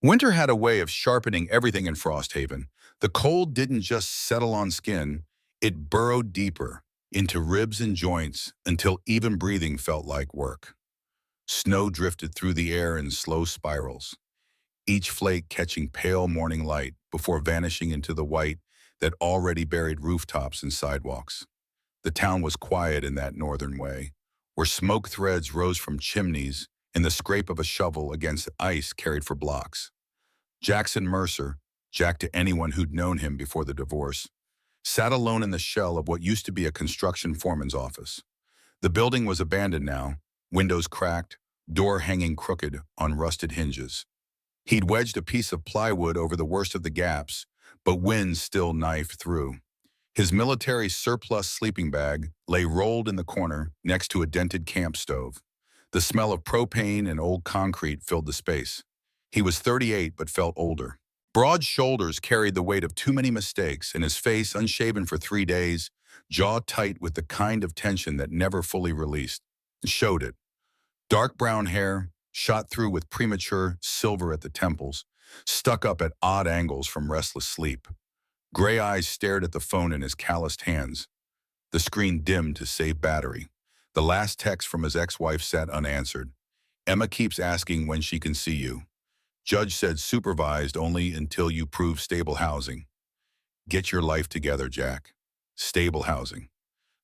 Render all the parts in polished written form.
Winter had a way of sharpening everything in Frosthaven. The cold didn't just settle on skin, it burrowed deeper into ribs and joints until even breathing felt like work. Snow drifted through the air in slow spirals, each flake catching pale morning light before vanishing into the white that already buried rooftops and sidewalks. The town was quiet in that northern way, where smoke threads rose from chimneys and the scrape of a shovel against ice carried for blocks. Jackson Mercer, Jack to anyone who'd known him before the divorce, sat alone in the shell of what used to be a construction foreman's office. The building was abandoned now, windows cracked, door hanging crooked on rusted hinges. He'd wedged a piece of plywood over the worst of the gaps, but wind still knifed through. His military surplus sleeping bag lay rolled in the corner next to a dented camp stove. The smell of propane and old concrete filled the space. He was 38 but felt older. Broad shoulders carried the weight of too many mistakes, and his face, unshaven for 3 days, jaw tight with the kind of tension that never fully released, showed it. Dark brown hair, shot through with premature silver at the temples, stuck up at odd angles from restless sleep. Gray eyes stared at the phone in his calloused hands. The screen dimmed to save battery. The last text from his ex-wife sat unanswered. Emma keeps asking when she can see you. Judge said supervised only until you prove stable housing. Get your life together, Jack. Stable housing.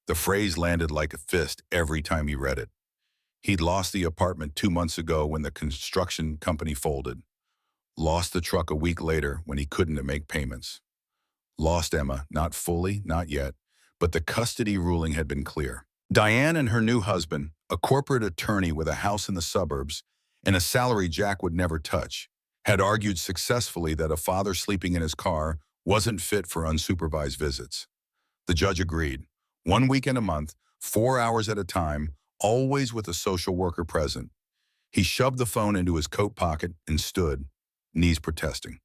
The phrase landed like a fist every time he read it. He'd lost the apartment 2 months ago when the construction company folded. Lost the truck a week later when he couldn't make payments. Lost Emma, not fully, not yet, but the custody ruling had been clear. Diane and her new husband, a corporate attorney with a house in the suburbs and a salary Jack would never touch, had argued successfully that a father sleeping in his car wasn't fit for unsupervised visits. The judge agreed. 1 weekend a month, 4 hours at a time, always with a social worker present. He shoved the phone into his coat pocket and stood, knees protesting.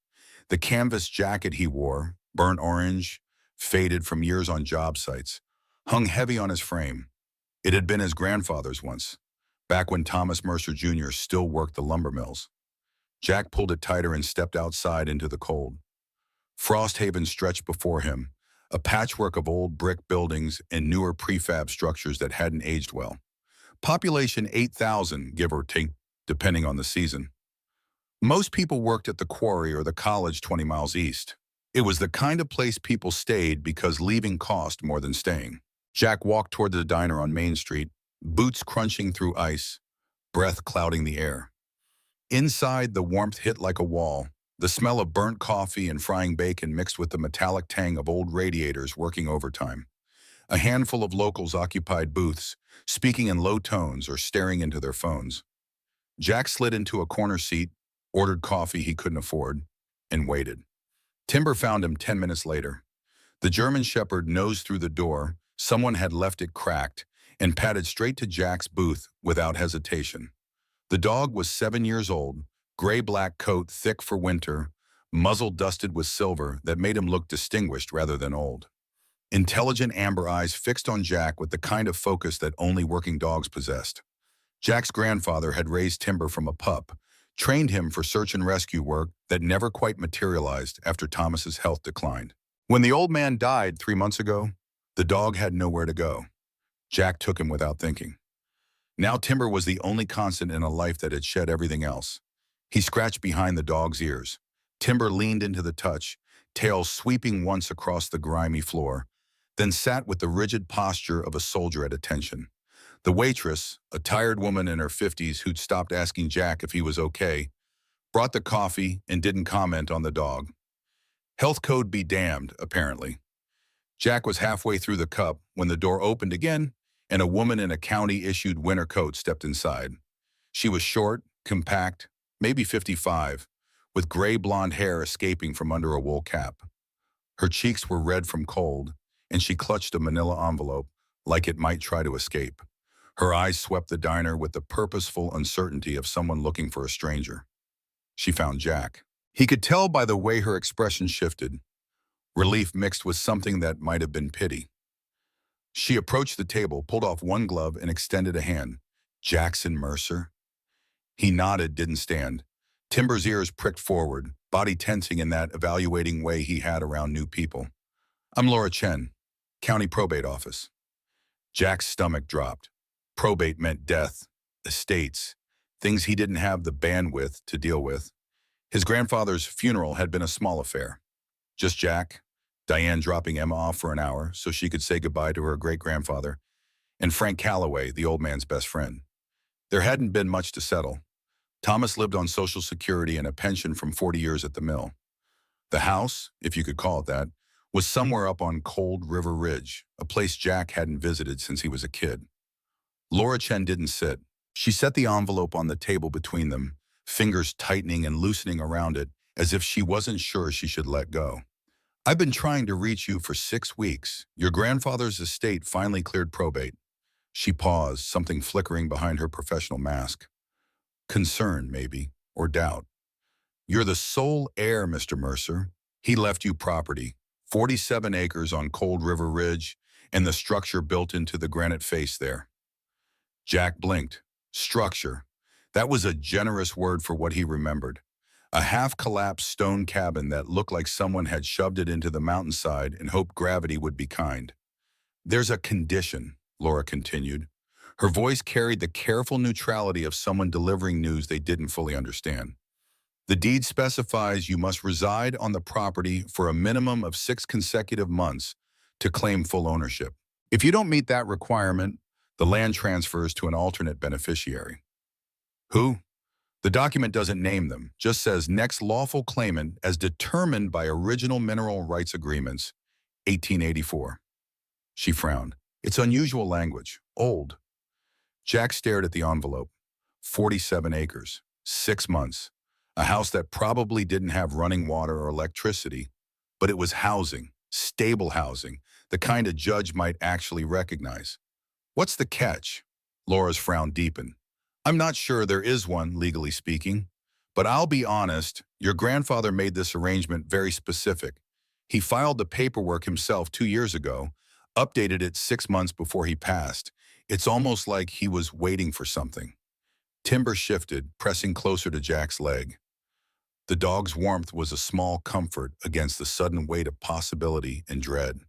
The canvas jacket he wore, burnt orange, faded from years on job sites, hung heavy on his frame. It had been his grandfather's once, back when Thomas Mercer Jr. still worked the lumber mills. Jack pulled it tighter and stepped outside into the cold. Frosthaven stretched before him, a patchwork of old brick buildings and newer prefab structures that hadn't aged well. Population 8,000, give or take, depending on the season. Most people worked at the quarry or the college 20 miles east. It was the kind of place people stayed because leaving cost more than staying. Jack walked toward the diner on Main Street, boots crunching through ice, breath clouding the air. Inside, the warmth hit like a wall, the smell of burnt coffee and frying bacon mixed with the metallic tang of old radiators working overtime. A handful of locals occupied booths, speaking in low tones or staring into their phones. Jack slid into a corner seat, ordered coffee he couldn't afford, and waited. Timber found him 10 minutes later. The German Shepherd nosed through the door, someone had left it cracked, and padded straight to Jack's booth without hesitation. The dog was 7 years old, gray-black coat thick for winter, muzzle dusted with silver that made him look distinguished rather than old. Intelligent amber eyes fixed on Jack with the kind of focus that only working dogs possessed. Jack's grandfather had raised Timber from a pup, trained him for search and rescue work that never quite materialized after Thomas's health declined. When the old man died 3 months ago, the dog had nowhere to go. Jack took him without thinking. Now Timber was the only constant in a life that had shed everything else. He scratched behind the dog's ears. Timber leaned into the touch, tail sweeping once across the grimy floor, then sat with the rigid posture of a soldier at attention. The waitress, a tired woman in her 50s who'd stopped asking Jack if he was okay, brought the coffee and didn't comment on the dog. Health code be damned, apparently. Jack was halfway through the cup when the door opened again, and a woman in a county-issued winter coat stepped inside. She was short, compact, maybe 55, with gray blonde hair escaping from under a wool cap. Her cheeks were red from cold, and she clutched a manila envelope like it might try to escape. Her eyes swept the diner with the purposeful uncertainty of someone looking for a stranger. She found Jack. He could tell by the way her expression shifted, relief mixed with something that might have been pity. She approached the table, pulled off one glove, and extended a hand. Jackson Mercer? He nodded, didn't stand. Timber's ears pricked forward, body tensing in that evaluating way he had around new people. I'm Laura Chen, County Probate Office. Jack's stomach dropped. Probate meant death, estates, things he didn't have the bandwidth to deal with. His grandfather's funeral had been a small affair. Just Jack, Diane dropping Emma off for an hour so she could say goodbye to her great-grandfather, and Frank Calloway, the old man's best friend. There hadn't been much to settle. Thomas lived on Social Security and a pension from 40 years at the mill. The house, if you could call it that, was somewhere up on Cold River Ridge, a place Jack hadn't visited since he was a kid. Laura Chen didn't sit. She set the envelope on the table between them, fingers tightening and loosening around it, as if she wasn't sure she should let go. I've been trying to reach you for 6 weeks. Your grandfather's estate finally cleared probate. She paused, something flickering behind her professional mask. Concern, maybe, or doubt. You're the sole heir, Mr. Mercer. He left you property, 47 acres on Cold River Ridge, and the structure built into the granite face there. Jack blinked. Structure. That was a generous word for what he remembered. A half-collapsed stone cabin that looked like someone had shoved it into the mountainside and hoped gravity would be kind. There's a condition, Laura continued. Her voice carried the careful neutrality of someone delivering news they didn't fully understand. The deed specifies you must reside on the property for a minimum of 6 consecutive months to claim full ownership. If you don't meet that requirement, the land transfers to an alternate beneficiary. Who? The document doesn't name them, just says next lawful claimant as determined by original mineral rights agreements, 1884. She frowned. It's unusual language, old. Jack stared at the envelope. 47 acres, 6 months. A house that probably didn't have running water or electricity, but it was housing, stable housing, the kind a judge might actually recognize. What's the catch? Laura's frown deepened. I'm not sure there is one, legally speaking, but I'll be honest, your grandfather made this arrangement very specific. He filed the paperwork himself 2 years ago, updated it 6 months before he passed. It's almost like he was waiting for something. Timber shifted, pressing closer to Jack's leg. The dog's warmth was a small comfort against the sudden weight of possibility and dread.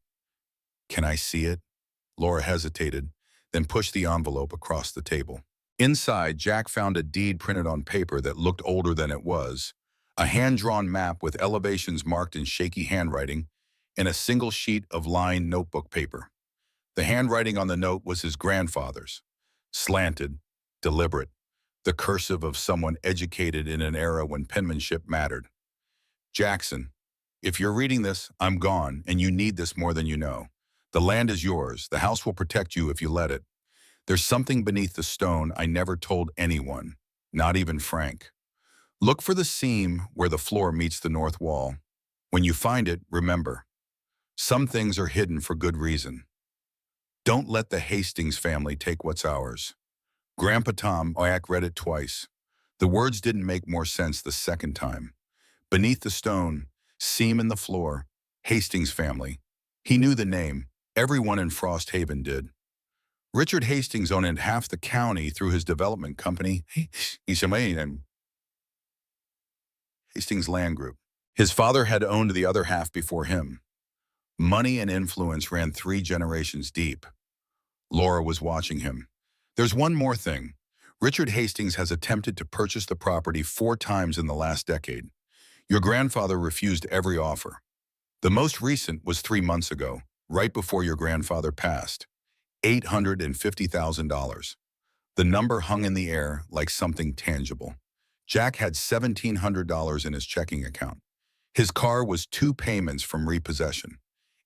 Can I see it? Laura hesitated, then pushed the envelope across the table. Inside, Jack found a deed printed on paper that looked older than it was, a hand-drawn map with elevations marked in shaky handwriting, and a single sheet of lined notebook paper. The handwriting on the note was his grandfather's, slanted, deliberate, the cursive of someone educated in an era when penmanship mattered. Jackson, if you're reading this, I'm gone, and you need this more than you know. The land is yours. The house will protect you if you let it. There's something beneath the stone I never told anyone, not even Frank. Look for the seam where the floor meets the north wall. When you find it, remember, some things are hidden for good reason. Don't let the Hastings family take what's ours. Grandpa Tom Oyak read it twice. The words didn't make more sense the second time. Beneath the stone, seam in the floor, Hastings family. He knew the name. Everyone in Frost Haven did. Richard Hastings owned half the county through his development company, Hastings Land Group. His father had owned the other half before him. Money and influence ran 3 generations deep. Laura was watching him. There's one more thing. Richard Hastings has attempted to purchase the property 4 times in the last decade. Your grandfather refused every offer. The most recent was 3 months ago, right before your grandfather passed. $850,000. The number hung in the air like something tangible. Jack had $1,700 in his checking account. His car was 2 payments from repossession.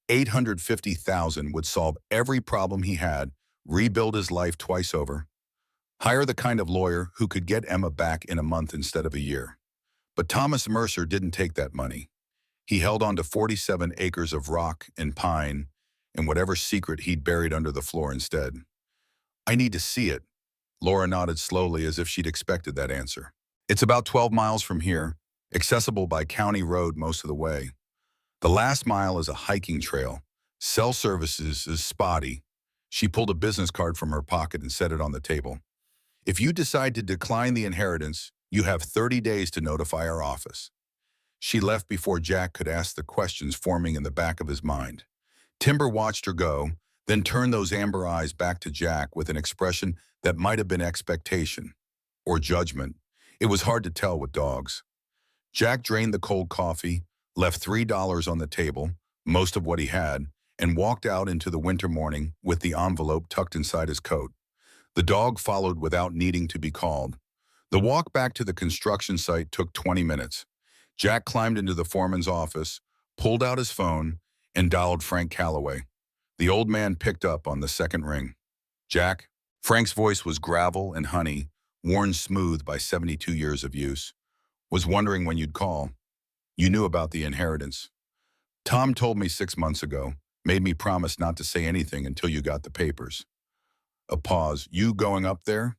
$850,000 would solve every problem he had, rebuild his life twice over. Hire the kind of lawyer who could get Emma back in a month instead of a year. But Thomas Mercer didn't take that money. He held on to 47 acres of rock and pine and whatever secret he'd buried under the floor instead. I need to see it. Laura nodded slowly as if she'd expected that answer. It's about 12 miles from here, accessible by county road most of the way. The last mile is a hiking trail. Cell services is spotty. She pulled a business card from her pocket and set it on the table. If you decide to decline the inheritance, You have 30 days to notify our office. She left before Jack could ask the questions forming in the back of his mind. Timber watched her go, then turned those amber eyes back to Jack with an expression that might have been expectation or judgment. It was hard to tell with dogs. Jack drained the cold coffee, left $3 on the table, most of what he had, and walked out into the winter morning with the envelope tucked inside his coat. The dog followed without needing to be called. The walk back to the construction site took 20 minutes. Jack climbed into the foreman's office, pulled out his phone, and dialed Frank Calloway. The old man picked up on the second ring. Jack? Frank's voice was gravel and honey, worn smooth by 72 years of use. Was wondering when you'd call. You knew about the inheritance. Tom told me 6 months ago, made me promise not to say anything until you got the papers. A pause. You going up there?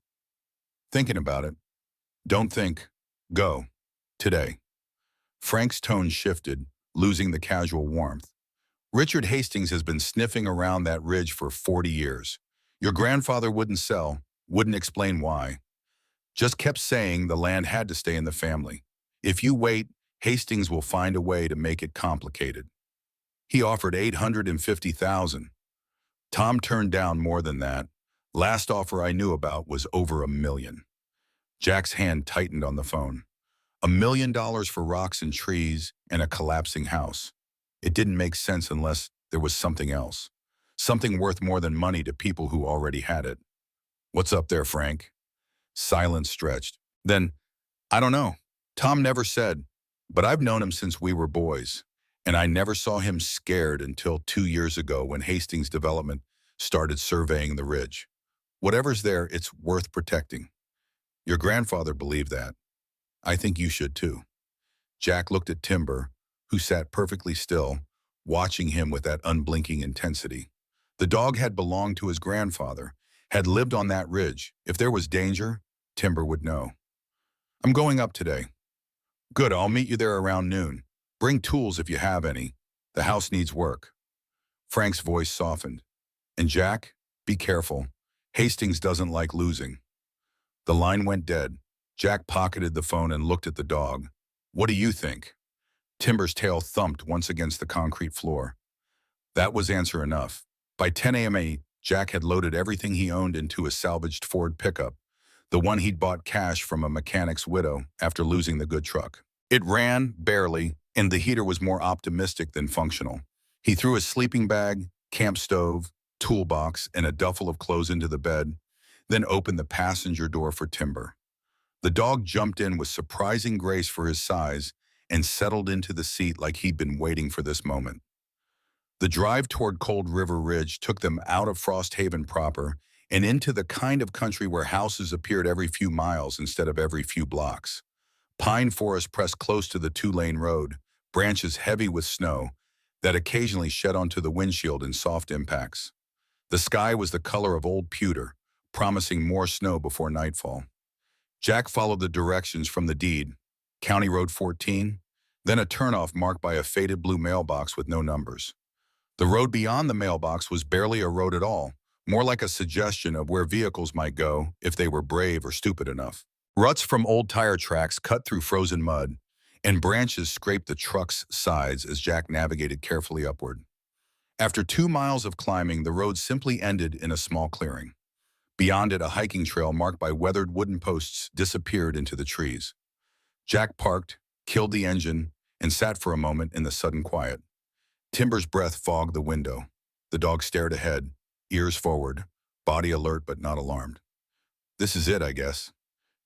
Thinking about it. Don't think. Go. Today. Frank's tone shifted, losing the casual warmth. Richard Hastings has been sniffing around that ridge for 40 years. Your grandfather wouldn't sell, wouldn't explain why. Just kept saying the land had to stay in the family. If you wait, Hastings will find a way to make it complicated. He offered $850,000. Tom turned down more than that. Last offer I knew about was over $1 million. Jack's hand tightened on the phone. $1 million for rocks and trees and a collapsing house. It didn't make sense unless there was something else. Something worth more than money to people who already had it. What's up there, Frank? Silence stretched. Then, I don't know. Tom never said, but I've known him since we were boys, and I never saw him scared until 2 years ago when Hastings Development started surveying the ridge. Whatever's there, it's worth protecting. Your grandfather believed that. I think you should too. Jack looked at Timber, who sat perfectly still, watching him with that unblinking intensity. The dog had belonged to his grandfather, had lived on that ridge. If there was danger, Timber would know. I'm going up today. Good, I'll meet you there around noon. Bring tools if you have any. The house needs work. Frank's voice softened. And Jack, be careful. Hastings doesn't like losing. The line went dead. Jack pocketed the phone and looked at the dog. What do you think? Timber's tail thumped once against the concrete floor. That was answer enough. By 10 a.m., Jack had loaded everything he owned into a salvaged Ford pickup, the one he'd bought cash from a mechanic's widow after losing the good truck. It ran, barely, and the heater was more optimistic than functional. He threw his sleeping bag, camp stove, toolbox, and a duffel of clothes into the bed, then opened the passenger door for Timber. The dog jumped in with surprising grace for his size and settled into the seat like he'd been waiting for this moment. The drive toward Cold River Ridge took them out of Frost Haven proper and into the kind of country where houses appeared every few miles instead of every few blocks. Pine forest pressed close to the two-lane road, branches heavy with snow that occasionally shed onto the windshield in soft impacts. The sky was the color of old pewter, promising more snow before nightfall. Jack followed the directions from the deed, County Road 14, then a turnoff marked by a faded blue mailbox with no numbers. The road beyond the mailbox was barely a road at all, more like a suggestion of where vehicles might go if they were brave or stupid enough. Ruts from old tire tracks cut through frozen mud, and branches scraped the truck's sides as Jack navigated carefully upward. After 2 miles of climbing, the road simply ended in a small clearing. Beyond it, a hiking trail marked by weathered wooden posts disappeared into the trees. Jack parked, killed the engine, and sat for a moment in the sudden quiet. Timber's breath fogged the window. The dog stared ahead, ears forward, body alert but not alarmed. This is it, I guess.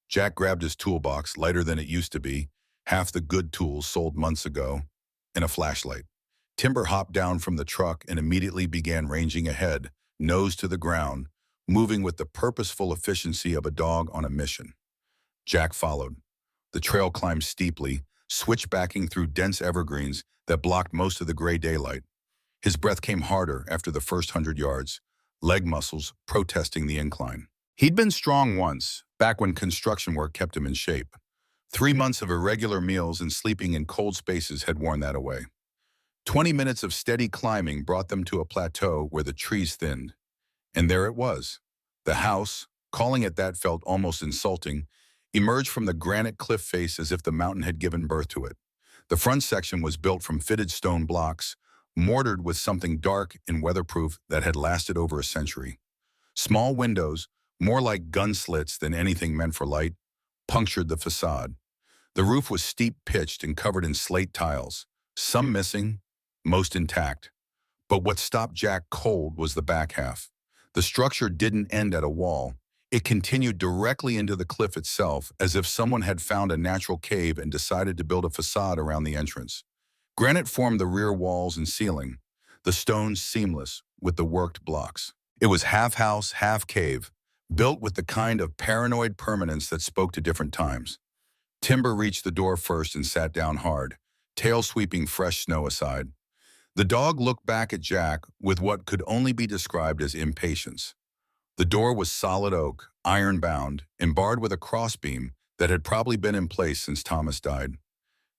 Jack grabbed his toolbox, lighter than it used to be, half the good tools sold months ago, and a flashlight. Timber hopped down from the truck and immediately began ranging ahead, nose to the ground, moving with the purposeful efficiency of a dog on a mission. Jack followed. The trail climbed steeply, switchbacking through dense evergreens that blocked most of the gray daylight. His breath came harder after the first 100 yards, leg muscles protesting the incline. He'd been strong once, back when construction work kept him in shape. 3 months of irregular meals and sleeping in cold spaces had worn that away. 20 minutes of steady climbing brought them to a plateau where the trees thinned. And there it was. The house, calling it that felt almost insulting. emerged from the granite cliff face as if the mountain had given birth to it. The front section was built from fitted stone blocks, mortared with something dark and weatherproof that had lasted over a century. Small windows, more like gun slits than anything meant for light, punctured the facade. The roof was steep-pitched and covered in slate tiles, some missing, most intact. But what stopped Jack cold was the back half. The structure didn't end at a wall. It continued directly into the cliff itself, as if someone had found a natural cave and decided to build a facade around the entrance. Granite formed the rear walls and ceiling, the stones seamless with the worked blocks. It was half house, half cave, built with the kind of paranoid permanence that spoke to different times. Timber reached the door first and sat down hard, tail sweeping fresh snow aside. The dog looked back at Jack with what could only be described as impatience. The door was solid oak, iron-bound, and barred with a crossbeam that had probably been in place since Thomas died.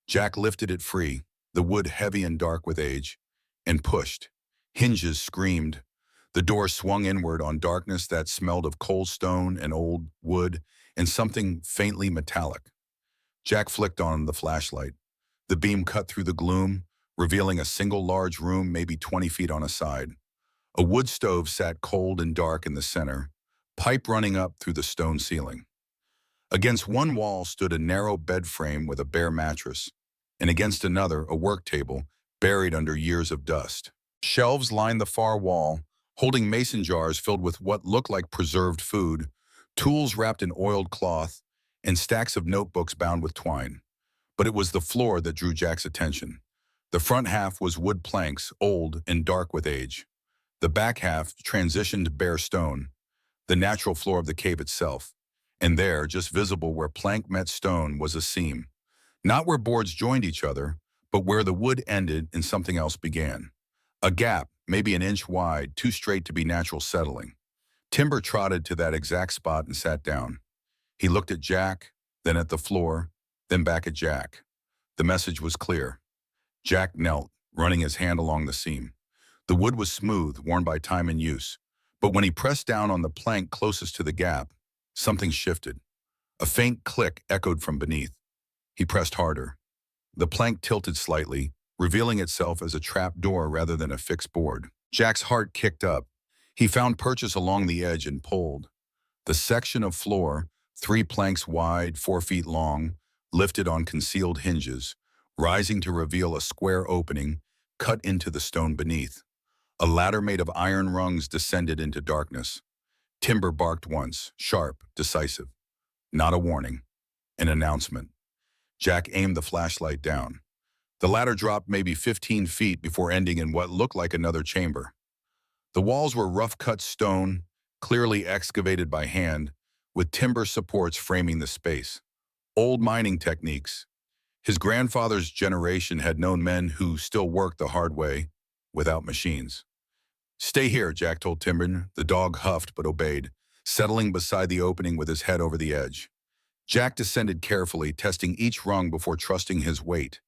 Jack lifted it free, the wood heavy and dark with age, and pushed. Hinges screamed. The door swung inward on darkness that smelled of cold stone and old wood and something faintly metallic. Jack flicked on the flashlight. The beam cut through the gloom, revealing a single large room maybe 20 feet on a side. A wood stove sat cold and dark in the center, pipe running up through the stone ceiling. Against one wall stood a narrow bed frame with a bare mattress, and against another a work table buried under years of dust. Shelves lined the far wall, holding mason jars filled with what looked like preserved food, tools wrapped in oiled cloth, and stacks of notebooks bound with twine. But it was the floor that drew Jack's attention. The front half was wood planks, old and dark with age. The back half transitioned to bare stone, the natural floor of the cave itself. And there, just visible where plank met stone, was a seam. Not where boards joined each other, but where the wood ended and something else began. A gap, maybe an inch wide, too straight to be natural settling. Timber trotted to that exact spot and sat down. He looked at Jack, then at the floor, then back at Jack. The message was clear. Jack knelt, running his hand along the seam. The wood was smooth, worn by time and use. But when he pressed down on the plank closest to the gap, something shifted. A faint click echoed from beneath. He pressed harder. The plank tilted slightly, revealing itself as a trap door rather than a fixed board. Jack's heart kicked up. He found purchase along the edge and pulled. The section of floor, 3 planks wide, 4 feet long, lifted on concealed hinges, rising to reveal a square opening cut into the stone beneath. A ladder made of iron rungs descended into darkness. Timber barked once, sharp, decisive. Not a warning, an announcement. Jack aimed the flashlight down. The ladder dropped maybe 15 feet before ending in what looked like another chamber. The walls were rough-cut stone, clearly excavated by hand, with timber supports framing the space. Old mining techniques. His grandfather's generation had known men who still worked the hard way, without machines. "Stay here," Jack told Timber. The dog huffed but obeyed, settling beside the opening with his head over the edge. Jack descended carefully, testing each rung before trusting his weight.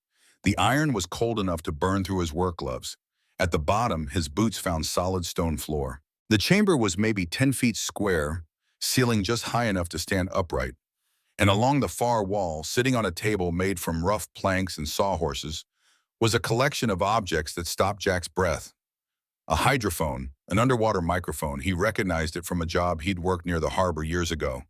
The iron was cold enough to burn through his work gloves. At the bottom, his boots found solid stone floor. The chamber was maybe 10 feet square, ceiling just high enough to stand upright. And along the far wall, sitting on a table made from rough planks and sawhorses, was a collection of objects that stopped Jack's breath. A hydrophone, an underwater microphone. He recognized it from a job he'd worked near the harbor years ago.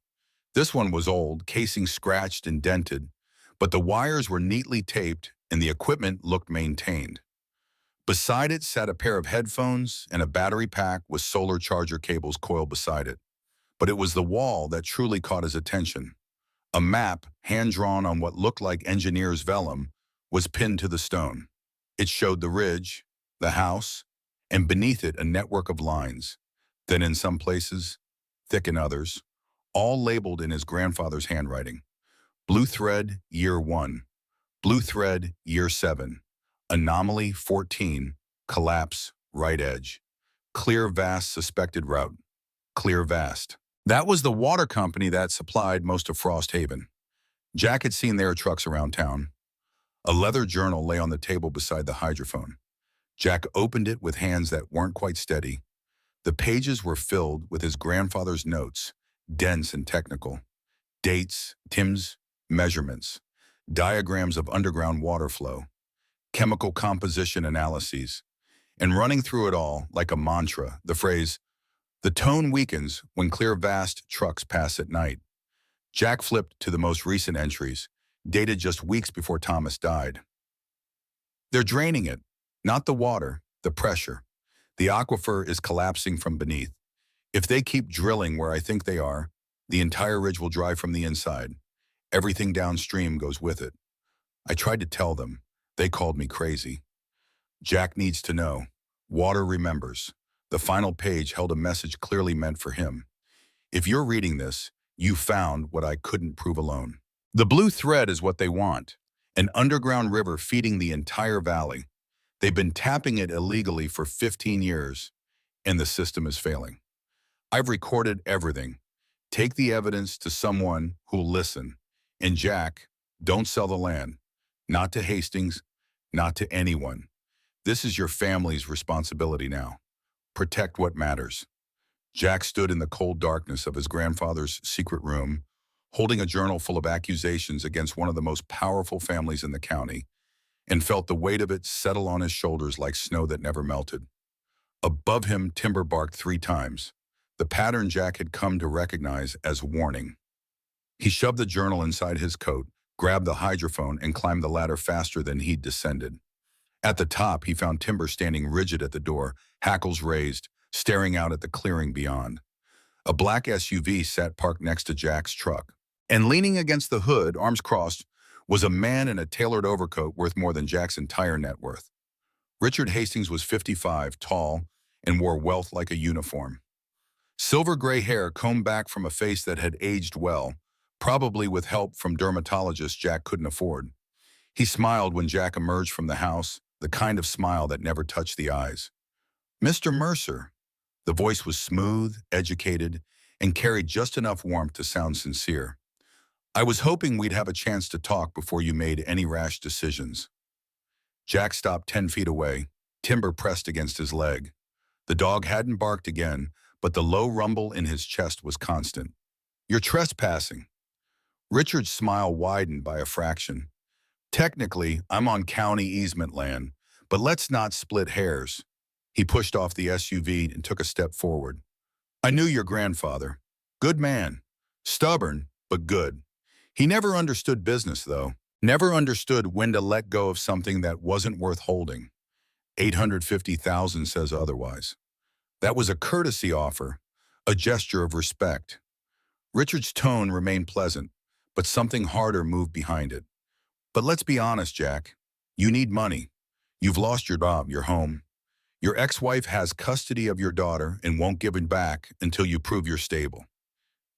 This one was old, casing scratched and dented, but the wires were neatly taped and the equipment looked maintained. Beside it sat a pair of headphones and a battery pack with solar charger cables coiled beside it. But it was the wall that truly caught his attention. A map, hand-drawn on what looked like engineer's vellum, was pinned to the stone. It showed the ridge, the house, and beneath it a network of lines, thin in some places, thick in others, all labeled in his grandfather's handwriting. Blue thread, year 1. Blue thread, year 7. Anomaly 14, collapse, right edge. Clear vast suspected route. Clear vast. That was the water company that supplied most of Frost Haven. Jack had seen their trucks around town. A leather journal lay on the table beside the hydrophone. Jack opened it with hands that weren't quite steady. The pages were filled with his grandfather's notes, dense and technical. Dates, Tim's measurements, diagrams of underground water flow, chemical composition analyses, and running through it all like a mantra, the phrase, "The tone weakens when clear vast trucks pass at night." Jack flipped to the most recent entries, dated just weeks before Thomas died. They're draining it, not the water, the pressure. The aquifer is collapsing from beneath. If they keep drilling where I think they are, the entire ridge will dry from the inside. Everything downstream goes with it. I tried to tell them. They called me crazy. Jack needs to know. Water remembers. The final page held a message clearly meant for him. If you're reading this, you found what I couldn't prove alone. The blue thread is what they want. An underground river feeding the entire valley. They've been tapping it illegally for 15 years, and the system is failing. I've recorded everything. Take the evidence to someone who'll listen. And Jack, don't sell the land. Not to Hastings, not to anyone. This is your family's responsibility now. Protect what matters. Jack stood in the cold darkness of his grandfather's secret room, holding a journal full of accusations against one of the most powerful families in the county, and felt the weight of it settle on his shoulders like snow that never melted. Above him, timber barked 3 times, the pattern Jack had come to recognize as warning. He shoved the journal inside his coat, grabbed the hydrophone, and climbed the ladder faster than he'd descended. At the top, he found Timber standing rigid at the door, hackles raised, staring out at the clearing beyond. A black SUV sat parked next to Jack's truck, and leaning against the hood, arms crossed, was a man in a tailored overcoat worth more than Jack's entire net worth. Richard Hastings was 55, tall, and wore wealth like a uniform. Silver gray hair combed back from a face that had aged well, probably with help from dermatologists Jack couldn't afford. He smiled when Jack emerged from the house, the kind of smile that never touched the eyes. "Mr. Mercer." The voice was smooth, educated, and carried just enough warmth to sound sincere. "I was hoping we'd have a chance to talk before you made any rash decisions." Jack stopped 10 feet away, Timber pressed against his leg. The dog hadn't barked again, but the low rumble in his chest was constant. "You're trespassing." Richard's smile widened by a fraction. "Technically, I'm on county easement land, but let's not split hairs." He pushed off the SUV and took a step forward. "I knew your grandfather. Good man. Stubborn, but good. He never understood business, though. Never understood when to let go of something that wasn't worth holding. 850,000 says otherwise. That was a courtesy offer, a gesture of respect." Richard's tone remained pleasant, but something harder moved behind it. "But let's be honest, Jack. You need money. You've lost your job, your home. Your ex-wife has custody of your daughter and won't give it back until you prove you're stable."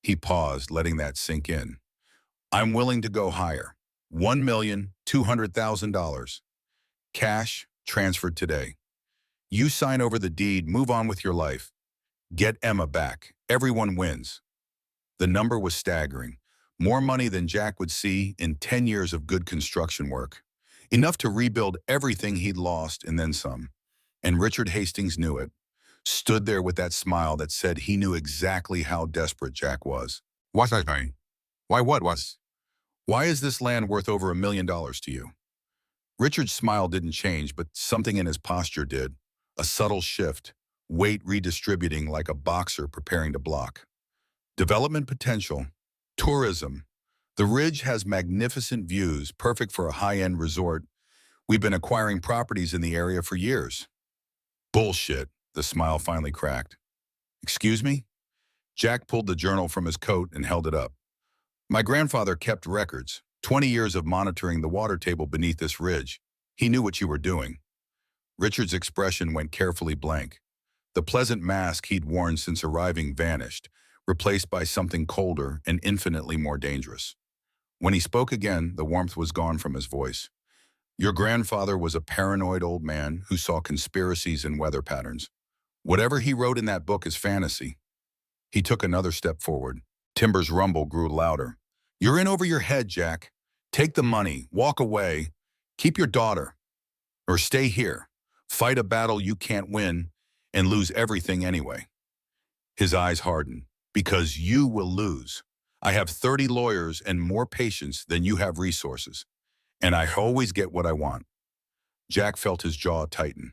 He paused, letting that sink in. "I'm willing to go higher. $1,200,000. Cash, transferred today. You sign over the deed, move on with your life. Get Emma back. Everyone wins." The number was staggering. More money than Jack would see in 10 years of good construction work. Enough to rebuild everything he'd lost and then some. And Richard Hastings knew it. Stood there with that smile that said he knew exactly how desperate Jack was. "What's I saying? Why what was? Why is this land worth over $1 million to you?" Richard's smile didn't change, but something in his posture did. A subtle shift, weight redistributing like a boxer preparing to block. "Development potential. Tourism. The ridge has magnificent views, perfect for a high-end resort. We've been acquiring properties in the area for years." "Bullshit," the smile finally cracked. "Excuse me?" Jack pulled the journal from his coat and held it up. "My grandfather kept records, 20 years of monitoring the water table beneath this ridge. He knew what you were doing." Richard's expression went carefully blank. The pleasant mask he'd worn since arriving vanished, replaced by something colder and infinitely more dangerous. When he spoke again, the warmth was gone from his voice. "Your grandfather was a paranoid old man who saw conspiracies in weather patterns. Whatever he wrote in that book is fantasy." He took another step forward. Timber's rumble grew louder. "You're in over your head, Jack. Take the money, walk away, keep your daughter, or stay here, fight a battle you can't win, and lose everything anyway." His eyes hardened. "Because you will lose. I have 30 lawyers and more patience than you have resources, and I always get what I want. Jack felt his jaw tighten.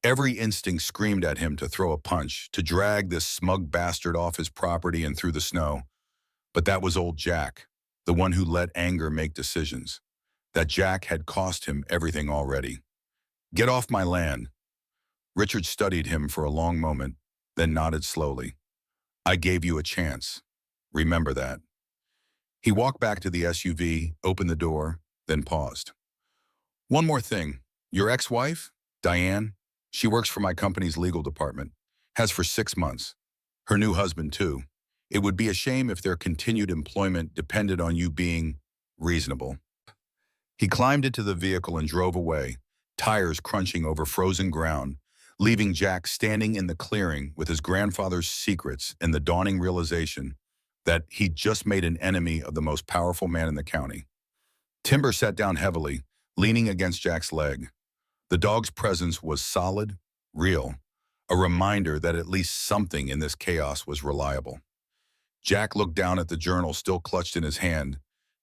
Every instinct screamed at him to throw a punch, to drag this smug bastard off his property and through the snow. But that was old Jack, the one who let anger make decisions. That Jack had cost him everything already. Get off my land. Richard studied him for a long moment, then nodded slowly. I gave you a chance. Remember that. He walked back to the SUV, opened the door, then paused. One more thing. Your ex-wife, Diane, she works for my company's legal department. Has for 6 months. Her new husband, too. It would be a shame if their continued employment depended on you being reasonable. He climbed into the vehicle and drove away, tires crunching over frozen ground, leaving Jack standing in the clearing with his grandfather's secrets and the dawning realization that he'd just made an enemy of the most powerful man in the county. Timber sat down heavily, leaning against Jack's leg. The dog's presence was solid, real, a reminder that at least something in this chaos was reliable. Jack looked down at the journal still clutched in his hand,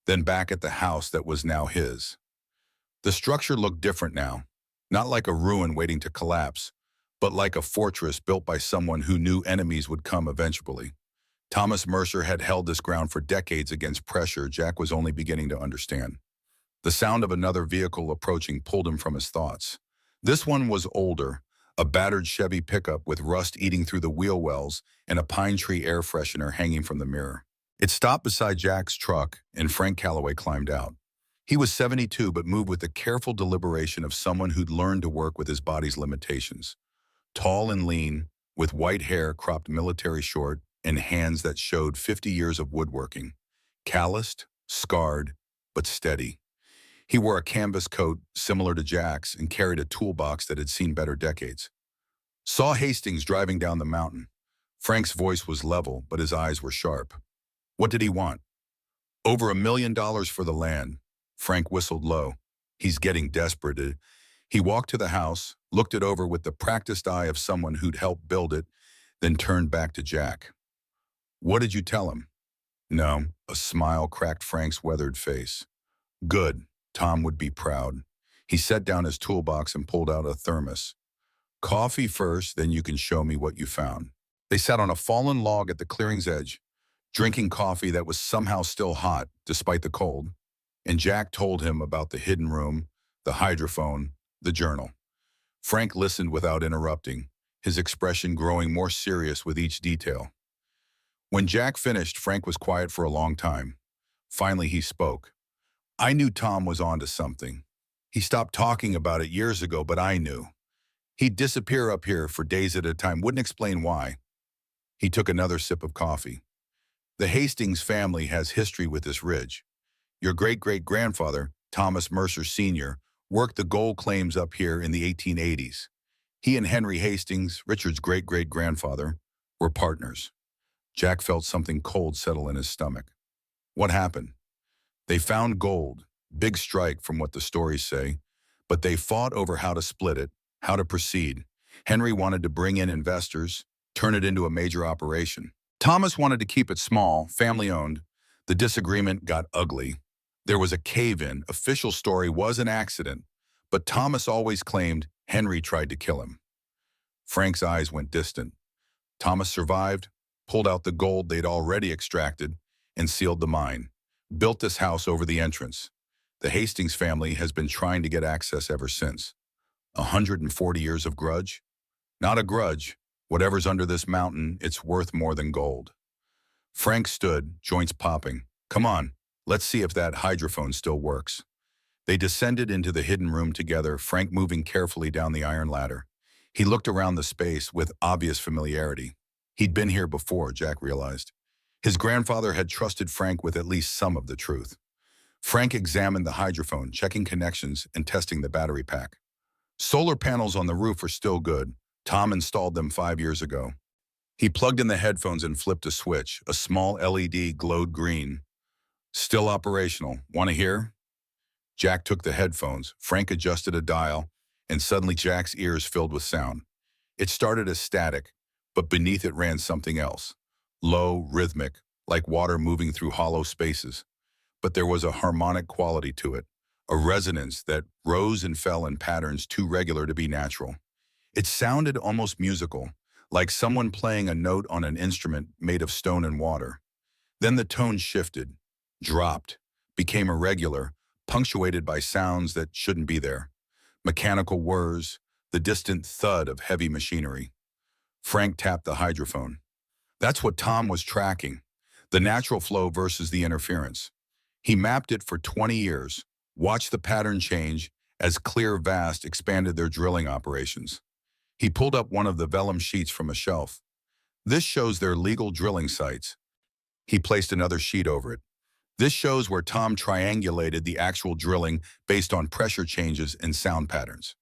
then back at the house that was now his. The structure looked different now, not like a ruin waiting to collapse, but like a fortress built by someone who knew enemies would come eventually. Thomas Mercer had held this ground for decades against pressure Jack was only beginning to understand. The sound of another vehicle approaching pulled him from his thoughts. This one was older, a battered Chevy pickup with rust eating through the wheel wells and a pine tree air freshener hanging from the mirror. It stopped beside Jack's truck, and Frank Calloway climbed out. He was 72 but moved with the careful deliberation of someone who'd learned to work with his body's limitations. Tall and lean, with white hair cropped military short and hands that showed 50 years of woodworking. Calloused, scarred, but steady. He wore a canvas coat similar to Jack's and carried a toolbox that had seen better decades. Saw Hastings driving down the mountain. Frank's voice was level, but his eyes were sharp. What did he want? Over $1 million for the land. Frank whistled low. He's getting desperate. He walked to the house, looked it over with the practiced eye of someone who'd helped build it, then turned back to Jack. What did you tell him? No, a smile cracked Frank's weathered face. Good. Tom would be proud. He set down his toolbox and pulled out a thermos. Coffee first, then you can show me what you found. They sat on a fallen log at the clearing's edge, drinking coffee that was somehow still hot, despite the cold. And Jack told him about the hidden room, the hydrophone, the journal. Frank listened without interrupting, his expression growing more serious with each detail. When Jack finished, Frank was quiet for a long time. Finally, he spoke. I knew Tom was onto something. He stopped talking about it years ago, but I knew. He'd disappear up here for days at a time, wouldn't explain why. He took another sip of coffee. The Hastings family has history with this ridge. Your great-great-grandfather, Thomas Mercer Sr., worked the gold claims up here in the 1880s. He and Henry Hastings, Richard's great-great-grandfather, were partners. Jack felt something cold settle in his stomach. What happened? They found gold, big strike from what the stories say, but they fought over how to split it, how to proceed. Henry wanted to bring in investors, turn it into a major operation. Thomas wanted to keep it small, family-owned. The disagreement got ugly. There was a cave-in. Official story was an accident, but Thomas always claimed Henry tried to kill him. Frank's eyes went distant. Thomas survived, pulled out the gold they'd already extracted, and sealed the mine. Built this house over the entrance. The Hastings family has been trying to get access ever since. 140 years of grudge? Not a grudge. Whatever's under this mountain, it's worth more than gold. Frank stood, joints popping. Come on, let's see if that hydrophone still works. They descended into the hidden room together, Frank moving carefully down the iron ladder. He looked around the space with obvious familiarity. He'd been here before, Jack realized. His grandfather had trusted Frank with at least some of the truth. Frank examined the hydrophone, checking connections and testing the battery pack. Solar panels on the roof were still good. Tom installed them 5 years ago. He plugged in the headphones and flipped a switch. A small LED glowed green. Still operational. Want to hear? Jack took the headphones. Frank adjusted a dial, and suddenly Jack's ears filled with sound. It started as static, but beneath it ran something else. Low, rhythmic, like water moving through hollow spaces. But there was a harmonic quality to it, a resonance that rose and fell in patterns too regular to be natural. It sounded almost musical, like someone playing a note on an instrument made of stone and water. Then the tone shifted, dropped, became irregular, punctuated by sounds that shouldn't be there. Mechanical whirs, the distant thud of heavy machinery. Frank tapped the hydrophone. That's what Tom was tracking, the natural flow versus the interference. He mapped it for 20 years, watched the pattern change as Clear Vast expanded their drilling operations. He pulled up one of the vellum sheets from a shelf. This shows their legal drilling sites. He placed another sheet over it. This shows where Tom triangulated the actual drilling based on pressure changes and sound patterns.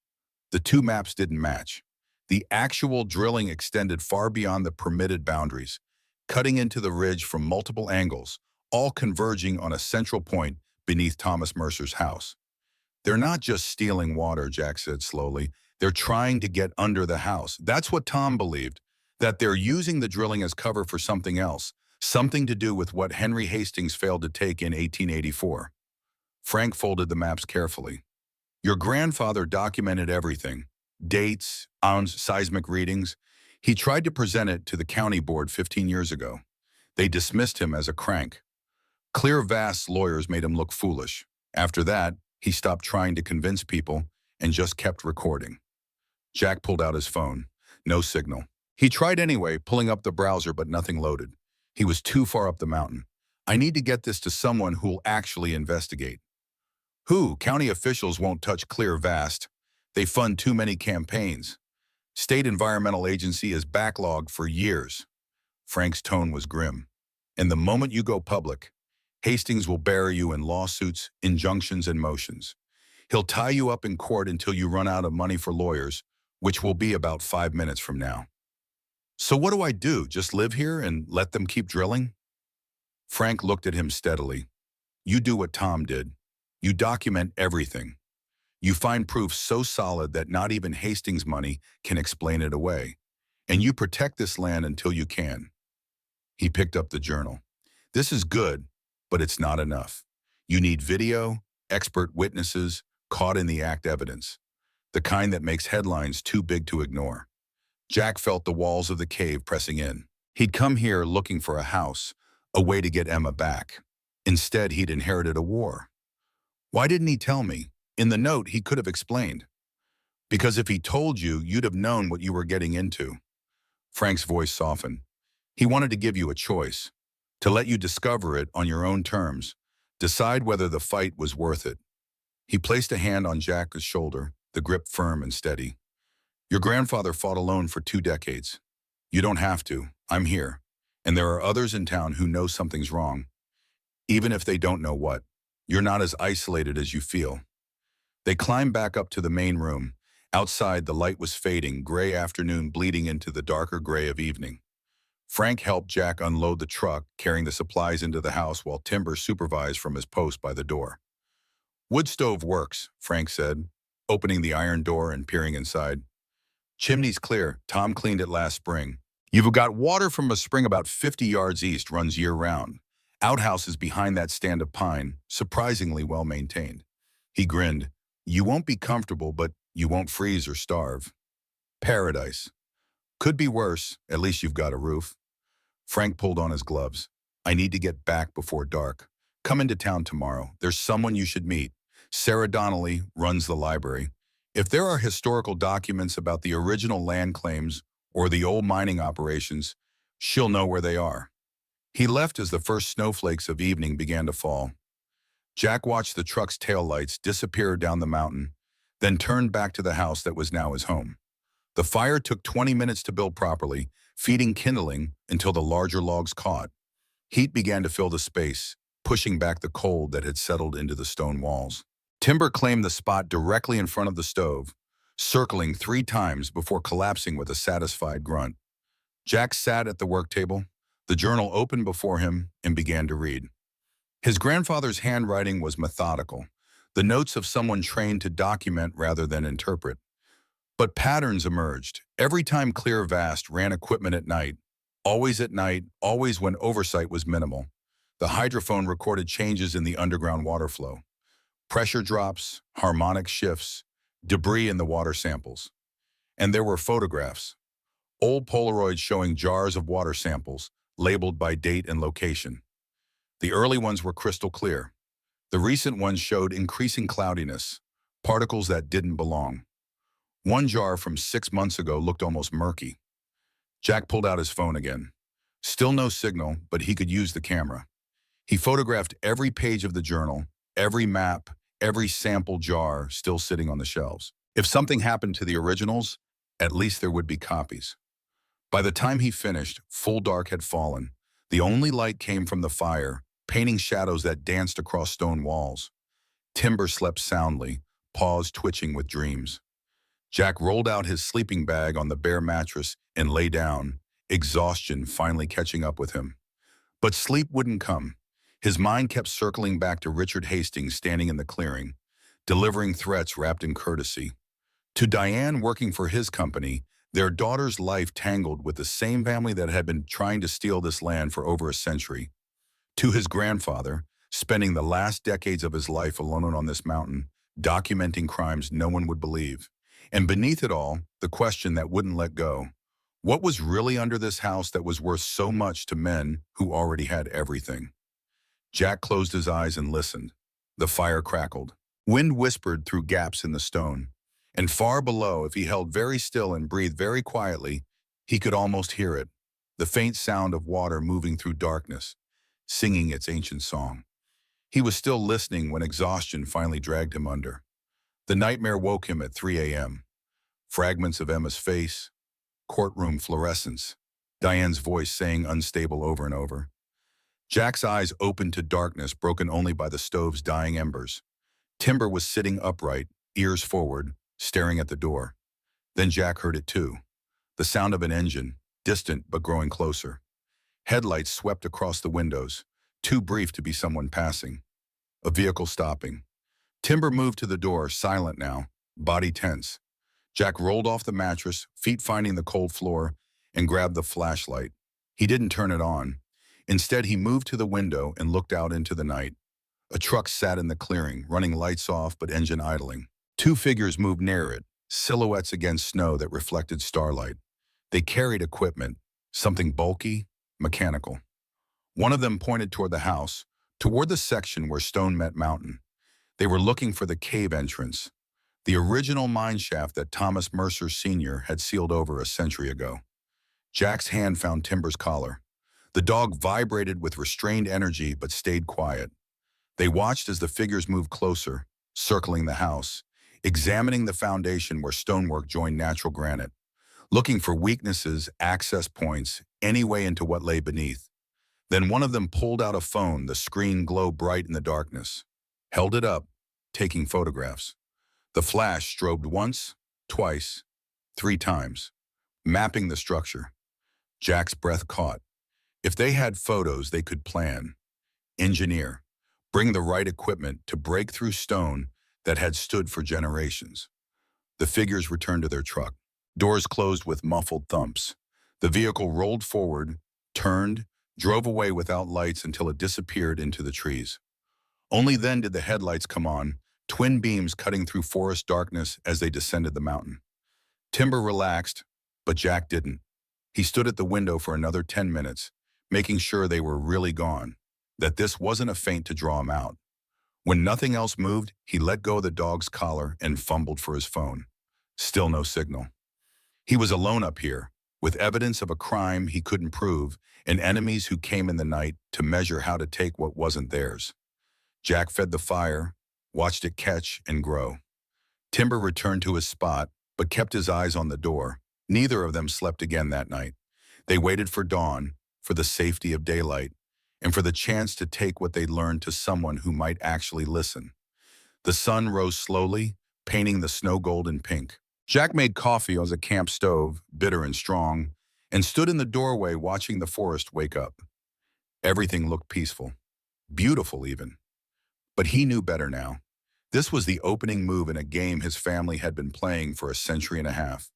The two maps didn't match. The actual drilling extended far beyond the permitted boundaries, cutting into the ridge from multiple angles, all converging on a central point beneath Thomas Mercer's house. They're not just stealing water, Jack said slowly. They're trying to get under the house. That's what Tom believed, that they're using the drilling as cover for something else, something to do with what Henry Hastings failed to take in 1884. Frank folded the maps carefully. Your grandfather documented everything, dates, ounce, seismic readings. He tried to present it to the county board 15 years ago. They dismissed him as a crank. Clear Vast's lawyers made him look foolish. After that, he stopped trying to convince people and just kept recording. Jack pulled out his phone. No signal. He tried anyway, pulling up the browser, but nothing loaded. He was too far up the mountain. I need to get this to someone who'll actually investigate. Who? County officials won't touch Clear Vast. They fund too many campaigns. State Environmental Agency is backlogged for years. Frank's tone was grim. And the moment you go public, Hastings will bury you in lawsuits, injunctions, and motions. He'll tie you up in court until you run out of money for lawyers, which will be about 5 minutes from now. So what do I do? Just live here and let them keep drilling? Frank looked at him steadily. You do what Tom did. You document everything. You find proof so solid that not even Hastings' money can explain it away. And you protect this land until you can. He picked up the journal. This is good, but it's not enough. You need video, expert witnesses, caught-in-the-act evidence. The kind that makes headlines too big to ignore. Jack felt the walls of the cave pressing in. He'd come here looking for a house, a way to get Emma back. Instead, he'd inherited a war. Why didn't he tell me? In the note, he could have explained. Because if he told you, you'd have known what you were getting into. Frank's voice softened. He wanted to give you a choice, to let you discover it on your own terms, decide whether the fight was worth it. He placed a hand on Jack's shoulder, the grip firm and steady. Your grandfather fought alone for 2 decades. You don't have to. I'm here. And there are others in town who know something's wrong. Even if they don't know what, you're not as isolated as you feel. They climbed back up to the main room. Outside, the light was fading, gray afternoon bleeding into the darker gray of evening. Frank helped Jack unload the truck, carrying the supplies into the house while Timber supervised from his post by the door. Wood stove works, Frank said, opening the iron door and peering inside. Chimney's clear. Tom cleaned it last spring. You've got water from a spring about 50 yards east, runs year-round. Outhouse is behind that stand of pine, surprisingly well-maintained. He grinned. You won't be comfortable, but you won't freeze or starve. Paradise. Could be worse. At least you've got a roof. Frank pulled on his gloves. I need to get back before dark. Come into town tomorrow. There's someone you should meet. Sarah Donnelly runs the library. If there are historical documents about the original land claims or the old mining operations, she'll know where they are. He left as the first snowflakes of evening began to fall. Jack watched the truck's taillights disappear down the mountain, then turned back to the house that was now his home. The fire took 20 minutes to build properly, feeding kindling until the larger logs caught. Heat began to fill the space, pushing back the cold that had settled into the stone walls. Timber claimed the spot directly in front of the stove, circling 3 times before collapsing with a satisfied grunt. Jack sat at the work table, the journal open before him, and began to read. His grandfather's handwriting was methodical, the notes of someone trained to document rather than interpret. But patterns emerged. Every time Clear Vast ran equipment at night, Always at night, always when oversight was minimal. The hydrophone recorded changes in the underground water flow. Pressure drops, harmonic shifts, debris in the water samples. And there were photographs. Old Polaroids showing jars of water samples, labeled by date and location. The early ones were crystal clear. The recent ones showed increasing cloudiness, particles that didn't belong. One jar from 6 months ago looked almost murky. Jack pulled out his phone again. Still no signal, but he could use the camera. He photographed every page of the journal, every map, every sample jar still sitting on the shelves. If something happened to the originals, at least there would be copies. By the time he finished, full dark had fallen. The only light came from the fire, painting shadows that danced across stone walls. Timber slept soundly, paws twitching with dreams. Jack rolled out his sleeping bag on the bare mattress and lay down, exhaustion finally catching up with him. But sleep wouldn't come. His mind kept circling back to Richard Hastings standing in the clearing, delivering threats wrapped in courtesy. To Diane working for his company, their daughter's life tangled with the same family that had been trying to steal this land for over a century. To his grandfather, spending the last decades of his life alone on this mountain, documenting crimes no one would believe. And beneath it all, the question that wouldn't let go. What was really under this house that was worth so much to men who already had everything? Jack closed his eyes and listened. The fire crackled. Wind whispered through gaps in the stone. And far below, if he held very still and breathed very quietly, he could almost hear it. The faint sound of water moving through darkness, singing its ancient song. He was still listening when exhaustion finally dragged him under. The nightmare woke him at 3 a.m. Fragments of Emma's face, courtroom fluorescence, Diane's voice saying unstable over and over. Jack's eyes opened to darkness broken only by the stove's dying embers. Timber was sitting upright, ears forward, staring at the door. Then Jack heard it too. The sound of an engine, distant but growing closer. Headlights swept across the windows, too brief to be someone passing. A vehicle stopping. Timber moved to the door, silent now, body tense. Jack rolled off the mattress, feet finding the cold floor, and grabbed the flashlight. He didn't turn it on. Instead, he moved to the window and looked out into the night. A truck sat in the clearing, running lights off but engine idling. Two figures moved near it, silhouettes against snow that reflected starlight. They carried equipment, something bulky, mechanical. One of them pointed toward the house, toward the section where stone met mountain. They were looking for the cave entrance, the original mine shaft that Thomas Mercer Sr. had sealed over a century ago. Jack's hand found Timber's collar. The dog vibrated with restrained energy but stayed quiet. They watched as the figures moved closer, circling the house, examining the foundation where stonework joined natural granite, looking for weaknesses, access points, any way into what lay beneath. Then one of them pulled out a phone, the screen glowed bright in the darkness. Held it up, taking photographs. The flash strobed once, twice, 3 times, mapping the structure. Jack's breath caught. If they had photos, they could plan, engineer, bring the right equipment to break through stone that had stood for generations. The figures returned to their truck. Doors closed with muffled thumps. The vehicle rolled forward, turned, drove away without lights until it disappeared into the trees. Only then did the headlights come on, twin beams cutting through forest darkness as they descended the mountain. Timber relaxed, but Jack didn't. He stood at the window for another 10 minutes, making sure they were really gone, that this wasn't a feint to draw him out. When nothing else moved, he let go of the dog's collar and fumbled for his phone. Still no signal. He was alone up here, with evidence of a crime he couldn't prove and enemies who came in the night to measure how to take what wasn't theirs. Jack fed the fire, watched it catch and grow. Timber returned to his spot, but kept his eyes on the door. Neither of them slept again that night. They waited for dawn, for the safety of daylight, and for the chance to take what they'd learned to someone who might actually listen. The sun rose slowly, painting the snow gold and pink. Jack made coffee on the camp stove, bitter and strong, and stood in the doorway watching the forest wake up. Everything looked peaceful, beautiful even. But he knew better now. This was the opening move in a game his family had been playing for a century and a half.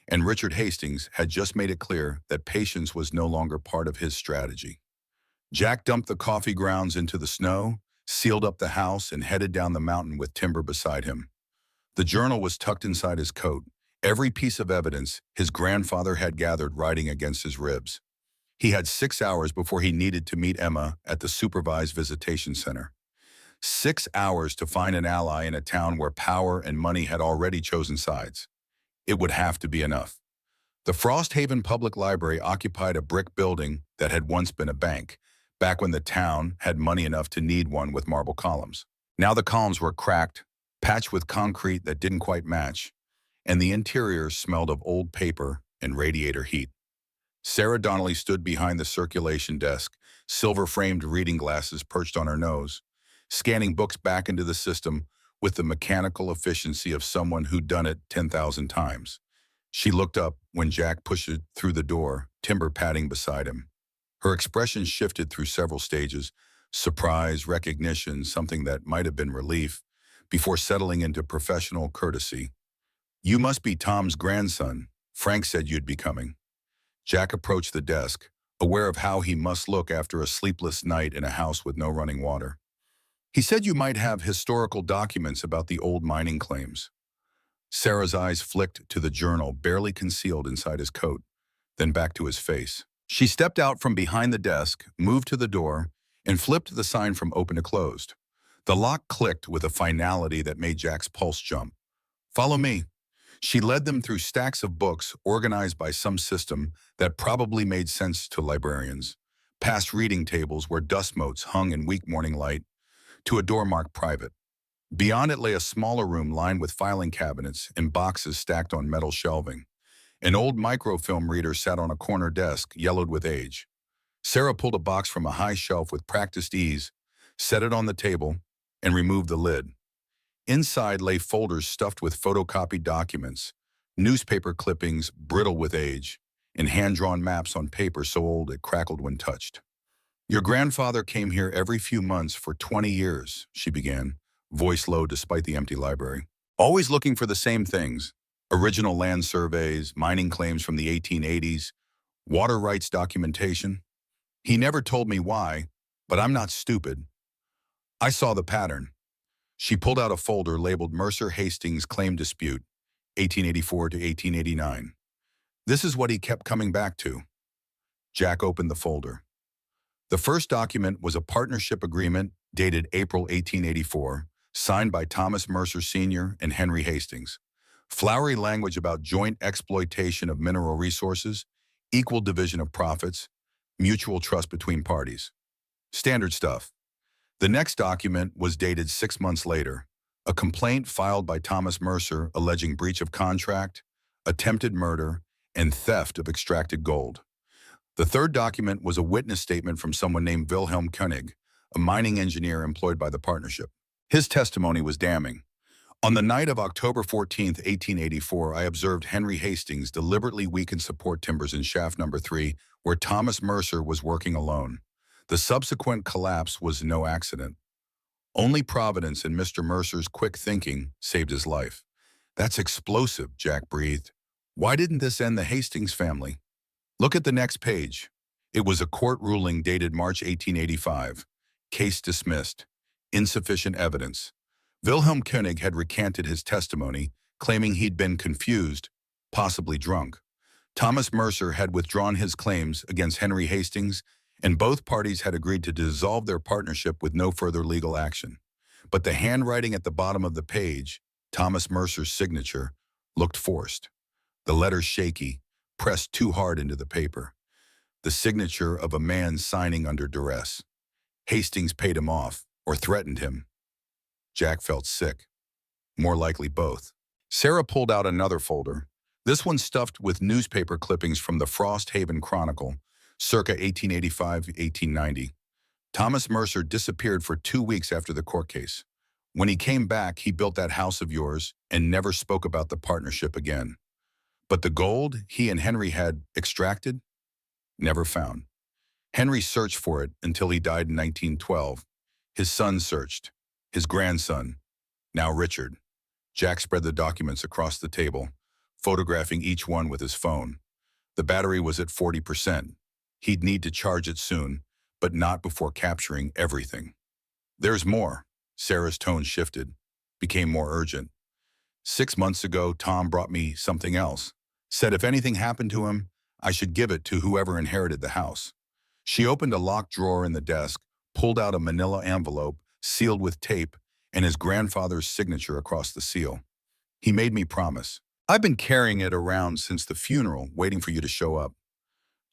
and Richard Hastings had just made it clear that patience was no longer part of his strategy. Jack dumped the coffee grounds into the snow, sealed up the house, and headed down the mountain with Timber beside him. The journal was tucked inside his coat, every piece of evidence his grandfather had gathered writing against his ribs. He had 6 hours before he needed to meet Emma at the supervised visitation center. 6 hours to find an ally in a town where power and money had already chosen sides. It would have to be enough. The Frost Haven Public Library occupied a brick building that had once been a bank, back when the town had money enough to need one with marble columns. Now the columns were cracked, patched with concrete that didn't quite match, and the interior smelled of old paper and radiator heat. Sarah Donnelly stood behind the circulation desk, silver-framed reading glasses perched on her nose, scanning books back into the system with the mechanical efficiency of someone who'd done it 10,000 times. She looked up when Jack pushed it through the door, Timber padding beside him. Her expression shifted through several stages: surprise, recognition, something that might have been relief, before settling into professional courtesy. "You must be Tom's grandson. Frank said you'd be coming." Jack approached the desk, aware of how he must look after a sleepless night in a house with no running water. "He said you might have historical documents about the old mining claims." Sarah's eyes flicked to the journal barely concealed inside his coat, then back to his face. She stepped out from behind the desk, moved to the door, and flipped the sign from open to closed. The lock clicked with a finality that made Jack's pulse jump. "Follow me." She led them through stacks of books organized by some system that probably made sense to librarians, past reading tables where dust motes hung in weak morning light, to a door marked private. Beyond it lay a smaller room lined with filing cabinets and boxes stacked on metal shelving. An old microfilm reader sat on a corner desk, yellowed with age. Sarah pulled a box from a high shelf with practiced ease, set it on the table, and removed the lid. Inside lay folders stuffed with photocopied documents, newspaper clippings brittle with age, and hand-drawn maps on paper so old it crackled when touched. "Your grandfather came here every few months for 20 years, she began, voice low despite the empty library. "Always looking for the same things: original land surveys, mining claims from the 1880s, water rights documentation. He never told me why, but I'm not stupid. I saw the pattern." She pulled out a folder labeled Mercer Hastings Claim Dispute, 1884 to 1889. This is what he kept coming back to. Jack opened the folder. The first document was a partnership agreement dated April 1884, signed by Thomas Mercer Sr. and Henry Hastings. Flowery language about joint exploitation of mineral resources, equal division of profits, mutual trust between parties. Standard stuff. The next document was dated 6 months later, a complaint filed by Thomas Mercer alleging breach of contract, attempted murder, and theft of extracted gold. The third document was a witness statement from someone named Wilhelm Koenig, a mining engineer employed by the partnership. His testimony was damning. "On the night of October 14, 1884, I observed Henry Hastings deliberately weaken support timbers in shaft number 3, where Thomas Mercer was working alone. The subsequent collapse was no accident. Only Providence and Mr. Mercer's quick thinking saved his life." "That's explosive," Jack breathed. "Why didn't this end the Hastings family?" Look at the next page. It was a court ruling dated March 1885. Case dismissed. Insufficient evidence. Wilhelm Koenig had recanted his testimony, claiming he'd been confused, possibly drunk. Thomas Mercer had withdrawn his claims against Henry Hastings, and both parties had agreed to dissolve their partnership with no further legal action. But the handwriting at the bottom of the page, Thomas Mercer's signature, looked forced. The letters shaky, pressed too hard into the paper. The signature of a man signing under duress. Hastings paid him off, or threatened him. Jack felt sick. More likely both. Sarah pulled out another folder, this one stuffed with newspaper clippings from the Frost Haven Chronicle, circa 1885-1890. Thomas Mercer disappeared for 2 weeks after the court case. When he came back, he built that house of yours and never spoke about the partnership again. But the gold he and Henry had extracted? Never found. Henry searched for it until he died in 1912. His son searched. His grandson. Now Richard. Jack spread the documents across the table, photographing each one with his phone. The battery was at 40%. He'd need to charge it soon, but not before capturing everything. There's more. Sarah's tone shifted, became more urgent. 6 months ago, Tom brought me something else. Said if anything happened to him, I should give it to whoever inherited the house. She opened a locked drawer in the desk, pulled out a manila envelope, sealed with tape, and his grandfather's signature across the seal. He made me promise. I've been carrying it around since the funeral, waiting for you to show up.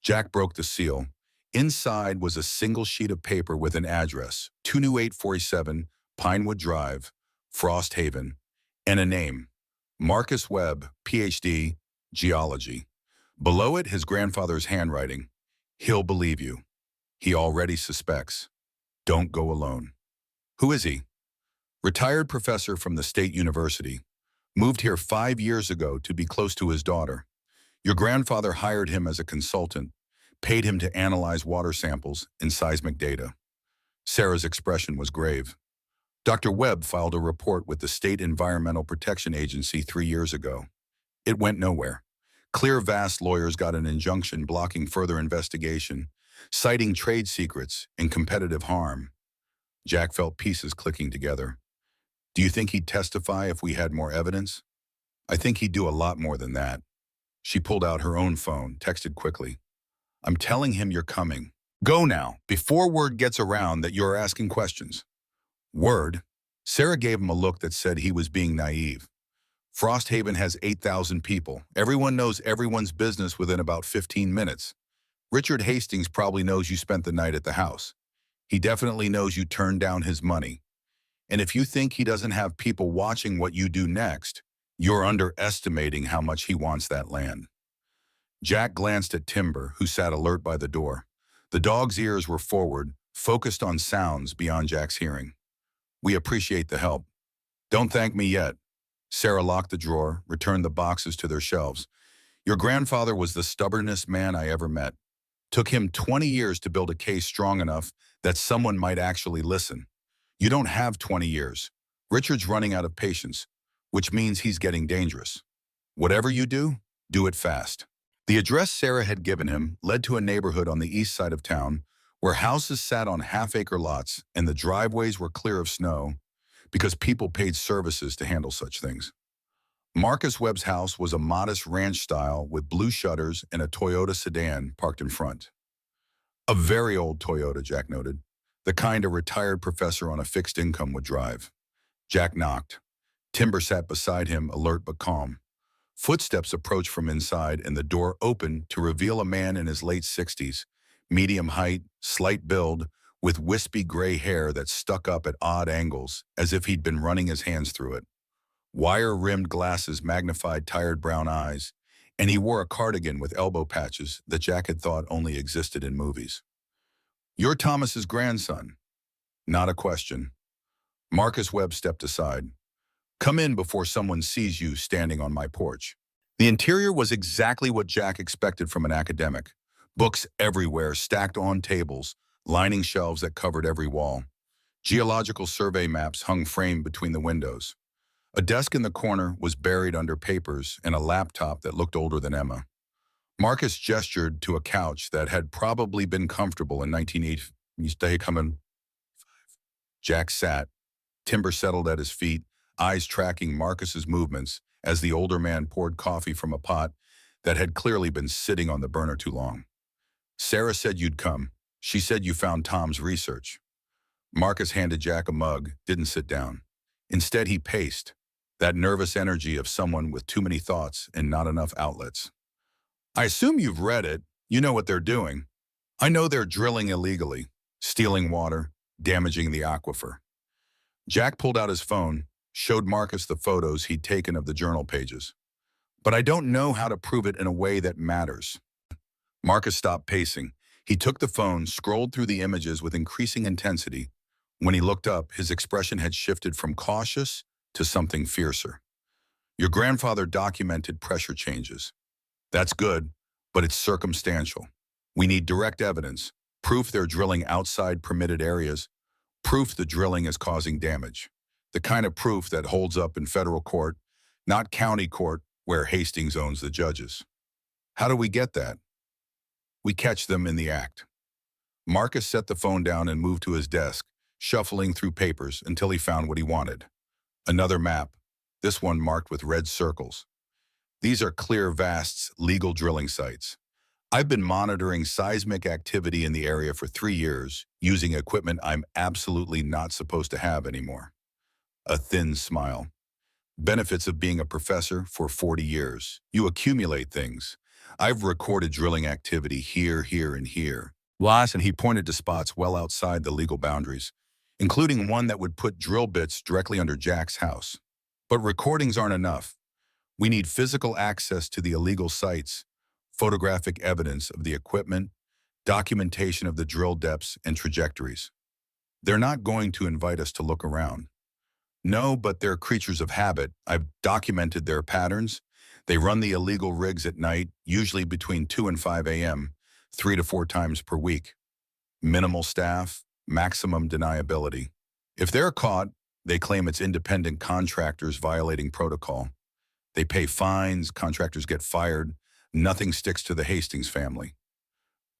Jack broke the seal. Inside was a single sheet of paper with an address, 22847 Pinewood Drive, Frost Haven, and a name, Marcus Webb, Ph.D., Geology. Below it, his grandfather's handwriting. He'll believe you. He already suspects. Don't go alone. Who is he? Retired professor from the state university. Moved here 5 years ago to be close to his daughter. Your grandfather hired him as a consultant, paid him to analyze water samples and seismic data. Sarah's expression was grave. Dr. Webb filed a report with the State Environmental Protection Agency 3 years ago. It went nowhere. Clear Vast lawyers got an injunction blocking further investigation, citing trade secrets and competitive harm. Jack felt pieces clicking together. Do you think he'd testify if we had more evidence? I think he'd do a lot more than that. She pulled out her own phone, texted quickly. I'm telling him you're coming. Go now, before word gets around that you're asking questions. Word? Sarah gave him a look that said he was being naive. Frost Haven has 8,000 people. Everyone knows everyone's business within about 15 minutes. Richard Hastings probably knows you spent the night at the house. He definitely knows you turned down his money. And if you think he doesn't have people watching what you do next, you're underestimating how much he wants that land. Jack glanced at Timber, who sat alert by the door. The dog's ears were forward, focused on sounds beyond Jack's hearing. We appreciate the help. Don't thank me yet. Sarah locked the drawer, returned the boxes to their shelves. Your grandfather was the stubbornest man I ever met. Took him 20 years to build a case strong enough that someone might actually listen. You don't have 20 years. Richard's running out of patience, which means he's getting dangerous. Whatever you do it fast. The address Sarah had given him led to a neighborhood on the east side of town where houses sat on half-acre lots and the driveways were clear of snow because people paid services to handle such things. Marcus Webb's house was a modest ranch style with blue shutters and a Toyota sedan parked in front. A very old Toyota, Jack noted, the kind a retired professor on a fixed income would drive. Jack knocked. Timber sat beside him, alert but calm. Footsteps approached from inside and the door opened to reveal a man in his late 60s, medium height, slight build, with wispy gray hair that stuck up at odd angles as if he'd been running his hands through it. Wire-rimmed glasses magnified tired brown eyes, and he wore a cardigan with elbow patches that Jack had thought only existed in movies. You're Thomas's grandson. Not a question. Marcus Webb stepped aside. Come in before someone sees you standing on my porch. The interior was exactly what Jack expected from an academic. Books everywhere, stacked on tables, lining shelves that covered every wall. Geological survey maps hung framed between the windows. A desk in the corner was buried under papers and a laptop that looked older than Emma. Marcus gestured to a couch that had probably been comfortable in 1980. Stay coming. Jack sat. Timber settled at his feet, eyes tracking Marcus's movements as the older man poured coffee from a pot that had clearly been sitting on the burner too long. Sarah said you'd come. She said you found Tom's research. Marcus handed Jack a mug, didn't sit down. Instead, he paced, that nervous energy of someone with too many thoughts and not enough outlets. I assume you've read it. You know what they're doing. I know they're drilling illegally, stealing water, damaging the aquifer. Jack pulled out his phone, showed Marcus the photos he'd taken of the journal pages. But I don't know how to prove it in a way that matters. Marcus stopped pacing. He took the phone, scrolled through the images with increasing intensity. When he looked up, his expression had shifted from cautious to something fiercer. Your grandfather documented pressure changes. That's good, but it's circumstantial. We need direct evidence, proof they're drilling outside permitted areas, proof the drilling is causing damage. The kind of proof that holds up in federal court, not county court, where Hastings owns the judges. How do we get that? We catch them in the act. Marcus set the phone down and moved to his desk, shuffling through papers until he found what he wanted. Another map, this one marked with red circles. These are Clear Vast's legal drilling sites. I've been monitoring seismic activity in the area for 3 years, using equipment I'm absolutely not supposed to have anymore. A thin smile. Benefits of being a professor for 40 years. You accumulate things. I've recorded drilling activity here, here, and here. And he pointed to spots well outside the legal boundaries, including one that would put drill bits directly under Jack's house. But recordings aren't enough. We need physical access to the illegal sites, photographic evidence of the equipment, documentation of the drill depths and trajectories. They're not going to invite us to look around. No, but they're creatures of habit. I've documented their patterns. They run the illegal rigs at night, usually between 2 and 5 a.m., 3 to 4 times per week. Minimal staff, maximum deniability. If they're caught, they claim it's independent contractors violating protocol. They pay fines, contractors get fired, nothing sticks to the Hastings family.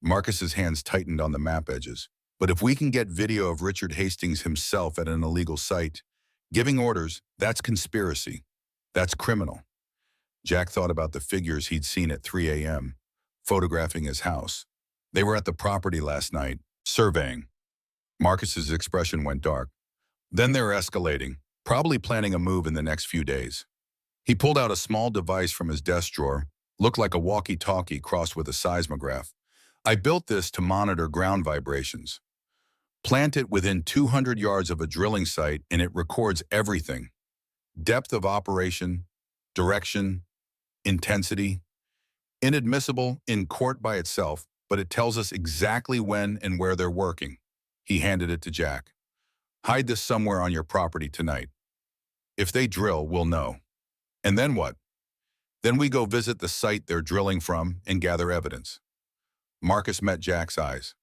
Marcus's hands tightened on the map edges. But if we can get video of Richard Hastings himself at an illegal site, giving orders, that's conspiracy. That's criminal. Jack thought about the figures he'd seen at 3 a.m., photographing his house. They were at the property last night, surveying. Marcus's expression went dark. Then they're escalating, probably planning a move in the next few days. He pulled out a small device from his desk drawer, looked like a walkie-talkie crossed with a seismograph. I built this to monitor ground vibrations. Plant it within 200 yards of a drilling site and it records everything. Depth of operation, direction, intensity. Inadmissible in court by itself, but it tells us exactly when and where they're working. He handed it to Jack. Hide this somewhere on your property tonight. If they drill, we'll know. And then what? Then we go visit the site they're drilling from and gather evidence. Marcus met Jack's eyes.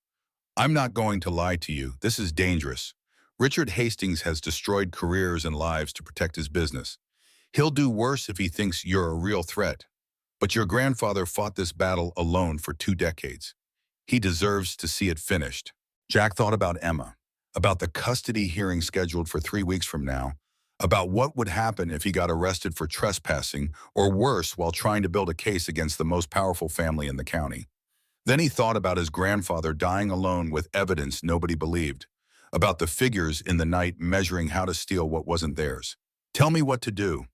I'm not going to lie to you. This is dangerous. Richard Hastings has destroyed careers and lives to protect his business. He'll do worse if he thinks you're a real threat. But your grandfather fought this battle alone for 2 decades. He deserves to see it finished. Jack thought about Emma, about the custody hearing scheduled for 3 weeks from now, about what would happen if he got arrested for trespassing or worse while trying to build a case against the most powerful family in the county. Then he thought about his grandfather dying alone with evidence nobody believed, about the figures in the night measuring how to steal what wasn't theirs. Tell me what to do.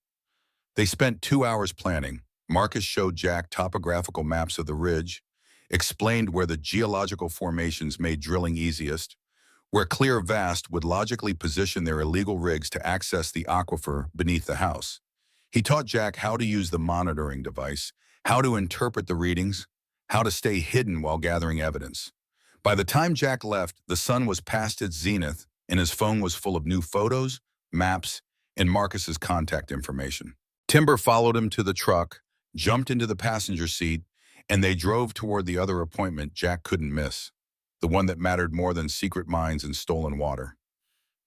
They spent 2 hours planning. Marcus showed Jack topographical maps of the ridge, explained where the geological formations made drilling easiest, where Clear Vast would logically position their illegal rigs to access the aquifer beneath the house. He taught Jack how to use the monitoring device, how to interpret the readings, how to stay hidden while gathering evidence. By the time Jack left, the sun was past its zenith and his phone was full of new photos, maps, and Marcus's contact information. Timber followed him to the truck, jumped into the passenger seat, and they drove toward the other appointment Jack couldn't miss, the one that mattered more than secret mines and stolen water.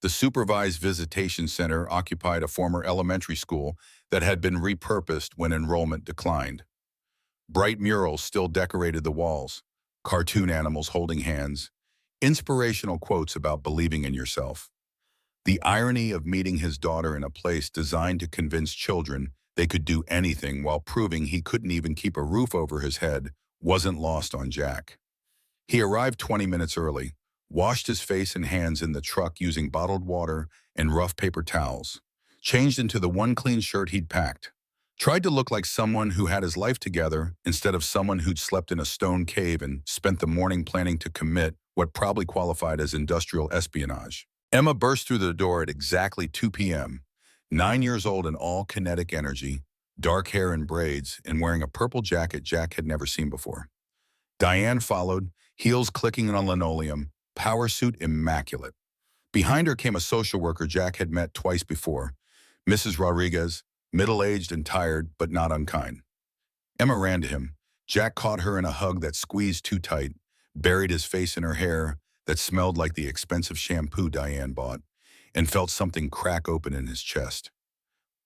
The supervised visitation center occupied a former elementary school that had been repurposed when enrollment declined. Bright murals still decorated the walls, cartoon animals holding hands, inspirational quotes about believing in yourself. The irony of meeting his daughter in a place designed to convince children they could do anything while proving he couldn't even keep a roof over his head wasn't lost on Jack. He arrived 20 minutes early, washed his face and hands in the truck using bottled water and rough paper towels, changed into the one clean shirt he'd packed, tried to look like someone who had his life together instead of someone who'd slept in a stone cave and spent the morning planning to commit what probably qualified as industrial espionage. Emma burst through the door at exactly 2 p.m., 9 years old and all kinetic energy, dark hair and braids, and wearing a purple jacket Jack had never seen before. Diane followed, heels clicking on linoleum, power suit immaculate. Behind her came a social worker Jack had met twice before, Mrs. Rodriguez, middle-aged and tired, but not unkind. Emma ran to him. Jack caught her in a hug that squeezed too tight, buried his face in her hair that smelled like the expensive shampoo Diane bought, and felt something crack open in his chest.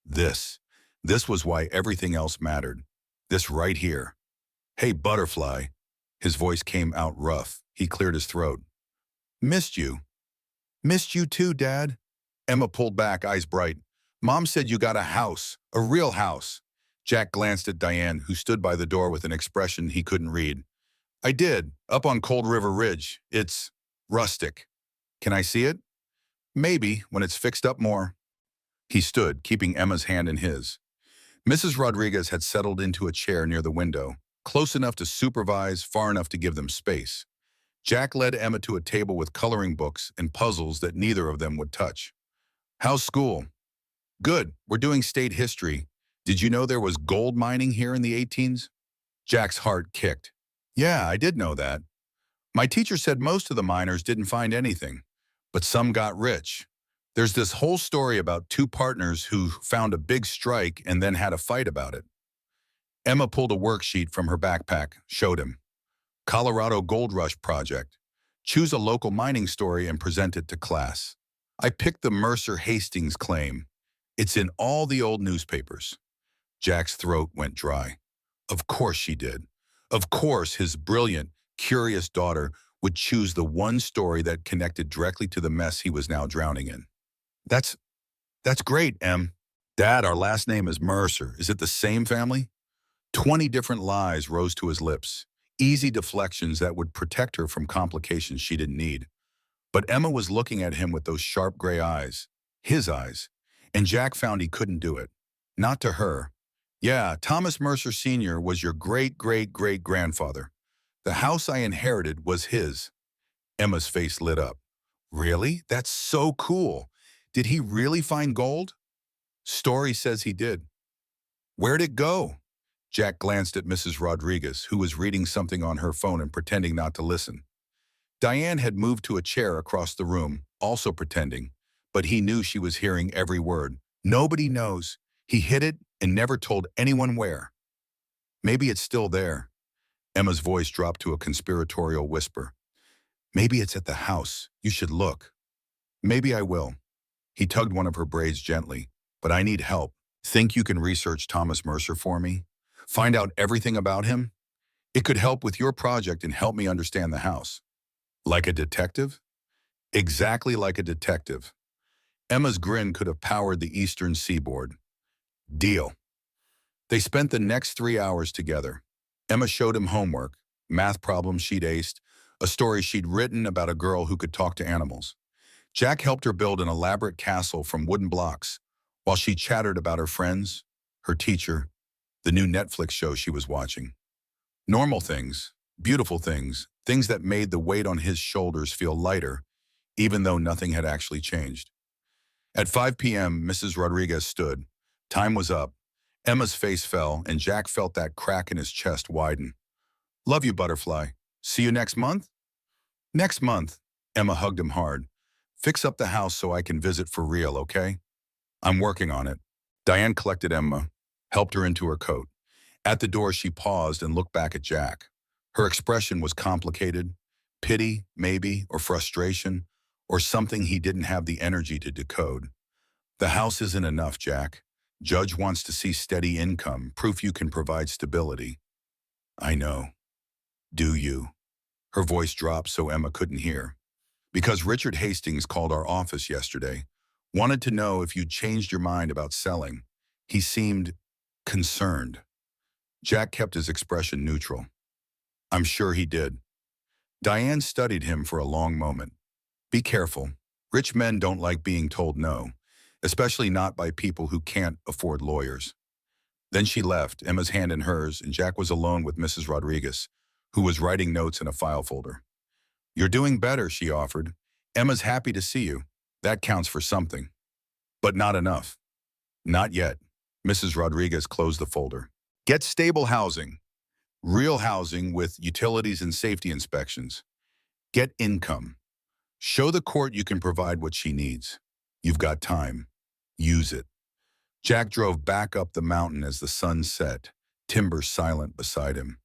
This This was why everything else mattered. This right here. Hey, Butterfly. His voice came out rough. He cleared his throat. Missed you. Missed you too, Dad. Emma pulled back, eyes bright. Mom said you got a house, a real house. Jack glanced at Diane, who stood by the door with an expression he couldn't read. I did, up on Cold River Ridge. It's rustic. Can I see it? Maybe, when it's fixed up more. He stood, keeping Emma's hand in his. Mrs. Rodriguez had settled into a chair near the window, close enough to supervise, far enough to give them space. Jack led Emma to a table with coloring books and puzzles that neither of them would touch. How's school? Good, we're doing state history. Did you know there was gold mining here in the 18s? Jack's heart kicked. Yeah, I did know that. My teacher said most of the miners didn't find anything, but some got rich. There's this whole story about two partners who found a big strike and then had a fight about it. Emma pulled a worksheet from her backpack, showed him. Colorado Gold Rush Project. Choose a local mining story and present it to class. I picked the Mercer Hastings claim. It's in all the old newspapers. Jack's throat went dry. Of course she did. Of course his brilliant, curious daughter would choose the one story that connected directly to the mess he was now drowning in. That's great, Em. Dad, our last name is Mercer. Is it the same family? 20 different lies rose to his lips, easy deflections that would protect her from complications she didn't need. But Emma was looking at him with those sharp gray eyes, his eyes, and Jack found he couldn't do it. Not to her. Yeah, Thomas Mercer Sr. was your great-great-great-grandfather. The house I inherited was his. Emma's face lit up. Really? That's so cool. Did he really find gold? Story says he did. Where'd it go? Jack glanced at Mrs. Rodriguez, who was reading something on her phone and pretending not to listen. Diane had moved to a chair across the room, also pretending, but he knew she was hearing every word. Nobody knows. He hid it and never told anyone where. Maybe it's still there. Emma's voice dropped to a conspiratorial whisper. Maybe it's at the house. You should look. Maybe I will. He tugged one of her braids gently. But I need help. Think you can research Thomas Mercer for me? Find out everything about him? It could help with your project and help me understand the house. Like a detective? Exactly like a detective. Emma's grin could have powered the eastern seaboard. Deal. They spent the next 3 hours together. Emma showed him homework, math problems she'd aced, a story she'd written about a girl who could talk to animals. Jack helped her build an elaborate castle from wooden blocks, while she chattered about her friends, her teacher, the new Netflix show she was watching. Normal things, beautiful things, things that made the weight on his shoulders feel lighter, even though nothing had actually changed. At 5 p.m., Mrs. Rodriguez stood. Time was up. Emma's face fell, and Jack felt that crack in his chest widen. Love you, Butterfly. See you next month? Next month. Emma hugged him hard. Fix up the house so I can visit for real, okay? I'm working on it. Diane collected Emma, helped her into her coat. At the door, she paused and looked back at Jack. Her expression was complicated. Pity, maybe, or frustration, or something he didn't have the energy to decode. The house isn't enough, Jack. Judge wants to see steady income, proof you can provide stability. I know. Do you? Her voice dropped so Emma couldn't hear. Because Richard Hastings called our office yesterday. Wanted to know if you'd changed your mind about selling. He seemed concerned. Jack kept his expression neutral. I'm sure he did. Diane studied him for a long moment. Be careful. Rich men don't like being told no, especially not by people who can't afford lawyers. Then she left, Emma's hand in hers, and Jack was alone with Mrs. Rodriguez, who was writing notes in a file folder. You're doing better, she offered. Emma's happy to see you. That counts for something. But not enough. Not yet. Mrs. Rodriguez closed the folder. Get stable housing. Real housing with utilities and safety inspections. Get income. Show the court you can provide what she needs. You've got time. Use it. Jack drove back up the mountain as the sun set, Timber silent beside him.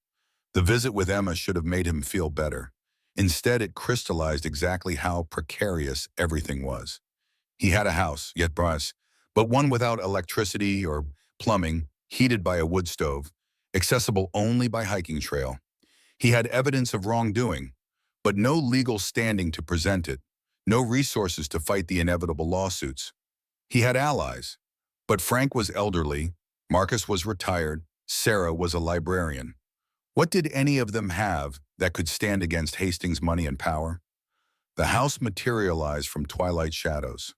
The visit with Emma should have made him feel better. Instead, it crystallized exactly how precarious everything was. He had a house, yet brass, but one without electricity or plumbing, heated by a wood stove, accessible only by hiking trail. He had evidence of wrongdoing, but no legal standing to present it, no resources to fight the inevitable lawsuits. He had allies, but Frank was elderly, Marcus was retired, Sarah was a librarian. What did any of them have that could stand against Hastings' money and power? The house materialized from twilight shadows.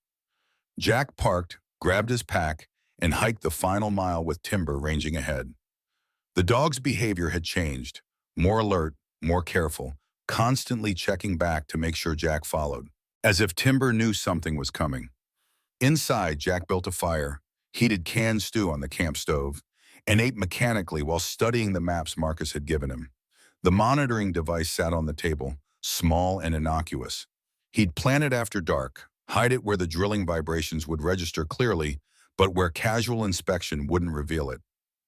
Jack parked, grabbed his pack, and hiked the final mile with Timber ranging ahead. The dog's behavior had changed, more alert, more careful, constantly checking back to make sure Jack followed, as if Timber knew something was coming. Inside, Jack built a fire, heated canned stew on the camp stove, and ate mechanically while studying the maps Marcus had given him. The monitoring device sat on the table, small and innocuous. He'd plan it after dark, hide it where the drilling vibrations would register clearly, but where casual inspection wouldn't reveal it.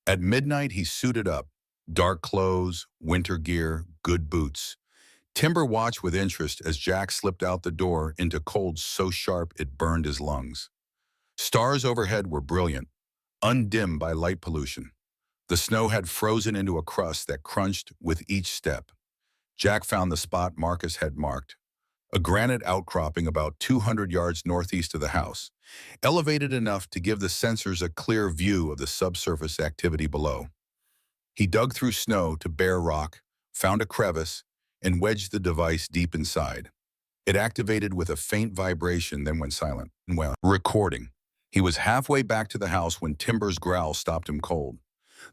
At midnight, he suited up, dark clothes, winter gear, good boots. Timber watched with interest as Jack slipped out the door into cold so sharp it burned his lungs. Stars overhead were brilliant, undimmed by light pollution. The snow had frozen into a crust that crunched with each step. Jack found the spot Marcus had marked, a granite outcropping about 200 yards northeast of the house, elevated enough to give the sensors a clear view of the subsurface activity below. He dug through snow to bare rock, found a crevice, and wedged the device deep inside. It activated with a faint vibration, then went silent. Well, recording. He was halfway back to the house when Timber's growl stopped him cold.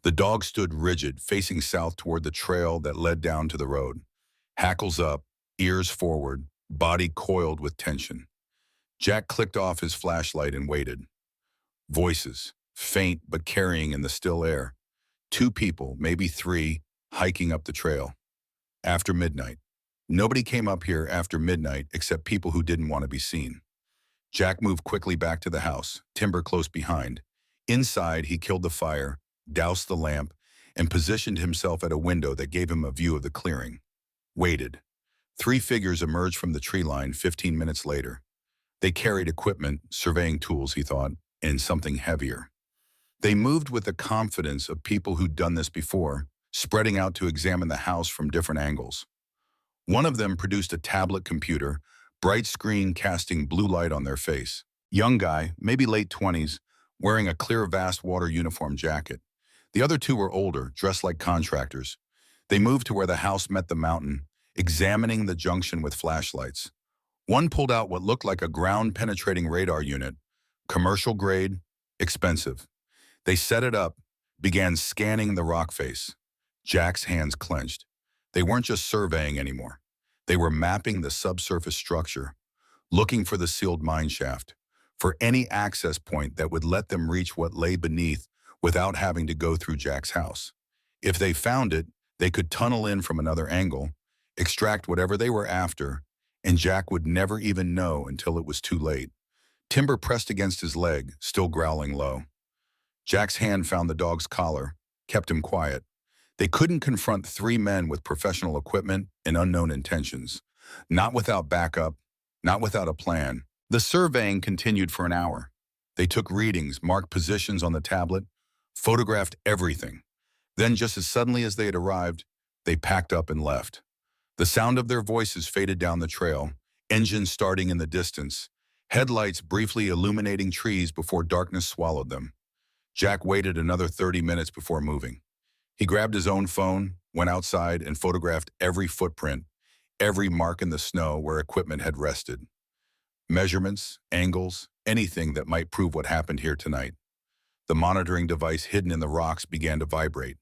The dog stood rigid, facing south toward the trail that led down to the road. Hackles up, ears forward, body coiled with tension. Jack clicked off his flashlight and waited. Voices, faint but carrying in the still air. 2 people, maybe 3, hiking up the trail. After midnight. Nobody came up here after midnight except people who didn't want to be seen. Jack moved quickly back to the house, Timber close behind. Inside, he killed the fire, doused the lamp, and positioned himself at a window that gave him a view of the clearing. Waited. 3 figures emerged from the tree line 15 minutes later. They carried equipment, surveying tools, he thought, and something heavier. They moved with the confidence of people who'd done this before, spreading out to examine the house from different angles. One of them produced a tablet computer, bright screen casting blue light on their face. Young guy, maybe late 20s, wearing a clear vast water uniform jacket. The other 2 were older, dressed like contractors. They moved to where the house met the mountain, examining the junction with flashlights. One pulled out what looked like a ground-penetrating radar unit, commercial grade, expensive. They set it up, began scanning the rock face. Jack's hands clenched. They weren't just surveying anymore. They were mapping the subsurface structure, looking for the sealed mine shaft, for any access point that would let them reach what lay beneath without having to go through Jack's house. If they found it, they could tunnel in from another angle, extract whatever they were after, and Jack would never even know until it was too late. Timber pressed against his leg, still growling low. Jack's hand found the dog's collar, kept him quiet. They couldn't confront 3 men with professional equipment and unknown intentions. Not without backup, not without a plan. The surveying continued for an hour. They took readings, marked positions on the tablet, photographed everything. Then, just as suddenly as they had arrived, they packed up and left. The sound of their voices faded down the trail, engines starting in the distance, headlights briefly illuminating trees before darkness swallowed them. Jack waited another 30 minutes before moving. He grabbed his own phone, went outside, and photographed every footprint, every mark in the snow where equipment had rested. Measurements, angles, anything that might prove what happened here tonight. The monitoring device hidden in the rocks began to vibrate.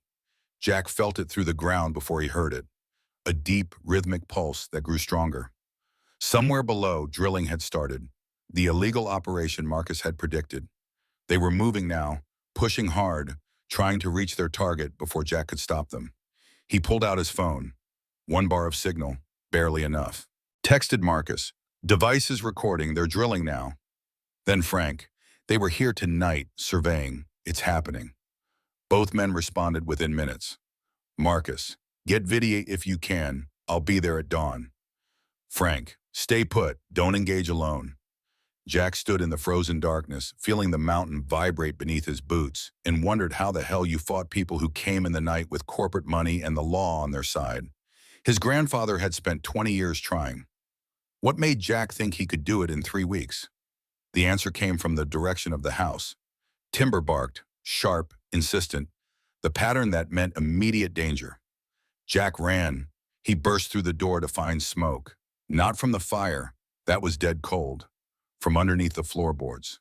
Jack felt it through the ground before he heard it, a deep, rhythmic pulse that grew stronger. Somewhere below, drilling had started, the illegal operation Marcus had predicted. They were moving now, pushing hard, trying to reach their target before Jack could stop them. He pulled out his phone. 1 bar of signal, barely enough. Texted Marcus, "Device is recording, they're drilling now." Then Frank, "They were here tonight, surveying. It's happening." Both men responded within minutes. Marcus, "Get video if you can. I'll be there at dawn." Frank, "Stay put, don't engage alone." Jack stood in the frozen darkness, feeling the mountain vibrate beneath his boots, and wondered how the hell you fought people who came in the night with corporate money and the law on their side. His grandfather had spent 20 years trying. What made Jack think he could do it in 3 weeks? The answer came from the direction of the house. Timber barked, sharp, insistent, the pattern that meant immediate danger. Jack ran. He burst through the door to find smoke. Not from the fire. That was dead cold. From underneath the floorboards.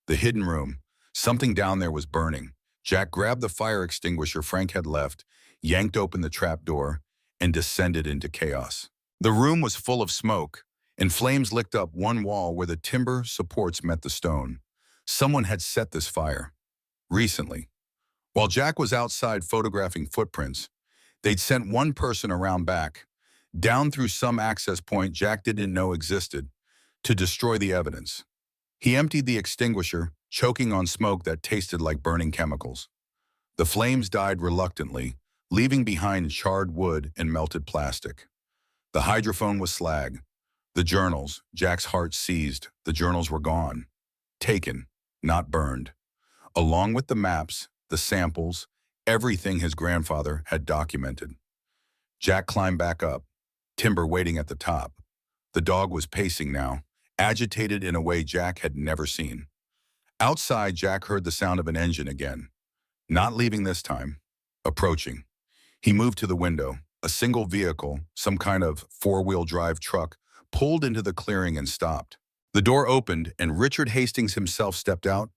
The hidden room. Something down there was burning. Jack grabbed the fire extinguisher Frank had left, yanked open the trap door, and descended into chaos. The room was full of smoke, and flames licked up one wall where the timber supports met the stone. Someone had set this fire. Recently. While Jack was outside photographing footprints, they'd sent one person around back, down through some access point Jack didn't know existed, to destroy the evidence. He emptied the extinguisher, choking on smoke that tasted like burning chemicals. The flames died reluctantly, leaving behind charred wood and melted plastic. The hydrophone was slag. The journals, Jack's heart seized, the journals were gone. Taken, not burned. Along with the maps, the samples, everything his grandfather had documented. Jack climbed back up, Timber waiting at the top. The dog was pacing now, agitated in a way Jack had never seen. Outside, Jack heard the sound of an engine again. Not leaving this time. Approaching. He moved to the window. A single vehicle, some kind of four-wheel drive truck, pulled into the clearing and stopped. The door opened and Richard Hastings himself stepped out,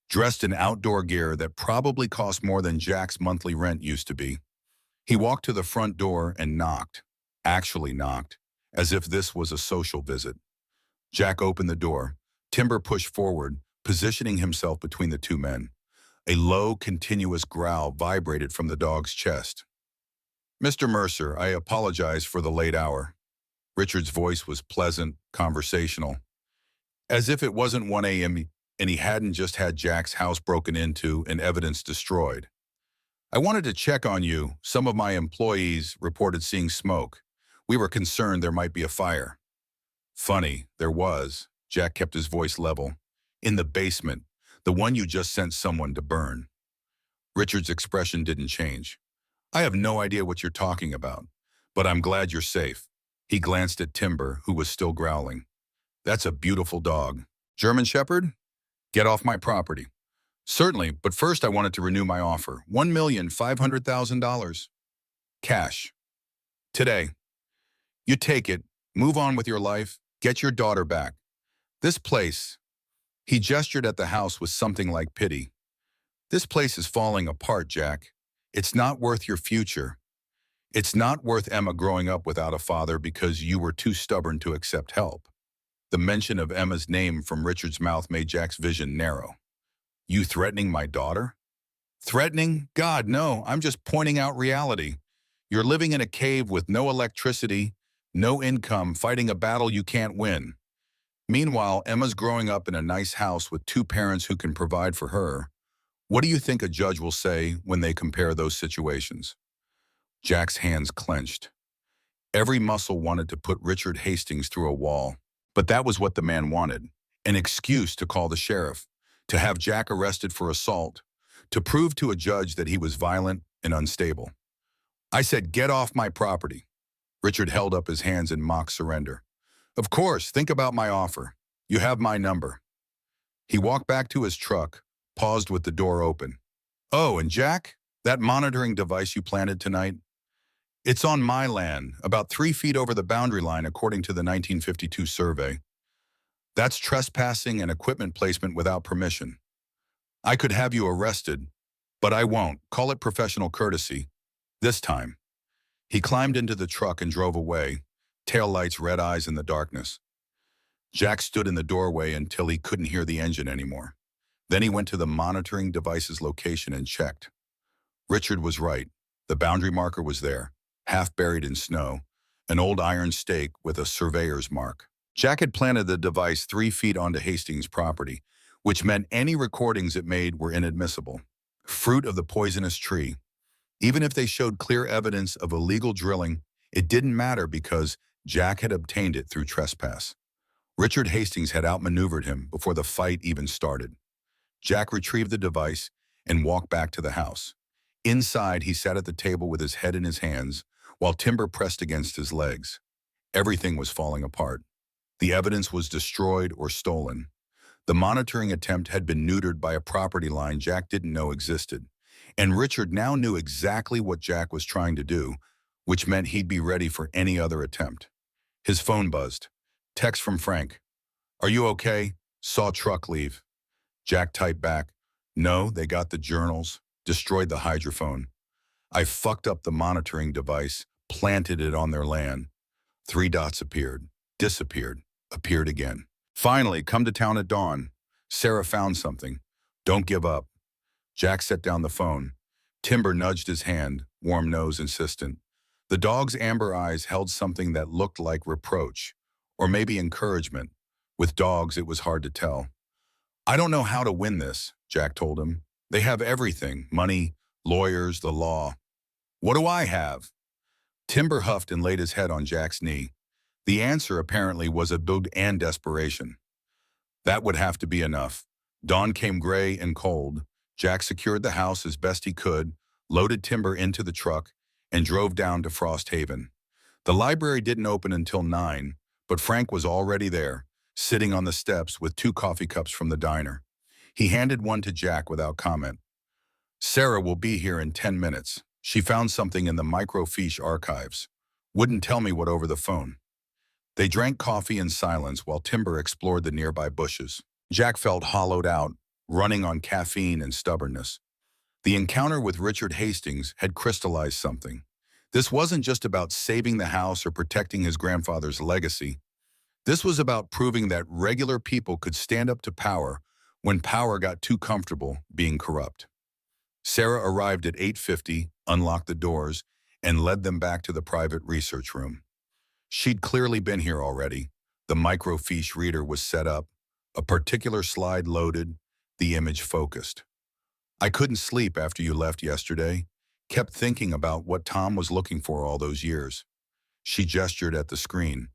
dressed in outdoor gear that probably cost more than Jack's monthly rent used to be. He walked to the front door and knocked. Actually knocked, as if this was a social visit. Jack opened the door. Timber pushed forward, positioning himself between the two men. A low, continuous growl vibrated from the dog's chest. "Mr. Mercer, I apologize for the late hour." Richard's voice was pleasant, conversational. As if it wasn't 1 a.m. and he hadn't just had Jack's house broken into and evidence destroyed. "I wanted to check on you. Some of my employees reported seeing smoke. We were concerned there might be a fire." "Funny, there was." Jack kept his voice level. "In the basement, the one you just sent someone to burn." Richard's expression didn't change. "I have no idea what you're talking about, but I'm glad you're safe." He glanced at Timber, who was still growling. "That's a beautiful dog. German Shepherd? Get off my property." "Certainly, but first I wanted to renew my offer. $1,500,000. Cash. Today. You take it, move on with your life, get your daughter back. This place," he gestured at the house with something like pity. "This place is falling apart, Jack. It's not worth your future. It's not worth Emma growing up without a father because you were too stubborn to accept help." The mention of Emma's name from Richard's mouth made Jack's vision narrow. "You threatening my daughter?" "Threatening? God, no, I'm just pointing out reality. You're living in a cave with no electricity, no income, fighting a battle you can't win. Meanwhile, Emma's growing up in a nice house with two parents who can provide for her. What do you think a judge will say when they compare those situations?" Jack's hands clenched. Every muscle wanted to put Richard Hastings through a wall. But that was what the man wanted. An excuse to call the sheriff, to have Jack arrested for assault, to prove to a judge that he was violent and unstable. "I said, get off my property." Richard held up his hands in mock surrender. "Of course, think about my offer. You have my number." He walked back to his truck, paused with the door open. "Oh, and Jack, that monitoring device you planted tonight? It's on my land, about 3 feet over the boundary line according to the 1952 survey. That's trespassing and equipment placement without permission. I could have you arrested, but I won't. Call it professional courtesy. This time." He climbed into the truck and drove away, taillights, red eyes in the darkness. Jack stood in the doorway until he couldn't hear the engine anymore. Then he went to the monitoring device's location and checked. Richard was right. The boundary marker was there, half buried in snow, an old iron stake with a surveyor's mark. Jack had planted the device 3 feet onto Hastings' property, which meant any recordings it made were inadmissible. Fruit of the poisonous tree. Even if they showed clear evidence of illegal drilling, it didn't matter because Jack had obtained it through trespass. Richard Hastings had outmaneuvered him before the fight even started. Jack retrieved the device and walked back to the house. Inside, he sat at the table with his head in his hands, while timber pressed against his legs. Everything was falling apart. The evidence was destroyed or stolen. The monitoring attempt had been neutered by a property line Jack didn't know existed. And Richard now knew exactly what Jack was trying to do, which meant he'd be ready for any other attempt. His phone buzzed. Text from Frank. "Are you okay? Saw truck leave." Jack typed back, "No, they got the journals, destroyed the hydrophone. I fucked up the monitoring device, planted it on their land." Three dots appeared, disappeared, appeared again. "Finally, come to town at dawn. Sarah found something. Don't give up." Jack set down the phone. Timber nudged his hand, warm nose insistent. The dog's amber eyes held something that looked like reproach, or maybe encouragement. With dogs, it was hard to tell. "I don't know how to win this," Jack told him. "They have everything, money, lawyers, the law. What do I have?" Timber huffed and laid his head on Jack's knee. The answer apparently was a bug and desperation. That would have to be enough. Dawn came gray and cold. Jack secured the house as best he could, loaded Timber into the truck, and drove down to Frost Haven. The library didn't open until 9, but Frank was already there, sitting on the steps with 2 coffee cups from the diner. He handed one to Jack without comment. "Sarah will be here in 10 minutes. She found something in the microfiche archives. Wouldn't tell me what over the phone." They drank coffee in silence while Timber explored the nearby bushes. Jack felt hollowed out, running on caffeine and stubbornness. The encounter with Richard Hastings had crystallized something. This wasn't just about saving the house or protecting his grandfather's legacy. This was about proving that regular people could stand up to power when power got too comfortable being corrupt. Sarah arrived at 8:50, unlocked the doors, and led them back to the private research room. She'd clearly been here already. The microfiche reader was set up, a particular slide loaded, the image focused. "I couldn't sleep after you left yesterday. Kept thinking about what Tom was looking for all those years." She gestured at the screen.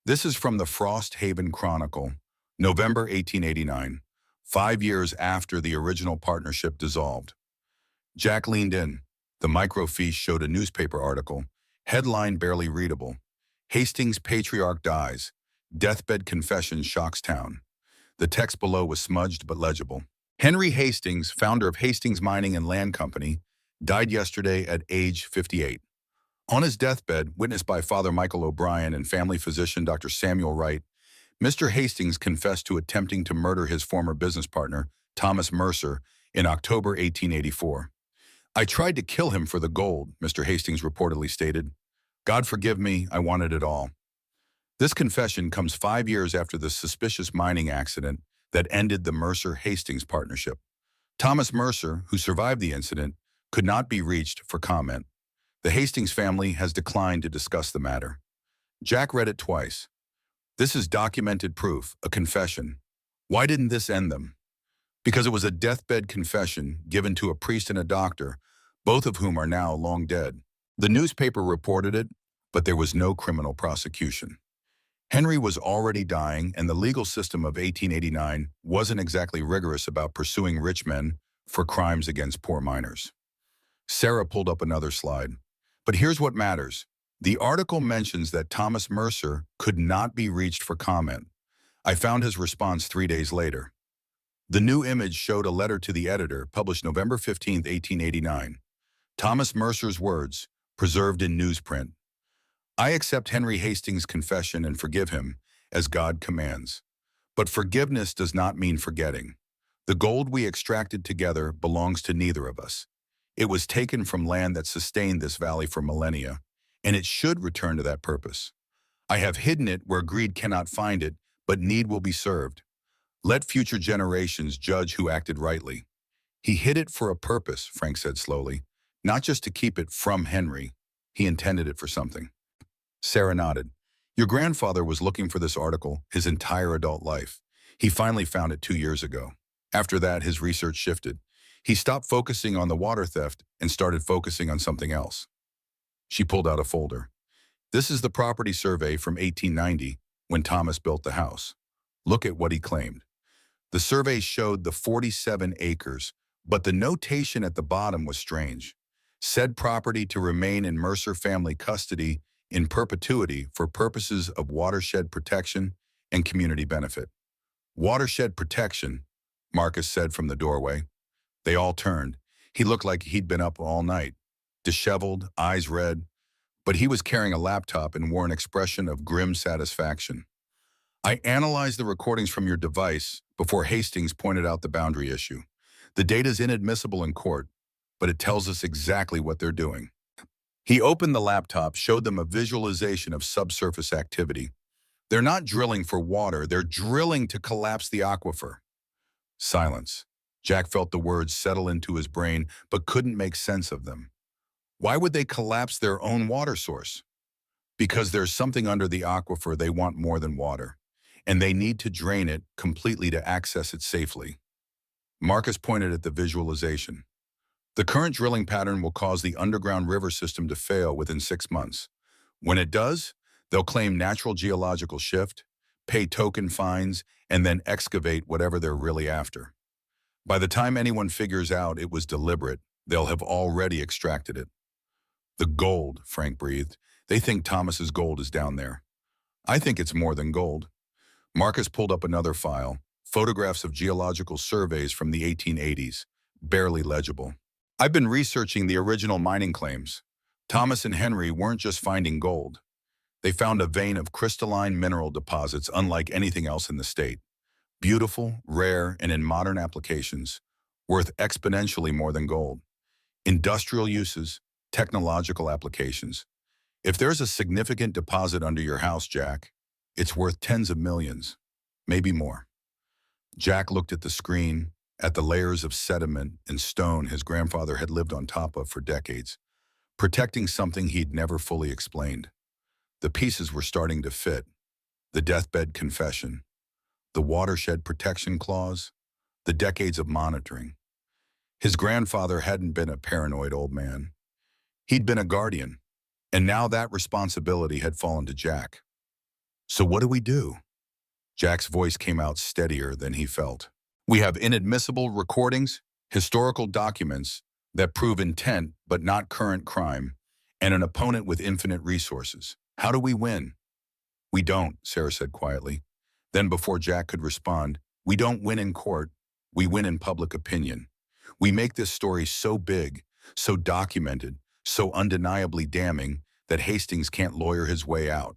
"This is from the Frost Haven Chronicle, November 1889, 5 years after the original partnership dissolved." Jack leaned in. The microfiche showed a newspaper article, headline barely readable. "Hastings Patriarch Dies. Deathbed Confession Shocks Town." The text below was smudged but legible. "Henry Hastings, founder of Hastings Mining and Land Company, died yesterday at age 58. On his deathbed, witnessed by Father Michael O'Brien and family physician Dr. Samuel Wright, Mr. Hastings confessed to attempting to murder his former business partner, Thomas Mercer, in October 1884. "I tried to kill him for the gold," Mr. Hastings reportedly stated. "God forgive me, I wanted it all." This confession comes 5 years after the suspicious mining accident that ended the Mercer-Hastings partnership. Thomas Mercer, who survived the incident, could not be reached for comment. The Hastings family has declined to discuss the matter. Jack read it twice. This is documented proof, a confession. Why didn't this end them? Because it was a deathbed confession given to a priest and a doctor, both of whom are now long dead. The newspaper reported it, but there was no criminal prosecution. Henry was already dying, and the legal system of 1889 wasn't exactly rigorous about pursuing rich men for crimes against poor miners. Sarah pulled up another slide. But here's what matters. The article mentions that Thomas Mercer could not be reached for comment. I found his response 3 days later. The new image showed a letter to the editor, published November 15, 1889. Thomas Mercer's words, preserved in newsprint. "I accept Henry Hastings' confession and forgive him, as God commands. But forgiveness does not mean forgetting. The gold we extracted together belongs to neither of us. It was taken from land that sustained this valley for millennia, and it should return to that purpose. I have hidden it where greed cannot find it, but need will be served. Let future generations judge who acted rightly." "He hid it for a purpose," Frank said slowly. "Not just to keep it from Henry. He intended it for something." Sarah nodded. "Your grandfather was looking for this article his entire adult life. He finally found it 2 years ago. After that, his research shifted. He stopped focusing on the water theft and started focusing on something else." She pulled out a folder. "This is the property survey from 1890, when Thomas built the house. Look at what he claimed. The survey showed the 47 acres, but the notation at the bottom was strange. Said property to remain in Mercer family custody in perpetuity for purposes of watershed protection and community benefit. Watershed protection, Marcus said from the doorway. They all turned. He looked like he'd been up all night, disheveled, eyes red, but he was carrying a laptop and wore an expression of grim satisfaction. I analyzed the recordings from your device before Hastings pointed out the boundary issue. The data's inadmissible in court, but it tells us exactly what they're doing. He opened the laptop, showed them a visualization of subsurface activity. They're not drilling for water, they're drilling to collapse the aquifer. Silence. Jack felt the words settle into his brain, but couldn't make sense of them. Why would they collapse their own water source? Because there's something under the aquifer they want more than water, and they need to drain it completely to access it safely. Marcus pointed at the visualization. The current drilling pattern will cause the underground river system to fail within 6 months. When it does, they'll claim natural geological shift, pay token fines, and then excavate whatever they're really after. By the time anyone figures out it was deliberate, they'll have already extracted it. The gold, Frank breathed. They think Thomas's gold is down there. I think it's more than gold. Marcus pulled up another file, photographs of geological surveys from the 1880s, barely legible. I've been researching the original mining claims. Thomas and Henry weren't just finding gold. They found a vein of crystalline mineral deposits unlike anything else in the state. Beautiful, rare, and in modern applications, worth exponentially more than gold. Industrial uses, technological applications. If there's a significant deposit under your house, Jack, it's worth tens of millions, maybe more. Jack looked at the screen, at the layers of sediment and stone his grandfather had lived on top of for decades, protecting something he'd never fully explained. The pieces were starting to fit. The deathbed confession, the watershed protection clause, the decades of monitoring. His grandfather hadn't been a paranoid old man. He'd been a guardian, and now that responsibility had fallen to Jack. So what do we do? Jack's voice came out steadier than he felt. We have inadmissible recordings, historical documents that prove intent but not current crime, and an opponent with infinite resources. How do we win? We don't, Sarah said quietly. Then before Jack could respond, we don't win in court, we win in public opinion. We make this story so big, so documented, so undeniably damning that Hastings can't lawyer his way out.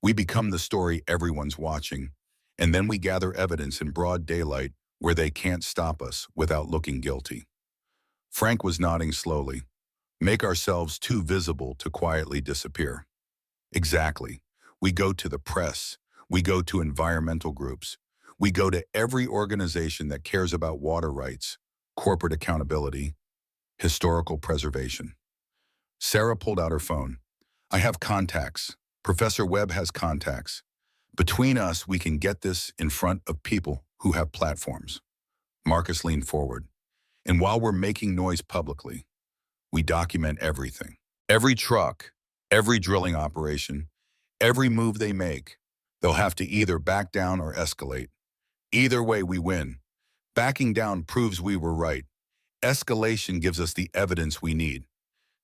We become the story everyone's watching, and then we gather evidence in broad daylight where they can't stop us without looking guilty. Frank was nodding slowly. Make ourselves too visible to quietly disappear. Exactly. We go to the press. We go to environmental groups. We go to every organization that cares about water rights, corporate accountability, historical preservation. Sarah pulled out her phone. I have contacts. Professor Webb has contacts. Between us, we can get this in front of people who have platforms. Marcus leaned forward. And while we're making noise publicly, we document everything. Every truck, every drilling operation, every move they make, they'll have to either back down or escalate. Either way, we win. Backing down proves we were right. Escalation gives us the evidence we need.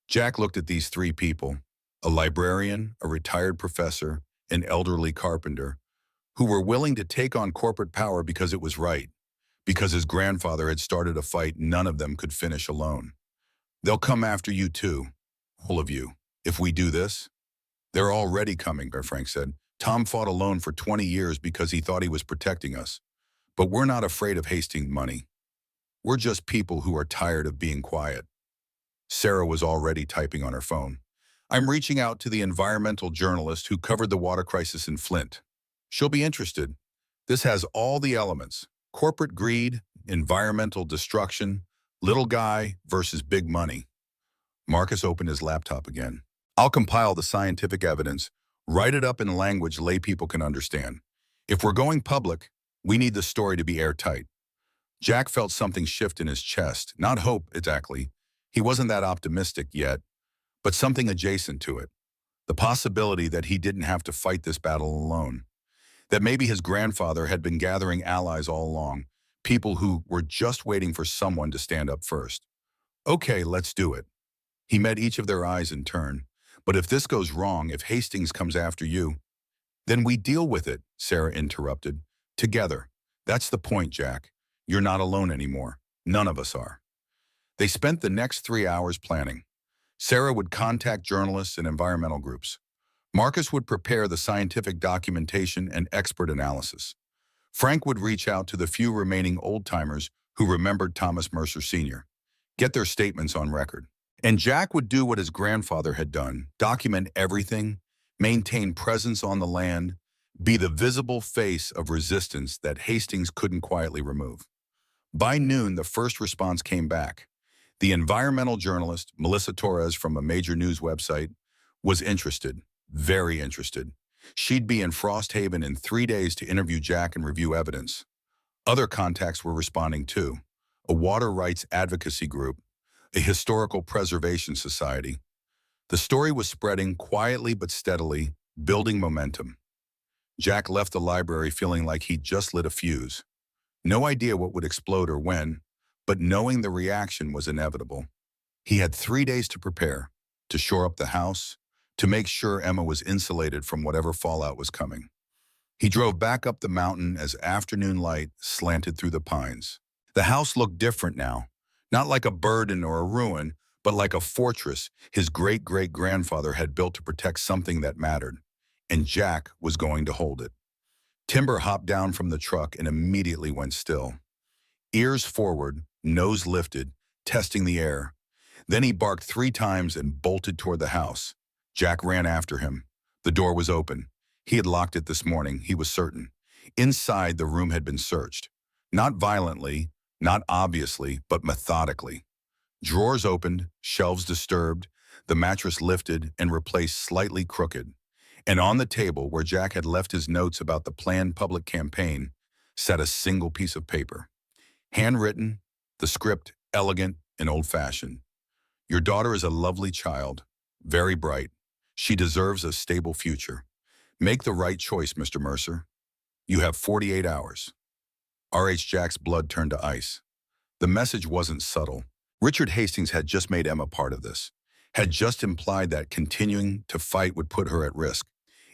Jack looked at these three people, a librarian, a retired professor, an elderly carpenter, who were willing to take on corporate power because it was right, because his grandfather had started a fight none of them could finish alone. They'll come after you too, all of you, if we do this. They're already coming, Frank said. Tom fought alone for 20 years because he thought he was protecting us. But we're not afraid of Hastings money. We're just people who are tired of being quiet. Sarah was already typing on her phone. I'm reaching out to the environmental journalist who covered the water crisis in Flint. She'll be interested. This has all the elements: corporate greed, environmental destruction, little guy versus big money. Marcus opened his laptop again. I'll compile the scientific evidence, write it up in language lay people can understand. If we're going public, we need the story to be airtight. Jack felt something shift in his chest, not hope exactly. He wasn't that optimistic yet, but something adjacent to it. The possibility that he didn't have to fight this battle alone. that maybe his grandfather had been gathering allies all along, people who were just waiting for someone to stand up first. Okay, let's do it. He met each of their eyes in turn. But if this goes wrong, if Hastings comes after you, then we deal with it, Sarah interrupted. Together. That's the point, Jack. You're not alone anymore. None of us are. They spent the next 3 hours planning. Sarah would contact journalists and environmental groups. Marcus would prepare the scientific documentation and expert analysis. Frank would reach out to the few remaining old-timers who remembered Thomas Mercer Sr., get their statements on record. And Jack would do what his grandfather had done, document everything, maintain presence on the land, be the visible face of resistance that Hastings couldn't quietly remove. By noon, the first response came back. The environmental journalist, Melissa Torres from a major news website, was interested, very interested. She'd be in Frost Haven in 3 days to interview Jack and review evidence. Other contacts were responding too. A water rights advocacy group, a historical preservation society. The story was spreading quietly but steadily, building momentum. Jack left the library feeling like he'd just lit a fuse. No idea what would explode or when, but knowing the reaction was inevitable. He had 3 days to prepare, to shore up the house, to make sure Emma was insulated from whatever fallout was coming. He drove back up the mountain as afternoon light slanted through the pines. The house looked different now, not like a burden or a ruin, but like a fortress his great-great-grandfather had built to protect something that mattered, and Jack was going to hold it. Timber hopped down from the truck and immediately went still. Ears forward, nose lifted, testing the air. Then he barked 3 times and bolted toward the house. Jack ran after him. The door was open. He had locked it this morning, he was certain. Inside, the room had been searched. Not violently, not obviously, but methodically. Drawers opened, shelves disturbed, the mattress lifted and replaced slightly crooked. And on the table, where Jack had left his notes about the planned public campaign, sat a single piece of paper. Handwritten, the script elegant and old-fashioned. Your daughter is a lovely child, very bright. She deserves a stable future. Make the right choice, Mr. Mercer. You have 48 hours. R.H. Jack's blood turned to ice. The message wasn't subtle. Richard Hastings had just made Emma part of this, had just implied that continuing to fight would put her at risk.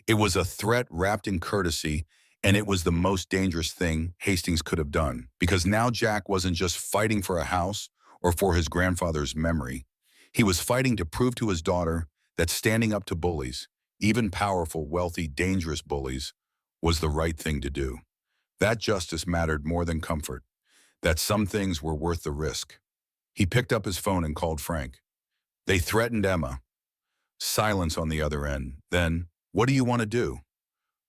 It was a threat wrapped in courtesy, and it was the most dangerous thing Hastings could have done, because now Jack wasn't just fighting for a house or for his grandfather's memory. He was fighting to prove to his daughter that standing up to bullies, even powerful, wealthy, dangerous bullies, was the right thing to do. That justice mattered more than comfort, that some things were worth the risk. He picked up his phone and called Frank. They threatened Emma. Silence on the other end. Then, what do you want to do?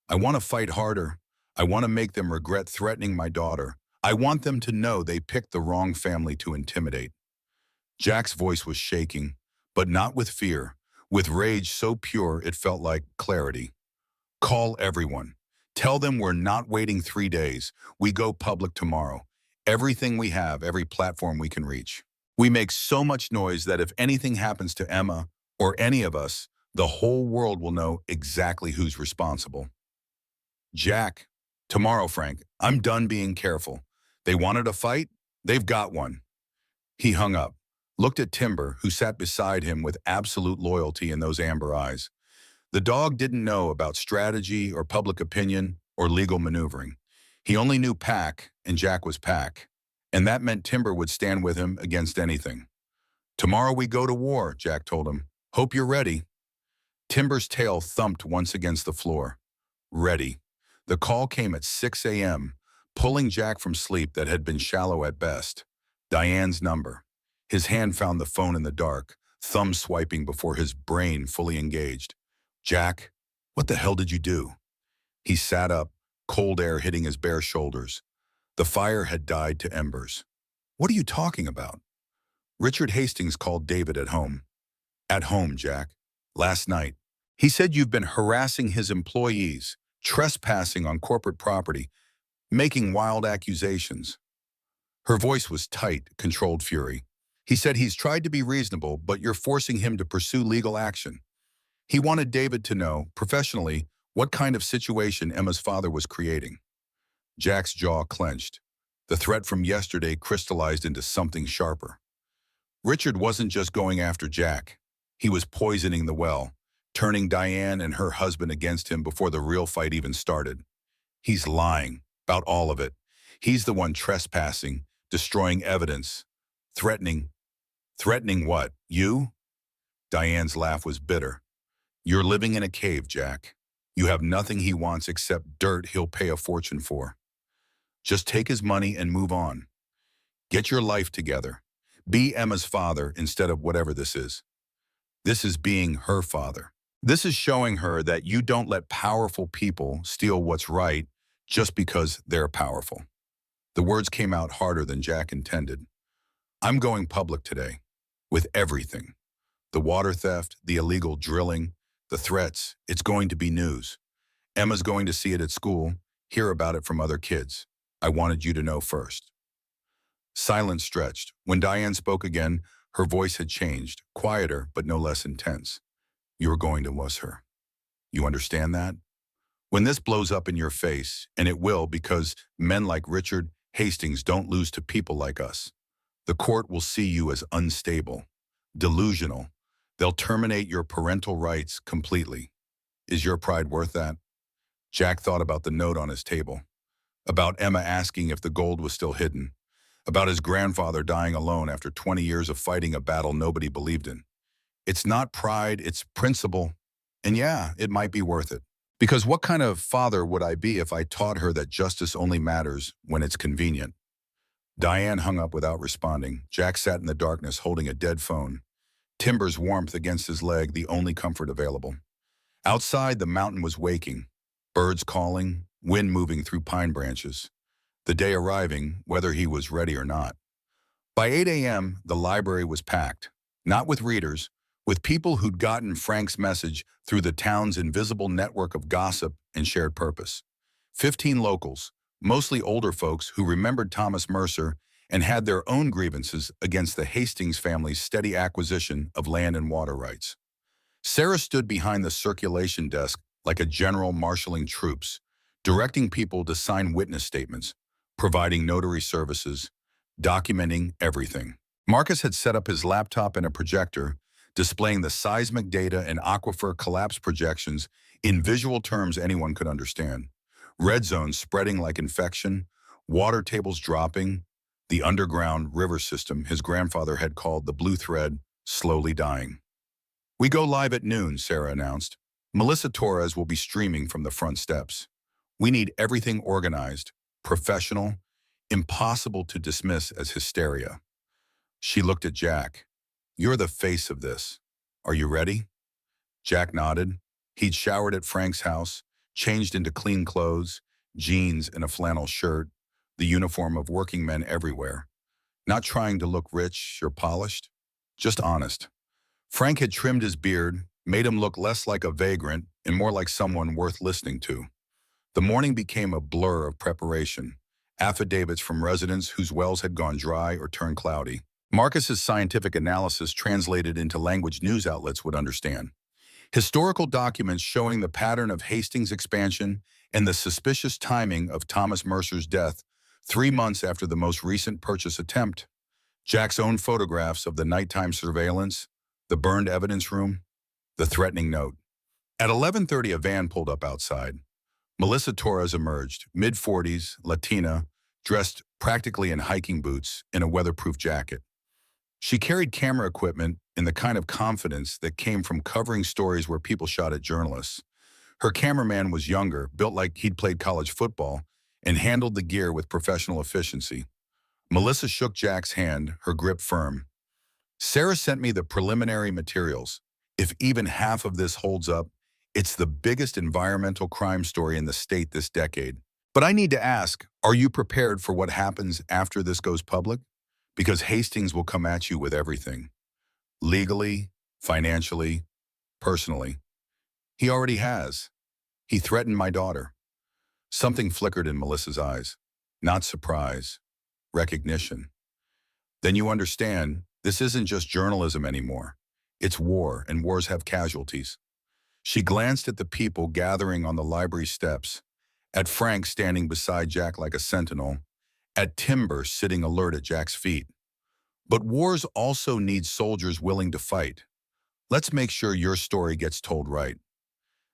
I want to fight harder. I want to make them regret threatening my daughter. I want them to know they picked the wrong family to intimidate. Jack's voice was shaking, but not with fear, with rage so pure it felt like clarity. Call everyone. Tell them we're not waiting 3 days. We go public tomorrow. Everything we have, every platform we can reach. We make so much noise that if anything happens to Emma or any of us, the whole world will know exactly who's responsible. Jack, tomorrow, Frank. I'm done being careful. They wanted a fight? They've got one. He hung up, looked at Timber, who sat beside him with absolute loyalty in those amber eyes. The dog didn't know about strategy or public opinion or legal maneuvering. He only knew Pack, and Jack was Pack. And that meant Timber would stand with him against anything. Tomorrow we go to war, Jack told him. Hope you're ready. Timber's tail thumped once against the floor. Ready. The call came at 6 a.m., pulling Jack from sleep that had been shallow at best. Diane's number. His hand found the phone in the dark, thumb swiping before his brain fully engaged. Jack, what the hell did you do? He sat up, cold air hitting his bare shoulders. The fire had died to embers. What are you talking about? Richard Hastings called David at home. At home, Jack. Last night. He said you've been harassing his employees, trespassing on corporate property, making wild accusations. Her voice was tight, controlled fury. He said he's tried to be reasonable, but you're forcing him to pursue legal action. He wanted David to know, professionally, What kind of situation Emma's father was creating? Jack's jaw clenched. The threat from yesterday crystallized into something sharper. Richard wasn't just going after Jack. He was poisoning the well, turning Diane and her husband against him before the real fight even started. He's lying about all of it. He's the one trespassing, destroying evidence, threatening. Threatening what? You? Diane's laugh was bitter. You're living in a cave, Jack. You have nothing he wants except dirt he'll pay a fortune for. Just take his money and move on. Get your life together. Be Emma's father instead of whatever this is. This is being her father. This is showing her that you don't let powerful people steal what's right just because they're powerful. The words came out harder than Jack intended. I'm going public today, with everything. The water theft, the illegal drilling, the threats, it's going to be news. Emma's going to see it at school, hear about it from other kids. I wanted you to know first. Silence stretched. When Diane spoke again, her voice had changed, quieter but no less intense. You're going to was her. You understand that? When this blows up in your face, and it will because men like Richard Hastings don't lose to people like us, the court will see you as unstable, delusional. They'll terminate your parental rights completely. Is your pride worth that? Jack thought about the note on his table, about Emma asking if the gold was still hidden, about his grandfather dying alone after 20 years of fighting a battle nobody believed in. It's not pride, it's principle. And yeah, it might be worth it. Because what kind of father would I be if I taught her that justice only matters when it's convenient? Diane hung up without responding. Jack sat in the darkness holding a dead phone, Timber's warmth against his leg the only comfort available. Outside, the mountain was waking, birds calling, wind moving through pine branches. The day arriving, whether he was ready or not. By 8 a.m., the library was packed, not with readers, with people who'd gotten Frank's message through the town's invisible network of gossip and shared purpose. 15 locals, mostly older folks who remembered Thomas Mercer and had their own grievances against the Hastings family's steady acquisition of land and water rights. Sarah stood behind the circulation desk like a general marshaling troops, directing people to sign witness statements, providing notary services, documenting everything. Marcus had set up his laptop and a projector, displaying the seismic data and aquifer collapse projections in visual terms anyone could understand. Red zones spreading like infection, water tables dropping, the underground river system his grandfather had called the blue thread slowly dying. We go live at noon, Sarah announced. Melissa Torres will be streaming from the front steps. We need everything organized, professional, impossible to dismiss as hysteria. She looked at Jack. You're the face of this. Are you ready? Jack nodded. He'd showered at Frank's house, changed into clean clothes, jeans and a flannel shirt, the uniform of working men everywhere. Not trying to look rich or polished, just honest. Frank had trimmed his beard, made him look less like a vagrant and more like someone worth listening to. The morning became a blur of preparation, affidavits from residents whose wells had gone dry or turned cloudy. Marcus's scientific analysis translated into language news outlets would understand. Historical documents showing the pattern of Hastings' expansion and the suspicious timing of Thomas Mercer's death 3 months after the most recent purchase attempt. Jack's own photographs of the nighttime surveillance, the burned evidence room, the threatening note. At 11:30, a van pulled up outside. Melissa Torres emerged, mid-40s, Latina, dressed practically in hiking boots and a weatherproof jacket. She carried camera equipment in the kind of confidence that came from covering stories where people shot at journalists. Her cameraman was younger, built like he'd played college football, and handled the gear with professional efficiency. Melissa shook Jack's hand, her grip firm. Sarah sent me the preliminary materials. If even half of this holds up, it's the biggest environmental crime story in the state this decade. But I need to ask, are you prepared for what happens after this goes public? Because Hastings will come at you with everything. Legally, financially, personally. He already has. He threatened my daughter. Something flickered in Melissa's eyes. Not surprise. Recognition. Then you understand, this isn't just journalism anymore. It's war, and wars have casualties. She glanced at the people gathering on the library steps, at Frank standing beside Jack like a sentinel, at Timber sitting alert at Jack's feet. But wars also need soldiers willing to fight. Let's make sure your story gets told right.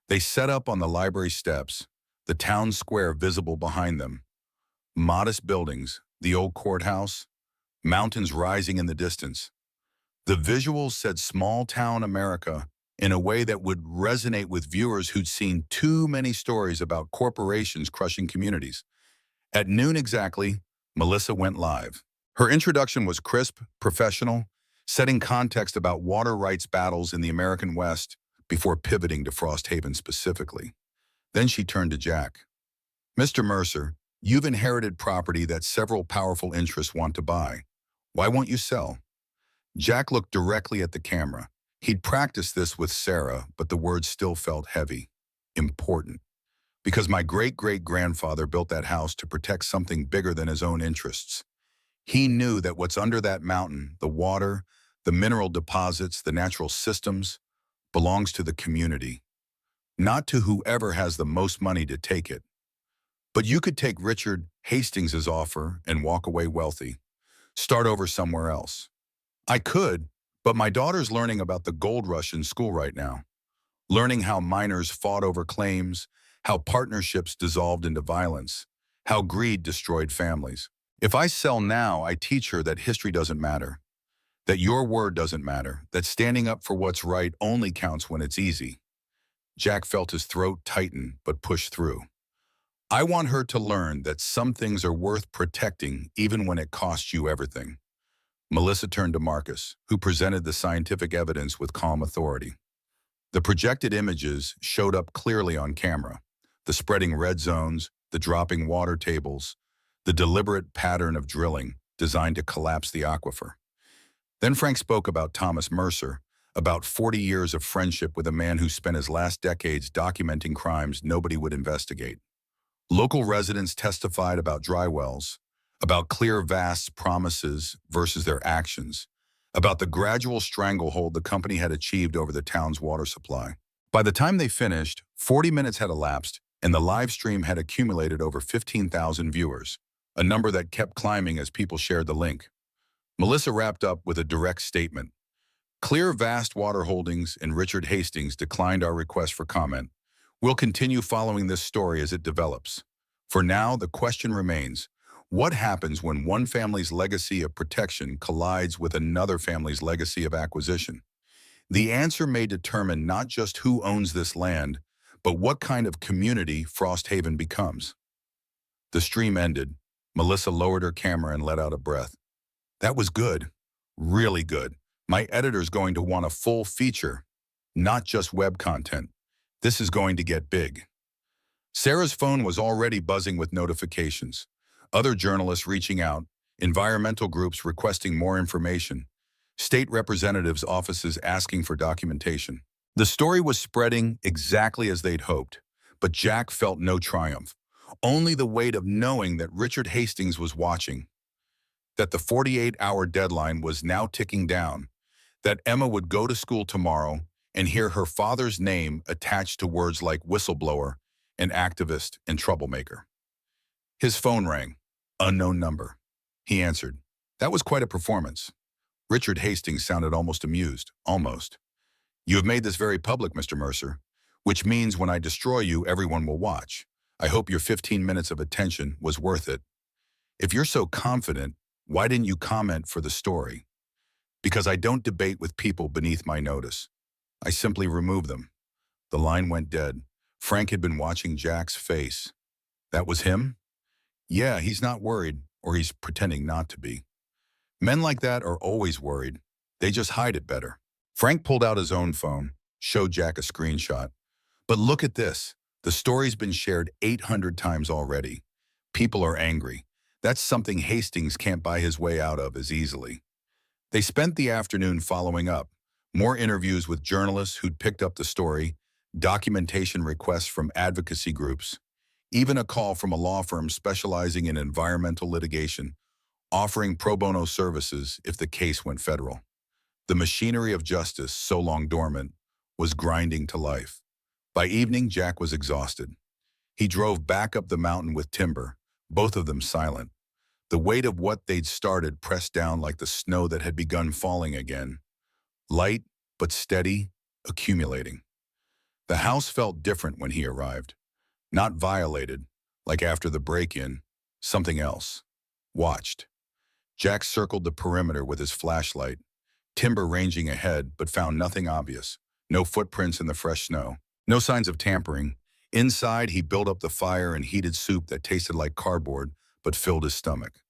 They set up on the library steps, the town square visible behind them. Modest buildings, the old courthouse, mountains rising in the distance. The visuals said small-town America in a way that would resonate with viewers who'd seen too many stories about corporations crushing communities. At noon exactly, Melissa went live. Her introduction was crisp, professional, setting context about water rights battles in the American West before pivoting to Frosthaven specifically. Then she turned to Jack. "Mr. Mercer, you've inherited property that several powerful interests want to buy. Why won't you sell?" Jack looked directly at the camera. He'd practiced this with Sarah, but the words still felt heavy. Important. "Because my great-great-grandfather built that house to protect something bigger than his own interests. He knew that what's under that mountain, the water, the mineral deposits, the natural systems, belongs to the community, not to whoever has the most money to take it. But you could take Richard Hastings's offer and walk away wealthy. Start over somewhere else." "I could, but my daughter's learning about the gold rush in school right now. Learning how miners fought over claims, how partnerships dissolved into violence, how greed destroyed families. If I sell now, I teach her that history doesn't matter, that your word doesn't matter, that standing up for what's right only counts when it's easy." Jack felt his throat tighten, but pushed through. "I want her to learn that some things are worth protecting even when it costs you everything." Melissa turned to Marcus, who presented the scientific evidence with calm authority. The projected images showed up clearly on camera. The spreading red zones, the dropping water tables, the deliberate pattern of drilling designed to collapse the aquifer. Then Frank spoke about Thomas Mercer, about 40 years of friendship with a man who spent his last decades documenting crimes nobody would investigate. Local residents testified about dry wells, about Clear Vast's promises versus their actions, about the gradual stranglehold the company had achieved over the town's water supply. By the time they finished, 40 minutes had elapsed, and the live stream had accumulated over 15,000 viewers, a number that kept climbing as people shared the link. Melissa wrapped up with a direct statement. "Clear Vast Water Holdings and Richard Hastings declined our request for comment. We'll continue following this story as it develops. For now, the question remains, what happens when one family's legacy of protection collides with another family's legacy of acquisition? The answer may determine not just who owns this land, but what kind of community Frosthaven becomes." The stream ended. Melissa lowered her camera and let out a breath. "That was good. Really good. My editor's going to want a full feature, not just web content. This is going to get big." Sarah's phone was already buzzing with notifications. Other journalists reaching out, environmental groups requesting more information, state representatives' offices asking for documentation. The story was spreading exactly as they'd hoped, but Jack felt no triumph, only the weight of knowing that Richard Hastings was watching, that the 48-hour deadline was now ticking down, that Emma would go to school tomorrow and hear her father's name attached to words like whistleblower and activist and troublemaker. His phone rang. Unknown number. He answered. That was quite a performance. Richard Hastings sounded almost amused. Almost. "You have made this very public, Mr. Mercer, which means when I destroy you, everyone will watch. I hope your 15 minutes of attention was worth it. If you're so confident, why didn't you comment for the story?" "Because I don't debate with people beneath my notice. I simply remove them." The line went dead. Frank had been watching Jack's face. That was him? Yeah, he's not worried, or he's pretending not to be. Men like that are always worried. They just hide it better. Frank pulled out his own phone, showed Jack a screenshot. "But look at this. The story's been shared 800 times already. People are angry. That's something Hastings can't buy his way out of as easily." They spent the afternoon following up. More interviews with journalists who'd picked up the story, documentation requests from advocacy groups, even a call from a law firm specializing in environmental litigation, offering pro bono services if the case went federal. The machinery of justice, so long dormant, was grinding to life. By evening, Jack was exhausted. He drove back up the mountain with Timber, both of them silent. The weight of what they'd started pressed down like the snow that had begun falling again. Light, but steady, accumulating. The house felt different when he arrived. Not violated, like after the break-in, something else. Watched. Jack circled the perimeter with his flashlight, Timber ranging ahead, but found nothing obvious. No footprints in the fresh snow. No signs of tampering. Inside, he built up the fire and heated soup that tasted like cardboard, but filled his stomach.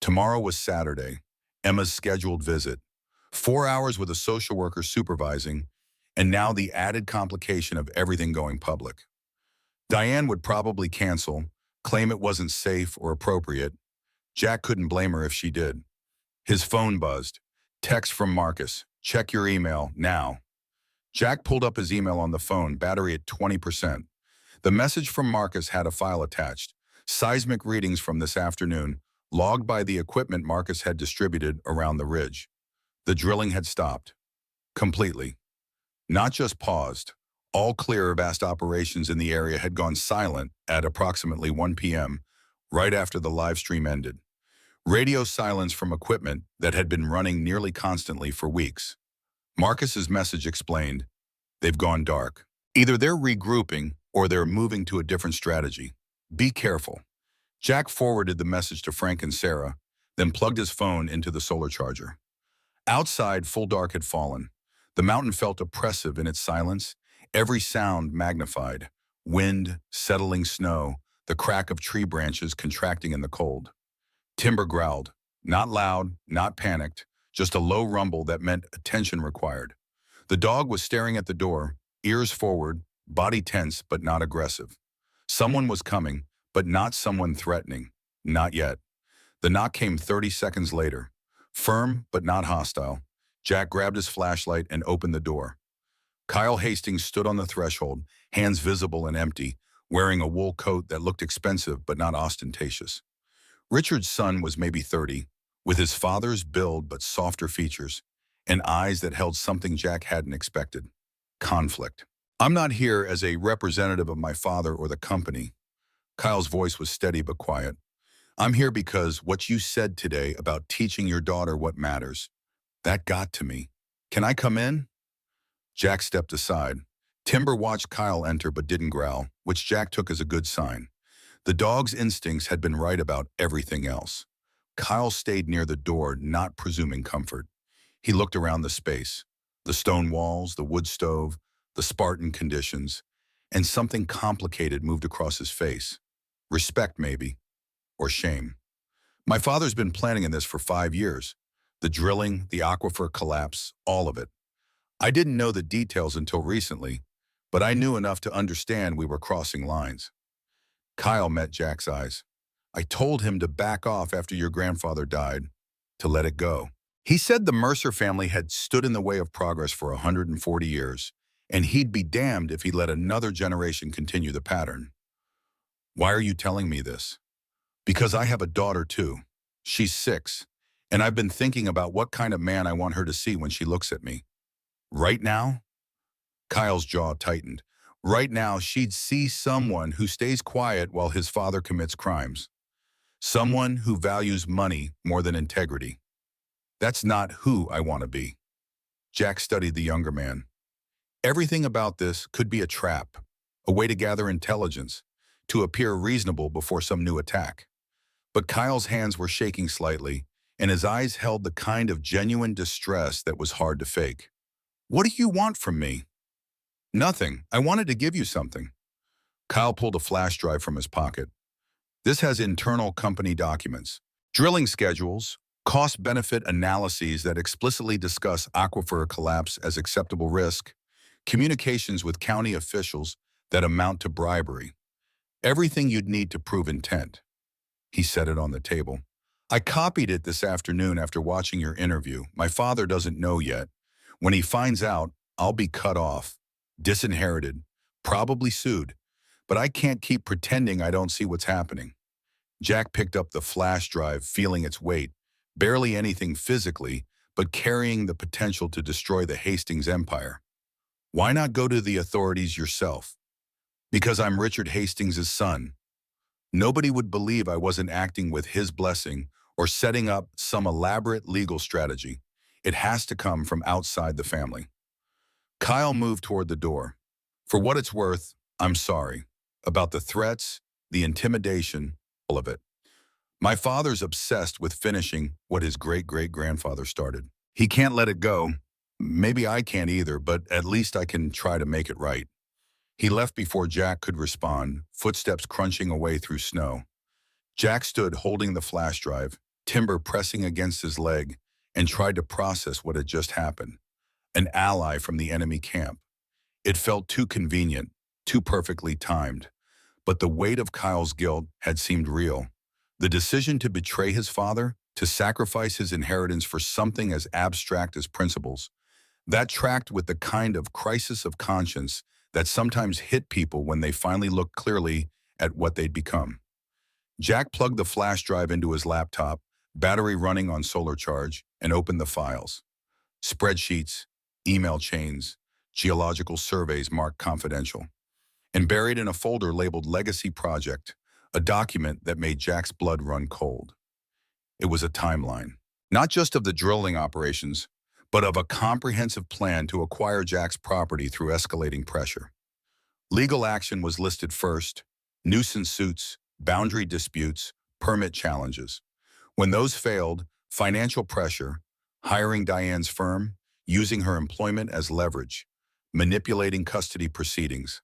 Tomorrow was Saturday, Emma's scheduled visit. 4 hours with a social worker supervising, and now the added complication of everything going public. Diane would probably cancel, claim it wasn't safe or appropriate. Jack couldn't blame her if she did. His phone buzzed. Text from Marcus. Check your email, now. Jack pulled up his email on the phone, battery at 20%. The message from Marcus had a file attached. Seismic readings from this afternoon, logged by the equipment Marcus had distributed around the ridge. The drilling had stopped. Completely. Not just paused. All clear vast operations in the area had gone silent at approximately 1 p.m., right after the live stream ended. Radio silence from equipment that had been running nearly constantly for weeks. Marcus's message explained, they've gone dark. Either they're regrouping or they're moving to a different strategy. Be careful. Jack forwarded the message to Frank and Sarah, then plugged his phone into the solar charger. Outside, full dark had fallen. The mountain felt oppressive in its silence, every sound magnified. Wind, settling snow, the crack of tree branches contracting in the cold. Timber growled, not loud, not panicked, just a low rumble that meant attention required. The dog was staring at the door, ears forward, body tense but not aggressive. Someone was coming, but not someone threatening. Not yet. The knock came 30 seconds later. Firm but not hostile. Jack grabbed his flashlight and opened the door. Kyle Hastings stood on the threshold, hands visible and empty, wearing a wool coat that looked expensive but not ostentatious. Richard's son was maybe 30, with his father's build but softer features, and eyes that held something Jack hadn't expected. Conflict. I'm not here as a representative of my father or the company. Kyle's voice was steady but quiet. I'm here because what you said today about teaching your daughter what matters, that got to me. Can I come in? Jack stepped aside. Timber watched Kyle enter but didn't growl, which Jack took as a good sign. The dog's instincts had been right about everything else. Kyle stayed near the door, not presuming comfort. He looked around the space, the stone walls, the wood stove, the Spartan conditions, and something complicated moved across his face. Respect, maybe, or shame. My father's been planning in this for 5 years. The drilling, the aquifer collapse, all of it. I didn't know the details until recently, but I knew enough to understand we were crossing lines. Kyle met Jack's eyes. I told him to back off after your grandfather died, to let it go. He said the Mercer family had stood in the way of progress for 140 years, and he'd be damned if he let another generation continue the pattern. Why are you telling me this? Because I have a daughter too. She's 6, and I've been thinking about what kind of man I want her to see when she looks at me. Right now? Kyle's jaw tightened. Right now, she'd see someone who stays quiet while his father commits crimes. Someone who values money more than integrity. That's not who I want to be. Jack studied the younger man. Everything about this could be a trap, a way to gather intelligence, to appear reasonable before some new attack. But Kyle's hands were shaking slightly, and his eyes held the kind of genuine distress that was hard to fake. What do you want from me? Nothing. I wanted to give you something. Kyle pulled a flash drive from his pocket. This has internal company documents, drilling schedules, cost-benefit analyses that explicitly discuss aquifer collapse as acceptable risk, communications with county officials that amount to bribery. Everything you'd need to prove intent. He set it on the table. I copied it this afternoon after watching your interview. My father doesn't know yet. When he finds out, I'll be cut off, disinherited, probably sued, but I can't keep pretending I don't see what's happening. Jack picked up the flash drive, feeling its weight, barely anything physically, but carrying the potential to destroy the Hastings empire. Why not go to the authorities yourself? Because I'm Richard Hastings' son. Nobody would believe I wasn't acting with his blessing or setting up some elaborate legal strategy. It has to come from outside the family. Kyle moved toward the door. For what it's worth, I'm sorry. About the threats, the intimidation, all of it. My father's obsessed with finishing what his great-great-grandfather started. He can't let it go. Maybe I can't either, but at least I can try to make it right. He left before Jack could respond, footsteps crunching away through snow. Jack stood holding the flash drive, timber pressing against his leg, and tried to process what had just happened. An ally from the enemy camp. It felt too convenient, too perfectly timed. But the weight of Kyle's guilt had seemed real. The decision to betray his father, to sacrifice his inheritance for something as abstract as principles, that tracked with the kind of crisis of conscience that sometimes hit people when they finally looked clearly at what they'd become. Jack plugged the flash drive into his laptop, battery running on solar charge, and opened the files. Spreadsheets, email chains, geological surveys marked confidential. And buried in a folder labeled Legacy Project, a document that made Jack's blood run cold. It was a timeline, not just of the drilling operations, but of a comprehensive plan to acquire Jack's property through escalating pressure. Legal action was listed first: nuisance suits, boundary disputes, permit challenges. When those failed, financial pressure, hiring Diane's firm, using her employment as leverage, manipulating custody proceedings.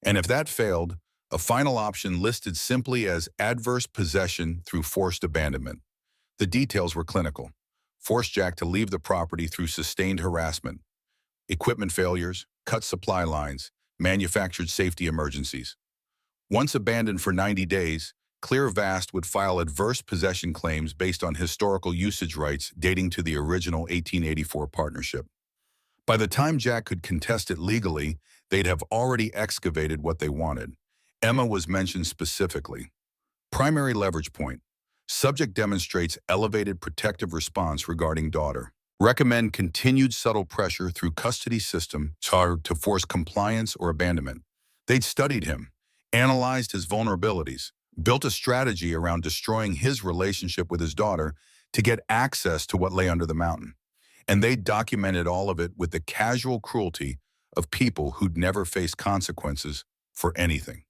And if that failed, a final option listed simply as adverse possession through forced abandonment. The details were clinical. Force Jack to leave the property through sustained harassment, equipment failures, cut supply lines, manufactured safety emergencies. Once abandoned for 90 days, Clear Vast would file adverse possession claims based on historical usage rights dating to the original 1884 partnership. By the time Jack could contest it legally, they'd have already excavated what they wanted. Emma was mentioned specifically. Primary leverage point. Subject demonstrates elevated protective response regarding daughter. Recommend continued subtle pressure through custody system to force compliance or abandonment. They'd studied him, analyzed his vulnerabilities, built a strategy around destroying his relationship with his daughter to get access to what lay under the mountain. And they documented all of it with the casual cruelty of people who'd never faced consequences for anything.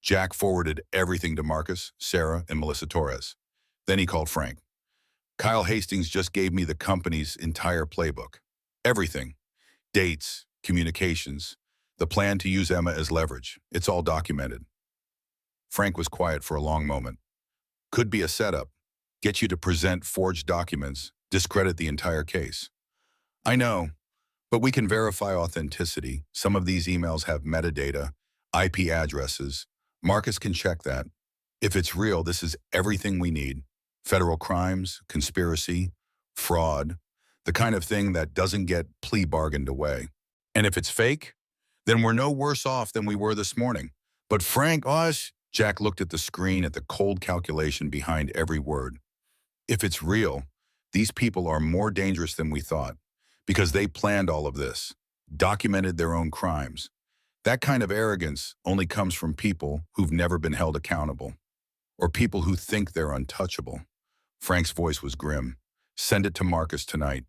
Jack forwarded everything to Marcus, Sarah, and Melissa Torres. Then he called Frank. Kyle Hastings just gave me the company's entire playbook. Everything. Dates, communications, the plan to use Emma as leverage. It's all documented. Frank was quiet for a long moment. Could be a setup. Get you to present forged documents, discredit the entire case. I know, but we can verify authenticity. Some of these emails have metadata, IP addresses. Marcus can check that. If it's real, this is everything we need. Federal crimes, conspiracy, fraud, the kind of thing that doesn't get plea bargained away. And if it's fake, then we're no worse off than we were this morning. But Frank, Jack looked at the screen at the cold calculation behind every word. If it's real, these people are more dangerous than we thought, because they planned all of this, documented their own crimes. That kind of arrogance only comes from people who've never been held accountable, or people who think they're untouchable. Frank's voice was grim. Send it to Marcus tonight.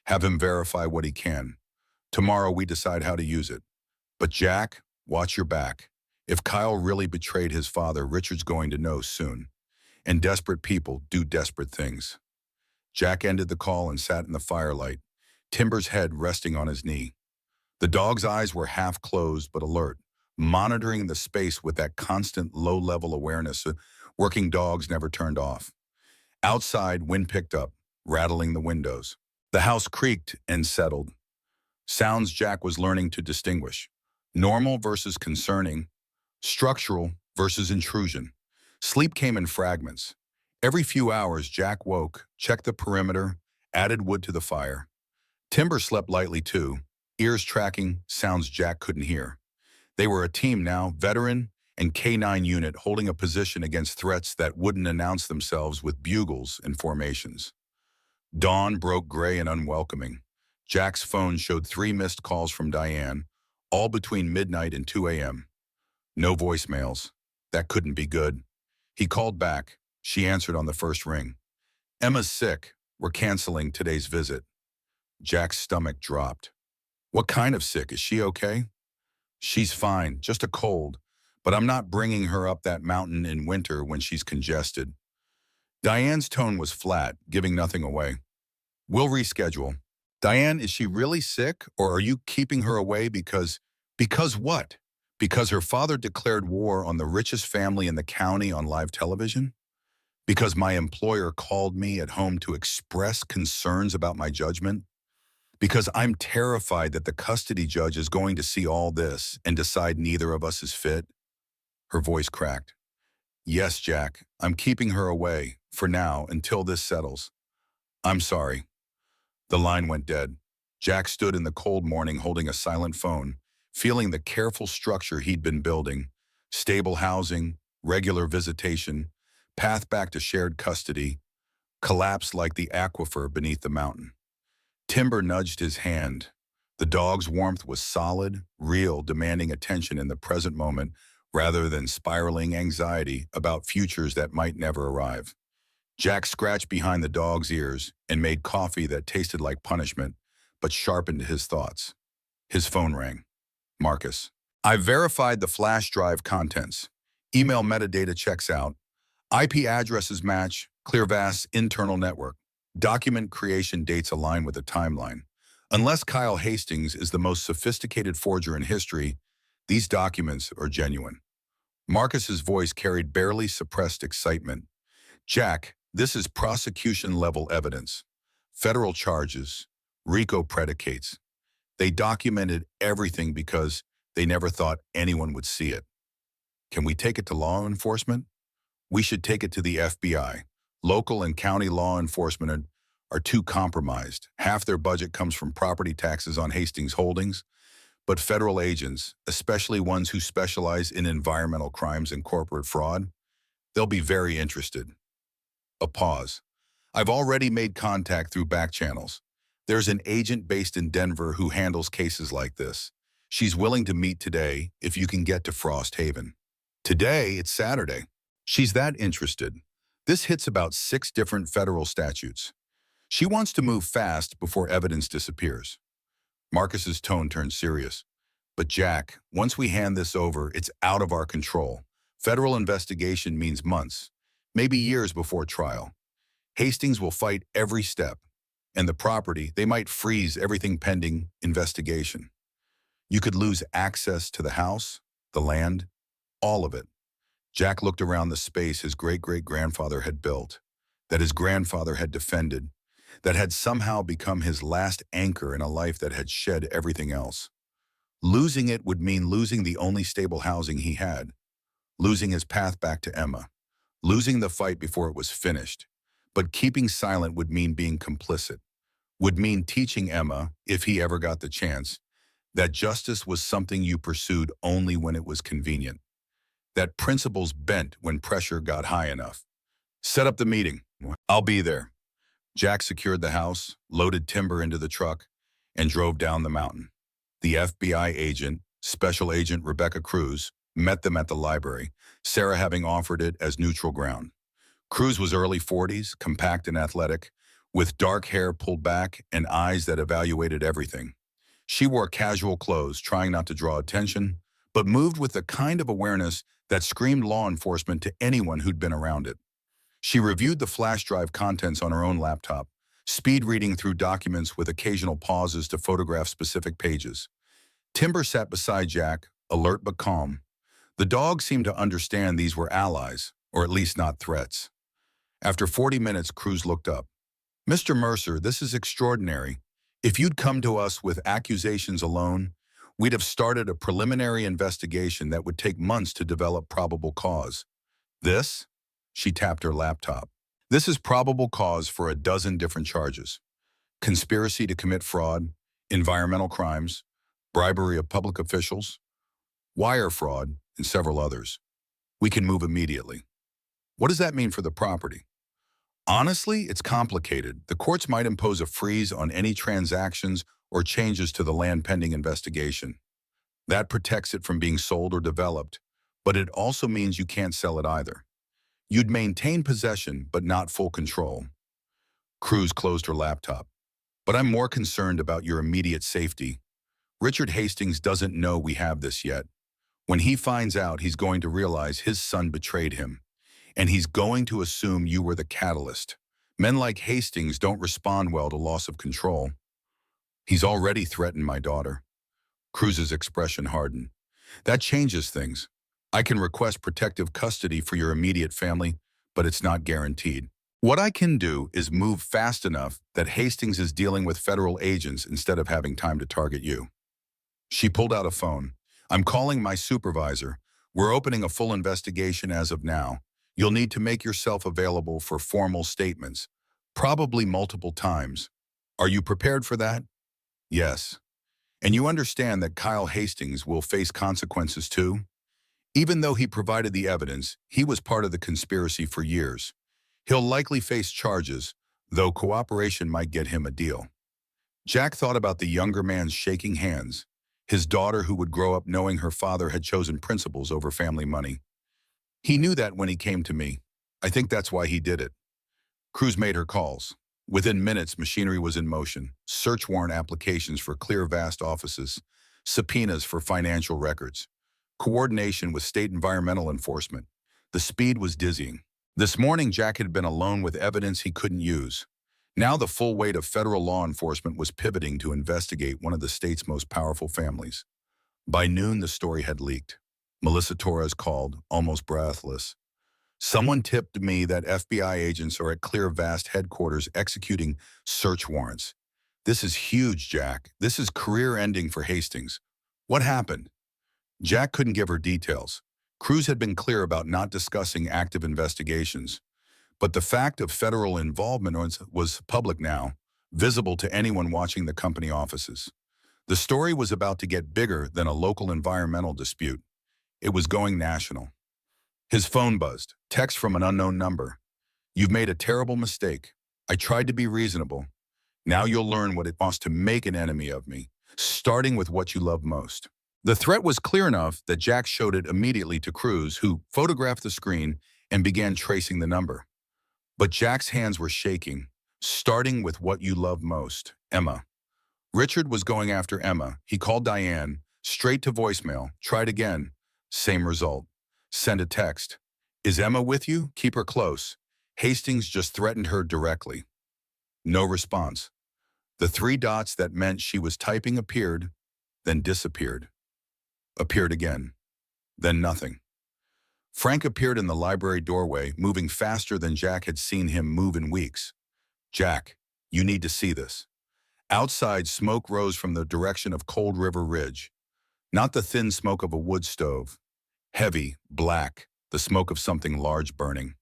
Have him verify what he can. Tomorrow we decide how to use it. But Jack, watch your back. If Kyle really betrayed his father, Richard's going to know soon. And desperate people do desperate things. Jack ended the call and sat in the firelight, Timber's head resting on his knee. The dog's eyes were half closed but alert, monitoring the space with that constant low-level awareness working dogs never turned off. Outside, wind picked up, rattling the windows. The house creaked and settled. Sounds Jack was learning to distinguish. Normal versus concerning, structural versus intrusion. Sleep came in fragments. Every few hours, Jack woke, checked the perimeter, added wood to the fire. Timber slept lightly too, ears tracking sounds Jack couldn't hear. They were a team now, veteran and K-9 unit holding a position against threats that wouldn't announce themselves with bugles and formations. Dawn broke gray and unwelcoming. Jack's phone showed 3 missed calls from Diane, all between midnight and 2 a.m. No voicemails. That couldn't be good. He called back. She answered on the first ring. Emma's sick. We're canceling today's visit. Jack's stomach dropped. What kind of sick? Is she okay? She's fine, just a cold. But I'm not bringing her up that mountain in winter when she's congested. Diane's tone was flat, giving nothing away. We'll reschedule. Diane, is she really sick, or are you keeping her away because... Because what? Because her father declared war on the richest family in the county on live television? Because my employer called me at home to express concerns about my judgment? Because I'm terrified that the custody judge is going to see all this and decide neither of us is fit? Her voice cracked. Yes, Jack, I'm keeping her away, for now, until this settles. I'm sorry. The line went dead. Jack stood in the cold morning holding a silent phone, feeling the careful structure he'd been building. Stable housing, regular visitation, path back to shared custody, collapsed like the aquifer beneath the mountain. Timber nudged his hand. The dog's warmth was solid, real, demanding attention in the present moment rather than spiraling anxiety about futures that might never arrive. Jack scratched behind the dog's ears and made coffee that tasted like punishment, but sharpened his thoughts. His phone rang. Marcus. I've verified the flash drive contents. Email metadata checks out. IP addresses match, ClearVast's internal network. Document creation dates align with the timeline. Unless Kyle Hastings is the most sophisticated forger in history, these documents are genuine. Marcus's voice carried barely suppressed excitement. Jack, this is prosecution-level evidence. Federal charges, RICO predicates. They documented everything because they never thought anyone would see it. Can we take it to law enforcement? We should take it to the FBI. Local and county law enforcement are too compromised. Half their budget comes from property taxes on Hastings Holdings, but federal agents, especially ones who specialize in environmental crimes and corporate fraud, they'll be very interested. A pause. I've already made contact through back channels. There's an agent based in Denver who handles cases like this. She's willing to meet today if you can get to Frost Haven. Today, it's Saturday. She's that interested. This hits about 6 different federal statutes. She wants to move fast before evidence disappears. Marcus's tone turned serious. But Jack, once we hand this over, it's out of our control. Federal investigation means months, maybe years before trial. Hastings will fight every step. And the property, they might freeze everything pending investigation. You could lose access to the house, the land, all of it. Jack looked around the space his great-great-grandfather had built, that his grandfather had defended, that had somehow become his last anchor in a life that had shed everything else. Losing it would mean losing the only stable housing he had, losing his path back to Emma, losing the fight before it was finished. But keeping silent would mean being complicit, would mean teaching Emma, if he ever got the chance, that justice was something you pursued only when it was convenient, that principles bent when pressure got high enough. Set up the meeting. I'll be there. Jack secured the house, loaded timber into the truck, and drove down the mountain. The FBI agent, Special Agent Rebecca Cruz, met them at the library, Sarah having offered it as neutral ground. Cruz was early 40s, compact and athletic, with dark hair pulled back and eyes that evaluated everything. She wore casual clothes, trying not to draw attention, but moved with the kind of awareness that screamed law enforcement to anyone who'd been around it. She reviewed the flash drive contents on her own laptop, speed reading through documents with occasional pauses to photograph specific pages. Timber sat beside Jack, alert but calm. The dog seemed to understand these were allies, or at least not threats. After 40 minutes, Cruz looked up. Mr. Mercer, this is extraordinary. If you'd come to us with accusations alone, we'd have started a preliminary investigation that would take months to develop probable cause. This? She tapped her laptop. This is probable cause for a dozen different charges. Conspiracy to commit fraud, environmental crimes, bribery of public officials, wire fraud, and several others. We can move immediately. What does that mean for the property? Honestly, it's complicated. The courts might impose a freeze on any transactions or changes to the land pending investigation. That protects it from being sold or developed, but it also means you can't sell it either. You'd maintain possession, but not full control. Cruz closed her laptop. But I'm more concerned about your immediate safety. Richard Hastings doesn't know we have this yet. When he finds out, he's going to realize his son betrayed him, and he's going to assume you were the catalyst. Men like Hastings don't respond well to loss of control. He's already threatened my daughter. Cruz's expression hardened. That changes things. I can request protective custody for your immediate family, but it's not guaranteed. What I can do is move fast enough that Hastings is dealing with federal agents instead of having time to target you. She pulled out a phone. I'm calling my supervisor. We're opening a full investigation as of now. You'll need to make yourself available for formal statements, probably multiple times. Are you prepared for that? Yes. And you understand that Kyle Hastings will face consequences too? Even though he provided the evidence, he was part of the conspiracy for years. He'll likely face charges, though cooperation might get him a deal. Jack thought about the younger man's shaking hands, his daughter who would grow up knowing her father had chosen principles over family money. He knew that when he came to me. I think that's why he did it. Cruz made her calls. Within minutes, machinery was in motion. Search warrant applications for clear vast offices, subpoenas for financial records, coordination with state environmental enforcement. The speed was dizzying. This morning, Jack had been alone with evidence he couldn't use. Now the full weight of federal law enforcement was pivoting to investigate one of the state's most powerful families. By noon, the story had leaked. Melissa Torres called, almost breathless. Someone tipped me that FBI agents are at Clear Vast headquarters executing search warrants. This is huge, Jack. This is career-ending for Hastings. What happened? Jack couldn't give her details. Cruz had been clear about not discussing active investigations. But the fact of federal involvement was public now, visible to anyone watching the company offices. The story was about to get bigger than a local environmental dispute. It was going national. His phone buzzed. Text from an unknown number. You've made a terrible mistake. I tried to be reasonable. Now you'll learn what it costs to make an enemy of me, starting with what you love most. The threat was clear enough that Jack showed it immediately to Cruz, who photographed the screen and began tracing the number. But Jack's hands were shaking, starting with what you love most, Emma. Richard was going after Emma. He called Diane, straight to voicemail, tried again. Same result. Send a text. Is Emma with you? Keep her close. Hastings just threatened her directly. No response. The three dots that meant she was typing appeared, then disappeared. Appeared again. Then nothing. Frank appeared in the library doorway, moving faster than Jack had seen him move in weeks. Jack, you need to see this. Outside, smoke rose from the direction of Cold River Ridge. Not the thin smoke of a wood stove. Heavy, black, the smoke of something large burning.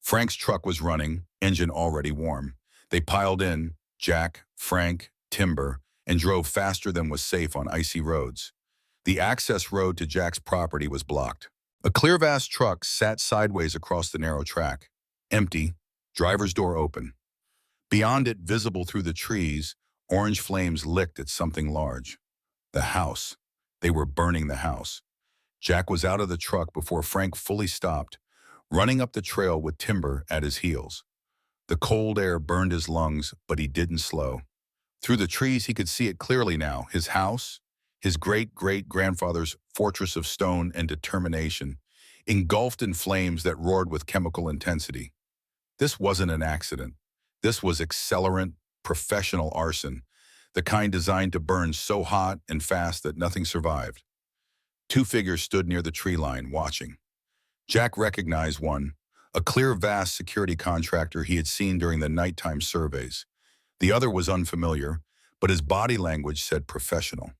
Frank's truck was running, engine already warm. They piled in, Jack, Frank, Timber, and drove faster than was safe on icy roads. The access road to Jack's property was blocked. A Clear Vast truck sat sideways across the narrow track. Empty, driver's door open. Beyond it, visible through the trees, orange flames licked at something large. The house. They were burning the house. Jack was out of the truck before Frank fully stopped, running up the trail with Timber at his heels. The cold air burned his lungs, but he didn't slow. Through the trees, he could see it clearly now. His house, his great-great-grandfather's fortress of stone and determination, engulfed in flames that roared with chemical intensity. This wasn't an accident. This was accelerant, professional arson, the kind designed to burn so hot and fast that nothing survived. Two figures stood near the tree line, watching. Jack recognized one, a Clear Vast security contractor he had seen during the nighttime surveys. The other was unfamiliar, but his body language said professional.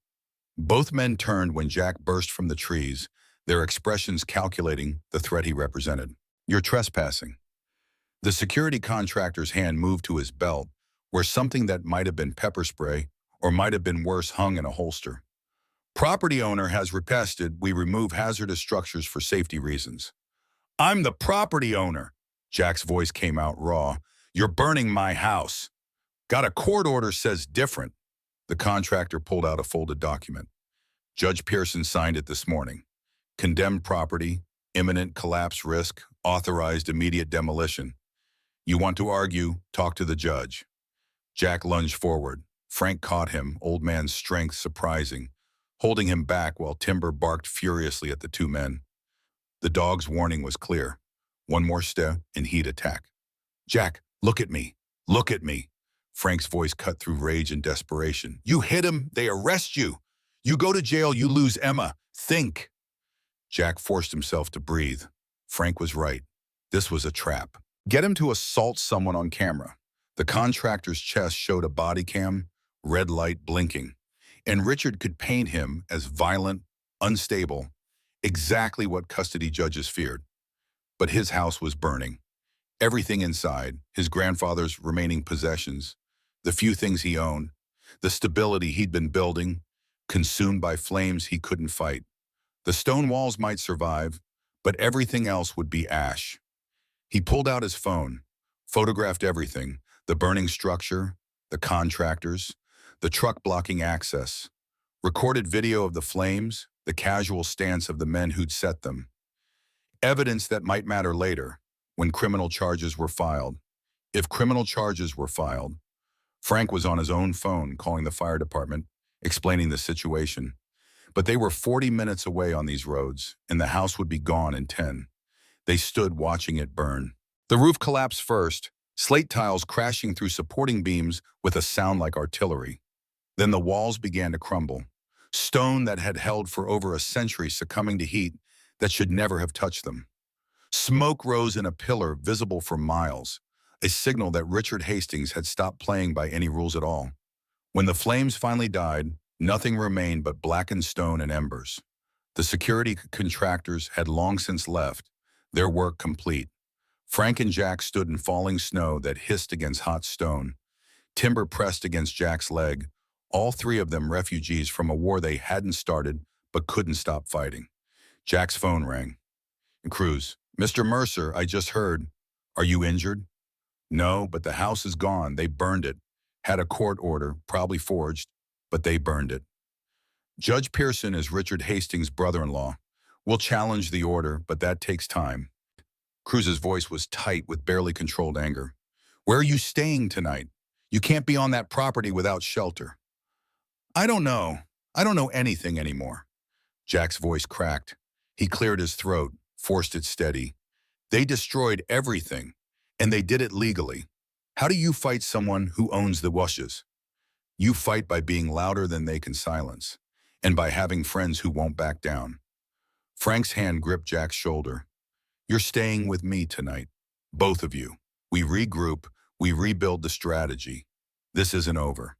Both men turned when Jack burst from the trees, their expressions calculating the threat he represented. You're trespassing. The security contractor's hand moved to his belt, where something that might have been pepper spray or might have been worse hung in a holster. Property owner has requested we remove hazardous structures for safety reasons. I'm the property owner. Jack's voice came out raw. You're burning my house. Got a court order says different. The contractor pulled out a folded document. Judge Pearson signed it this morning. Condemned property, imminent collapse risk, authorized immediate demolition. You want to argue? Talk to the judge. Jack lunged forward. Frank caught him, old man's strength surprising, holding him back while Timber barked furiously at the two men. The dog's warning was clear. One more step and he'd attack. Jack, look at me. Look at me. Frank's voice cut through rage and desperation. You hit him, they arrest you. You go to jail, you lose Emma. Think. Jack forced himself to breathe. Frank was right. This was a trap. Get him to assault someone on camera. The contractor's chest showed a body cam, red light blinking, and Richard could paint him as violent, unstable, exactly what custody judges feared. But his house was burning. Everything inside, his grandfather's remaining possessions, the few things he owned, the stability he'd been building, consumed by flames he couldn't fight. The stone walls might survive, but everything else would be ash. He pulled out his phone, photographed everything, the burning structure, the contractors, the truck blocking access, recorded video of the flames, the casual stance of the men who'd set them. Evidence that might matter later, when criminal charges were filed. If criminal charges were filed, Frank was on his own phone calling the fire department, explaining the situation. But they were 40 minutes away on these roads, and the house would be gone in 10. They stood watching it burn. The roof collapsed first, slate tiles crashing through supporting beams with a sound like artillery. Then the walls began to crumble, stone that had held for over a century succumbing to heat that should never have touched them. Smoke rose in a pillar visible for miles, a signal that Richard Hastings had stopped playing by any rules at all. When the flames finally died, nothing remained but blackened stone and embers. The security contractors had long since left, their work complete. Frank and Jack stood in falling snow that hissed against hot stone. Timber pressed against Jack's leg, all three of them refugees from a war they hadn't started but couldn't stop fighting. Jack's phone rang. Cruz, Mr. Mercer, I just heard. Are you injured? No, but the house is gone. They burned it. Had a court order, probably forged, but they burned it. Judge Pearson is Richard Hastings' brother-in-law. We'll challenge the order, but that takes time. Cruz's voice was tight with barely controlled anger. Where are you staying tonight? You can't be on that property without shelter. I don't know. I don't know anything anymore. Jack's voice cracked. He cleared his throat, forced it steady. They destroyed everything, and they did it legally. How do you fight someone who owns the washes? You fight by being louder than they can silence, and by having friends who won't back down. Frank's hand gripped Jack's shoulder. You're staying with me tonight, both of you. We regroup, we rebuild the strategy. This isn't over.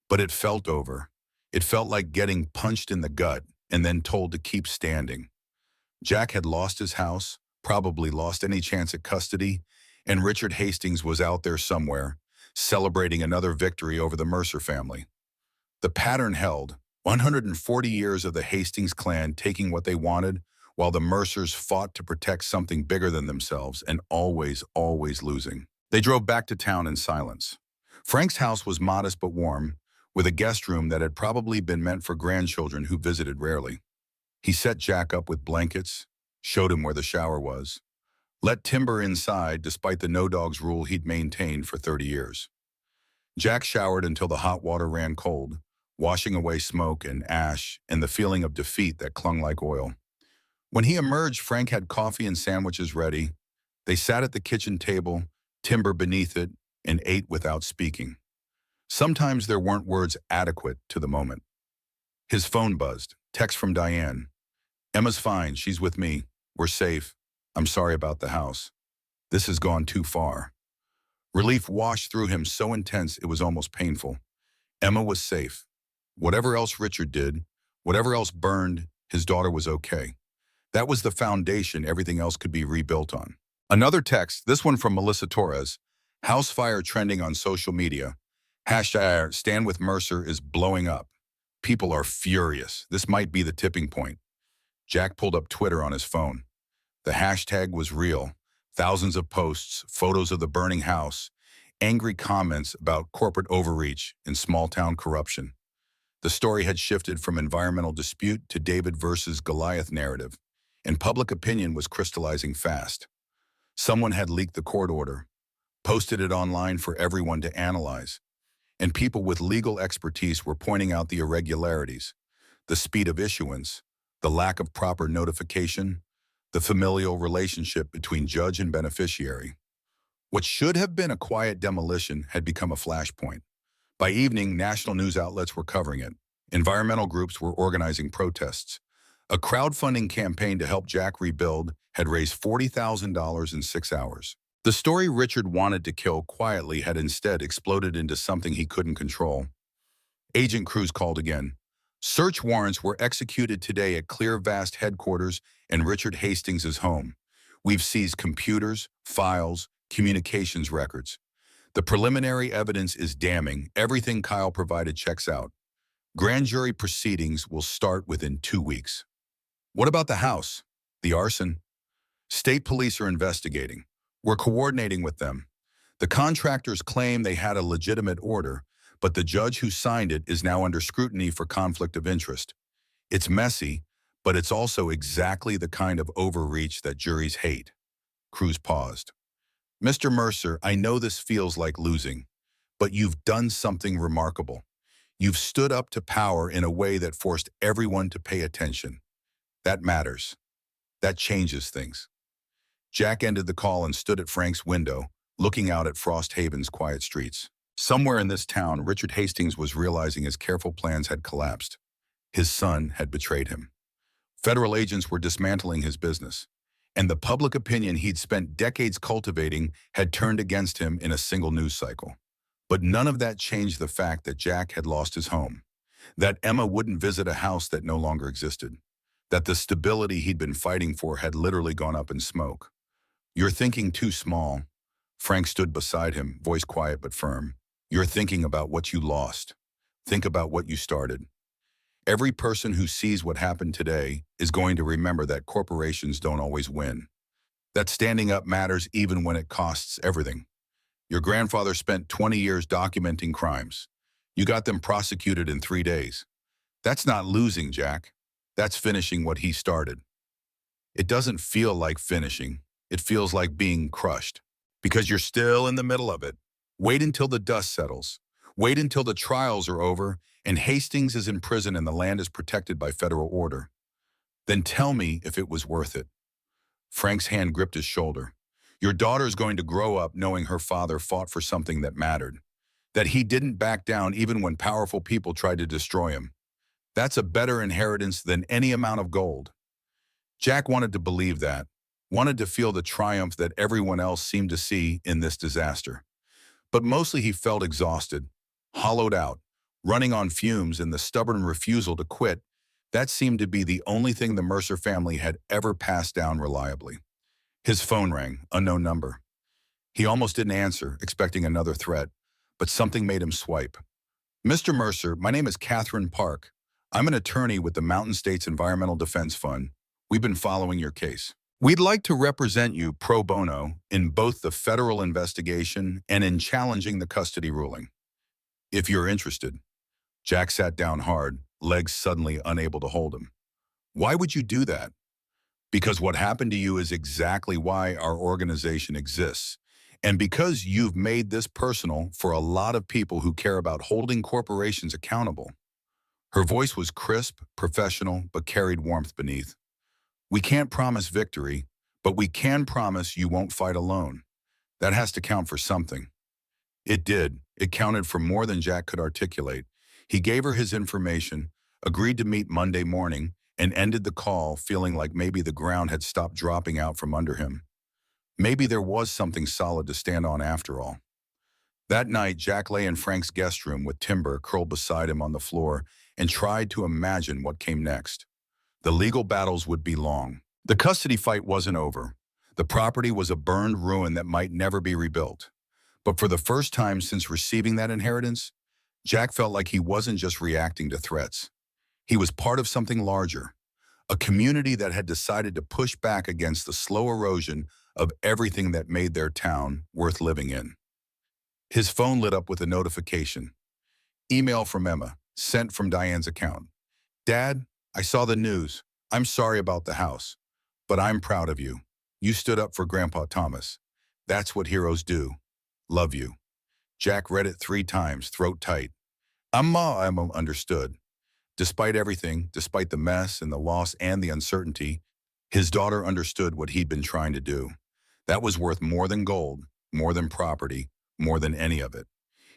But it felt over. It felt like getting punched in the gut and then told to keep standing. Jack had lost his house, probably lost any chance at custody, and Richard Hastings was out there somewhere, celebrating another victory over the Mercer family. The pattern held, 140 years of the Hastings clan taking what they wanted, while the Mercers fought to protect something bigger than themselves and always losing. They drove back to town in silence. Frank's house was modest but warm, with a guest room that had probably been meant for grandchildren who visited rarely. He set Jack up with blankets, showed him where the shower was, let Timber inside despite the no-dogs rule he'd maintained for 30 years. Jack showered until the hot water ran cold, washing away smoke and ash and the feeling of defeat that clung like oil. When he emerged, Frank had coffee and sandwiches ready. They sat at the kitchen table, Timber beneath it, and ate without speaking. Sometimes there weren't words adequate to the moment. His phone buzzed. Text from Diane. Emma's fine. She's with me. We're safe. I'm sorry about the house. This has gone too far. Relief washed through him so intense it was almost painful. Emma was safe. Whatever else Richard did, whatever else burned, his daughter was okay. That was the foundation everything else could be rebuilt on. Another text, this one from Melissa Torres. House fire trending on social media. Hashtag Stand with Mercer is blowing up. People are furious. This might be the tipping point. Jack pulled up Twitter on his phone. The hashtag was real. Thousands of posts, photos of the burning house, angry comments about corporate overreach and small-town corruption. The story had shifted from environmental dispute to David versus Goliath narrative, and public opinion was crystallizing fast. Someone had leaked the court order, posted it online for everyone to analyze, and people with legal expertise were pointing out the irregularities, the speed of issuance, the lack of proper notification, the familial relationship between judge and beneficiary. What should have been a quiet demolition had become a flashpoint. By evening, national news outlets were covering it. Environmental groups were organizing protests. A crowdfunding campaign to help Jack rebuild had raised $40,000 in 6 hours. The story Richard wanted to kill quietly had instead exploded into something he couldn't control. Agent Cruz called again. Search warrants were executed today at Clear Vast headquarters and Richard Hastings' home. We've seized computers, files, communications records. The preliminary evidence is damning. Everything Kyle provided checks out. Grand jury proceedings will start within 2 weeks. What about the house? The arson? State police are investigating. We're coordinating with them. The contractors claim they had a legitimate order, but the judge who signed it is now under scrutiny for conflict of interest. It's messy, but it's also exactly the kind of overreach that juries hate. Cruz paused. Mr. Mercer, I know this feels like losing, but you've done something remarkable. You've stood up to power in a way that forced everyone to pay attention. That matters. That changes things. Jack ended the call and stood at Frank's window, looking out at Frost Haven's quiet streets. Somewhere in this town, Richard Hastings was realizing his careful plans had collapsed. His son had betrayed him. Federal agents were dismantling his business, and the public opinion he'd spent decades cultivating had turned against him in a single news cycle. But none of that changed the fact that Jack had lost his home, that Emma wouldn't visit a house that no longer existed, that the stability he'd been fighting for had literally gone up in smoke. You're thinking too small. Frank stood beside him, voice quiet but firm. You're thinking about what you lost. Think about what you started. Every person who sees what happened today is going to remember that corporations don't always win, that standing up matters even when it costs everything. Your grandfather spent 20 years documenting crimes. You got them prosecuted in 3 days. That's not losing, Jack. That's finishing what he started. It doesn't feel like finishing. It feels like being crushed, because you're still in the middle of it. Wait until the dust settles. Wait until the trials are over and Hastings is in prison and the land is protected by federal order. Then tell me if it was worth it. Frank's hand gripped his shoulder. Your daughter's going to grow up knowing her father fought for something that mattered, that he didn't back down even when powerful people tried to destroy him. That's a better inheritance than any amount of gold. Jack wanted to believe that, wanted to feel the triumph that everyone else seemed to see in this disaster. But mostly he felt exhausted, hollowed out, running on fumes, and the stubborn refusal to quit. That seemed to be the only thing the Mercer family had ever passed down reliably. His phone rang, unknown number. He almost didn't answer, expecting another threat, but something made him swipe. Mr. Mercer, my name is Catherine Park. I'm an attorney with the Mountain States Environmental Defense Fund. We've been following your case. We'd like to represent you pro bono in both the federal investigation and in challenging the custody ruling. If you're interested. Jack sat down hard, legs suddenly unable to hold him. Why would you do that? Because what happened to you is exactly why our organization exists. And because you've made this personal for a lot of people who care about holding corporations accountable. Her voice was crisp, professional, but carried warmth beneath. We can't promise victory, but we can promise you won't fight alone. That has to count for something. It did. It counted for more than Jack could articulate. He gave her his information, agreed to meet Monday morning, and ended the call feeling like maybe the ground had stopped dropping out from under him. Maybe there was something solid to stand on after all. That night, Jack lay in Frank's guest room with Timber curled beside him on the floor and tried to imagine what came next. The legal battles would be long. The custody fight wasn't over. The property was a burned ruin that might never be rebuilt. But for the first time since receiving that inheritance, Jack felt like he wasn't just reacting to threats. He was part of something larger, a community that had decided to push back against the slow erosion of everything that made their town worth living in. His phone lit up with a notification. Email from Emma. Sent from Diane's account. Dad, I saw the news. I'm sorry about the house, but I'm proud of you. You stood up for Grandpa Thomas. That's what heroes do. Love you. Jack read it 3 times, throat tight. Emma understood. Despite everything, despite the mess and the loss and the uncertainty, his daughter understood what he'd been trying to do. That was worth more than gold, more than property, more than any of it.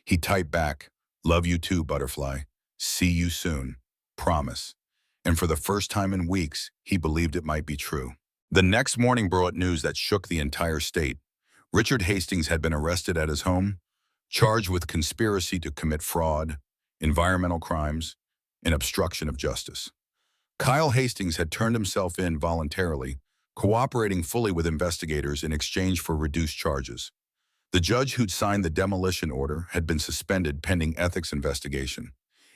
He typed back, "Love you too, Butterfly. See you soon. Promise." And for the first time in weeks, he believed it might be true. The next morning brought news that shook the entire state. Richard Hastings had been arrested at his home, charged with conspiracy to commit fraud, environmental crimes, and obstruction of justice. Kyle Hastings had turned himself in voluntarily, cooperating fully with investigators in exchange for reduced charges. The judge who'd signed the demolition order had been suspended pending ethics investigation,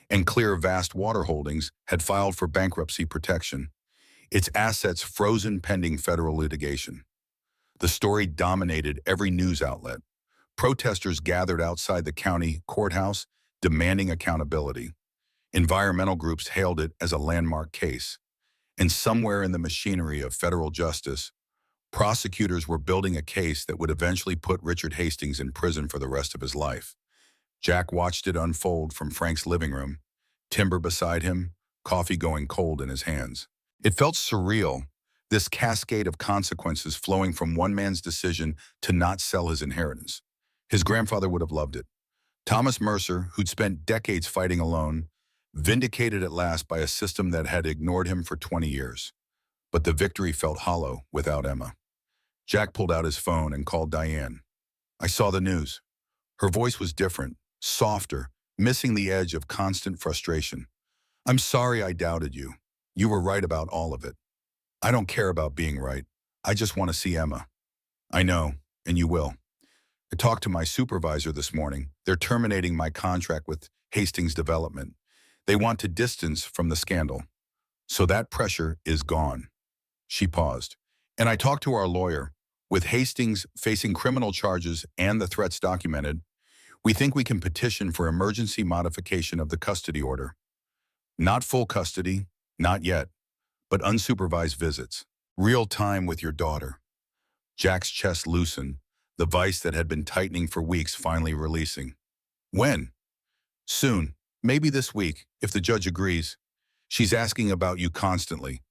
and Clear Vast Water Holdings had filed for bankruptcy protection, its assets frozen pending federal litigation. The story dominated every news outlet. Protesters gathered outside the county courthouse, demanding accountability. Environmental groups hailed it as a landmark case. And somewhere in the machinery of federal justice, prosecutors were building a case that would eventually put Richard Hastings in prison for the rest of his life. Jack watched it unfold from Frank's living room, timber beside him, coffee going cold in his hands. It felt surreal, this cascade of consequences flowing from one man's decision to not sell his inheritance. His grandfather would have loved it. Thomas Mercer, who'd spent decades fighting alone, vindicated at last by a system that had ignored him for 20 years. But the victory felt hollow without Emma. Jack pulled out his phone and called Diane. "I saw the news." Her voice was different, softer, missing the edge of constant frustration. "I'm sorry I doubted you. You were right about all of it. I don't care about being right. I just want to see Emma." "I know, and you will. I talked to my supervisor this morning. They're terminating my contract with Hastings Development. They want to distance from the scandal. So that pressure is gone." She paused. "And I talked to our lawyer. With Hastings facing criminal charges and the threats documented, we think we can petition for emergency modification of the custody order. Not full custody, not yet, but unsupervised visits. Real time with your daughter." Jack's chest loosened, the vice that had been tightening for weeks finally releasing. "When?" "Soon. Maybe this week, if the judge agrees. She's asking about you constantly.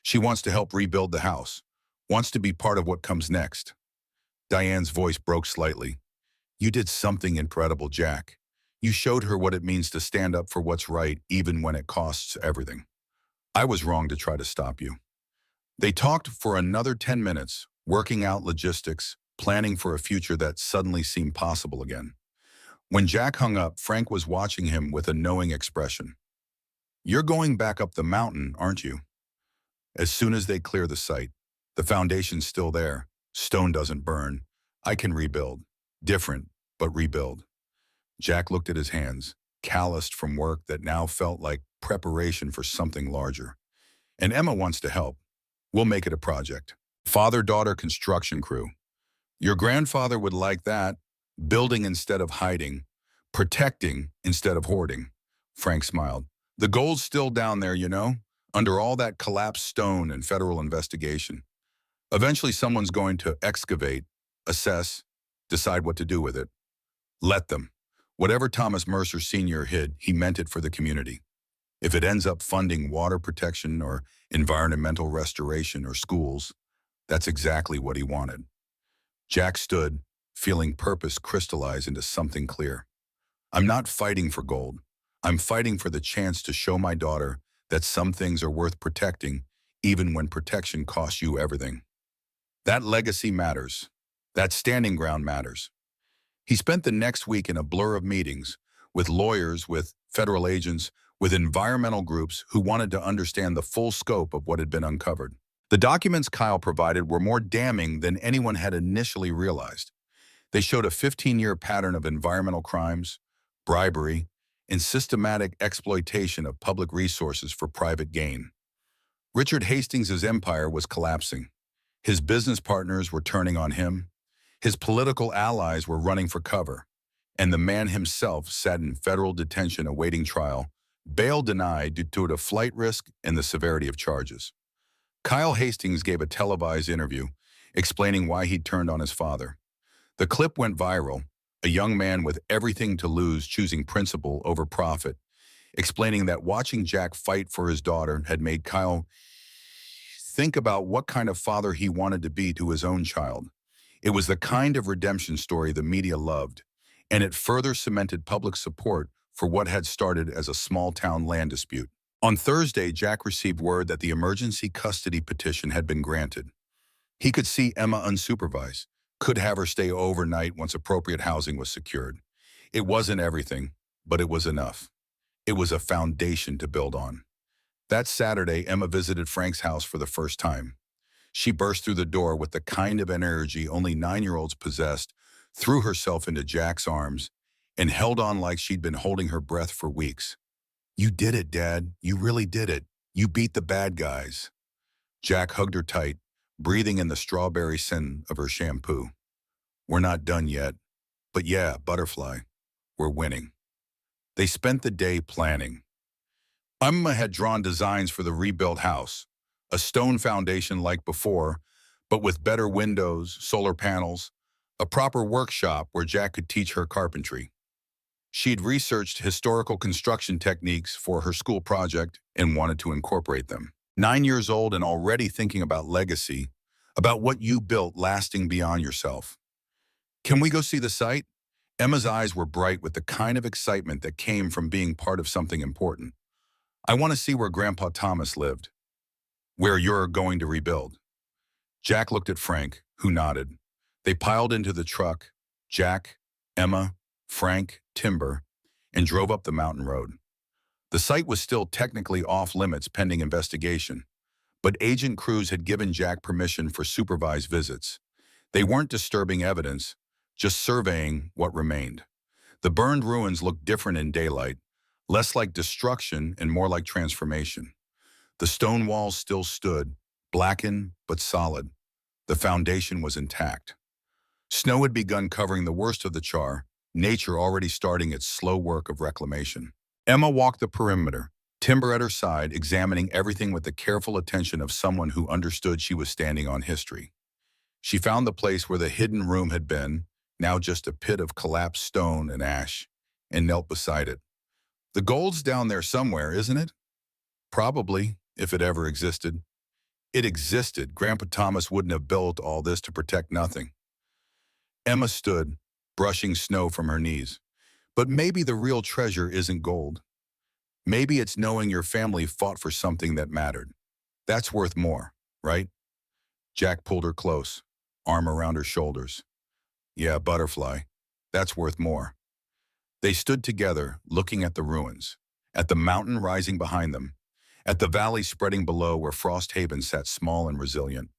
She wants to help rebuild the house, wants to be part of what comes next." Diane's voice broke slightly. "You did something incredible, Jack. You showed her what it means to stand up for what's right even when it costs everything. I was wrong to try to stop you." They talked for another 10 minutes, working out logistics, planning for a future that suddenly seemed possible again. When Jack hung up, Frank was watching him with a knowing expression. "You're going back up the mountain, aren't you?" "As soon as they clear the site. The foundation's still there. Stone doesn't burn. I can rebuild. Different, but rebuild." Jack looked at his hands, calloused from work that now felt like preparation for something larger. "And Emma wants to help. We'll make it a project. Father-daughter construction crew. Your grandfather would like that. Building instead of hiding. Protecting instead of hoarding." Frank smiled. "The gold's still down there, you know, under all that collapsed stone and federal investigation. Eventually someone's going to excavate, assess, decide what to do with it. Let them. Whatever Thomas Mercer Sr. hid, he meant it for the community. If it ends up funding water protection or environmental restoration or schools, that's exactly what he wanted." Jack stood, feeling purpose crystallize into something clear. "I'm not fighting for gold. I'm fighting for the chance to show my daughter that some things are worth protecting, even when protection costs you everything. That legacy matters. That standing ground matters." He spent the next week in a blur of meetings, with lawyers, with federal agents, with environmental groups who wanted to understand the full scope of what had been uncovered. The documents Kyle provided were more damning than anyone had initially realized. They showed a 15-year pattern of environmental crimes, bribery, and systematic exploitation of public resources for private gain. Richard Hastings' empire was collapsing. His business partners were turning on him. His political allies were running for cover. And the man himself sat in federal detention awaiting trial, Bail denied due to a flight risk and the severity of charges. Kyle Hastings gave a televised interview explaining why he'd turned on his father. The clip went viral, a young man with everything to lose choosing principle over profit, explaining that watching Jack fight for his daughter had made Kyle think about what kind of father he wanted to be to his own child. It was the kind of redemption story the media loved, and it further cemented public support for what had started as a small-town land dispute. On Thursday, Jack received word that the emergency custody petition had been granted. He could see Emma unsupervised, could have her stay overnight once appropriate housing was secured. It wasn't everything, but it was enough. It was a foundation to build on. That Saturday, Emma visited Frank's house for the first time. She burst through the door with the kind of energy only 9-year-olds possessed, threw herself into Jack's arms, and held on like she'd been holding her breath for weeks. "You did it, Dad. You really did it. You beat the bad guys." Jack hugged her tight, breathing in the strawberry scent of her shampoo. "We're not done yet. But yeah, Butterfly, we're winning." They spent the day planning. Emma had drawn designs for the rebuilt house, a stone foundation like before, but with better windows, solar panels, a proper workshop where Jack could teach her carpentry. She'd researched historical construction techniques for her school project and wanted to incorporate them. 9 years old and already thinking about legacy, about what you built lasting beyond yourself. "Can we go see the site?" Emma's eyes were bright with the kind of excitement that came from being part of something important. "I want to see where Grandpa Thomas lived, where you're going to rebuild." Jack looked at Frank, who nodded. They piled into the truck, Jack, Emma, Frank, Timber, and drove up the mountain road. The site was still technically off-limits pending investigation, but Agent Cruz had given Jack permission for supervised visits. They weren't disturbing evidence, just surveying what remained. The burned ruins looked different in daylight, less like destruction and more like transformation. The stone walls still stood, blackened but solid. The foundation was intact. Snow had begun covering the worst of the char, nature already starting its slow work of reclamation. Emma walked the perimeter, Timber at her side, examining everything with the careful attention of someone who understood she was standing on history. She found the place where the hidden room had been, now just a pit of collapsed stone and ash, and knelt beside it. "The gold's down there somewhere, isn't it?" "Probably, if it ever existed." "It existed. Grandpa Thomas wouldn't have built all this to protect nothing." Emma stood, brushing snow from her knees. "But maybe the real treasure isn't gold. Maybe it's knowing your family fought for something that mattered. That's worth more, right?" Jack pulled her close, arm around her shoulders. "Yeah, Butterfly, that's worth more." They stood together, looking at the ruins, at the mountain rising behind them, at the valley spreading below where Frost Haven sat small and resilient.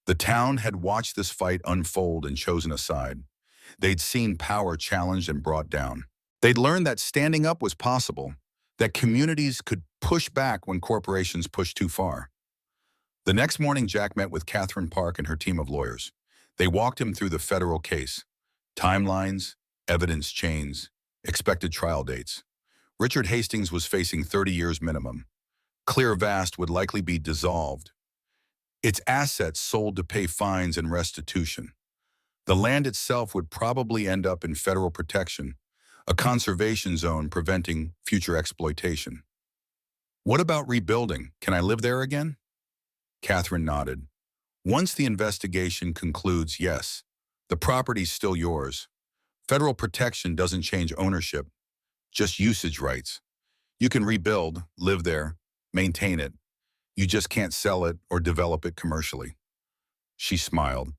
The town had watched this fight unfold and chosen a side. They'd seen power challenged and brought down. They'd learned that standing up was possible, that communities could push back when corporations pushed too far. The next morning, Jack met with Catherine Park and her team of lawyers. They walked him through the federal case, timelines, evidence chains, expected trial dates. Richard Hastings was facing 30 years minimum. Clear Vast would likely be dissolved, its assets sold to pay fines and restitution. The land itself would probably end up in federal protection, a conservation zone preventing future exploitation. "What about rebuilding? Can I live there again?" Catherine nodded. "Once the investigation concludes, yes, the property's still yours. Federal protection doesn't change ownership, just usage rights. You can rebuild, live there, maintain it. You just can't sell it or develop it commercially." She smiled.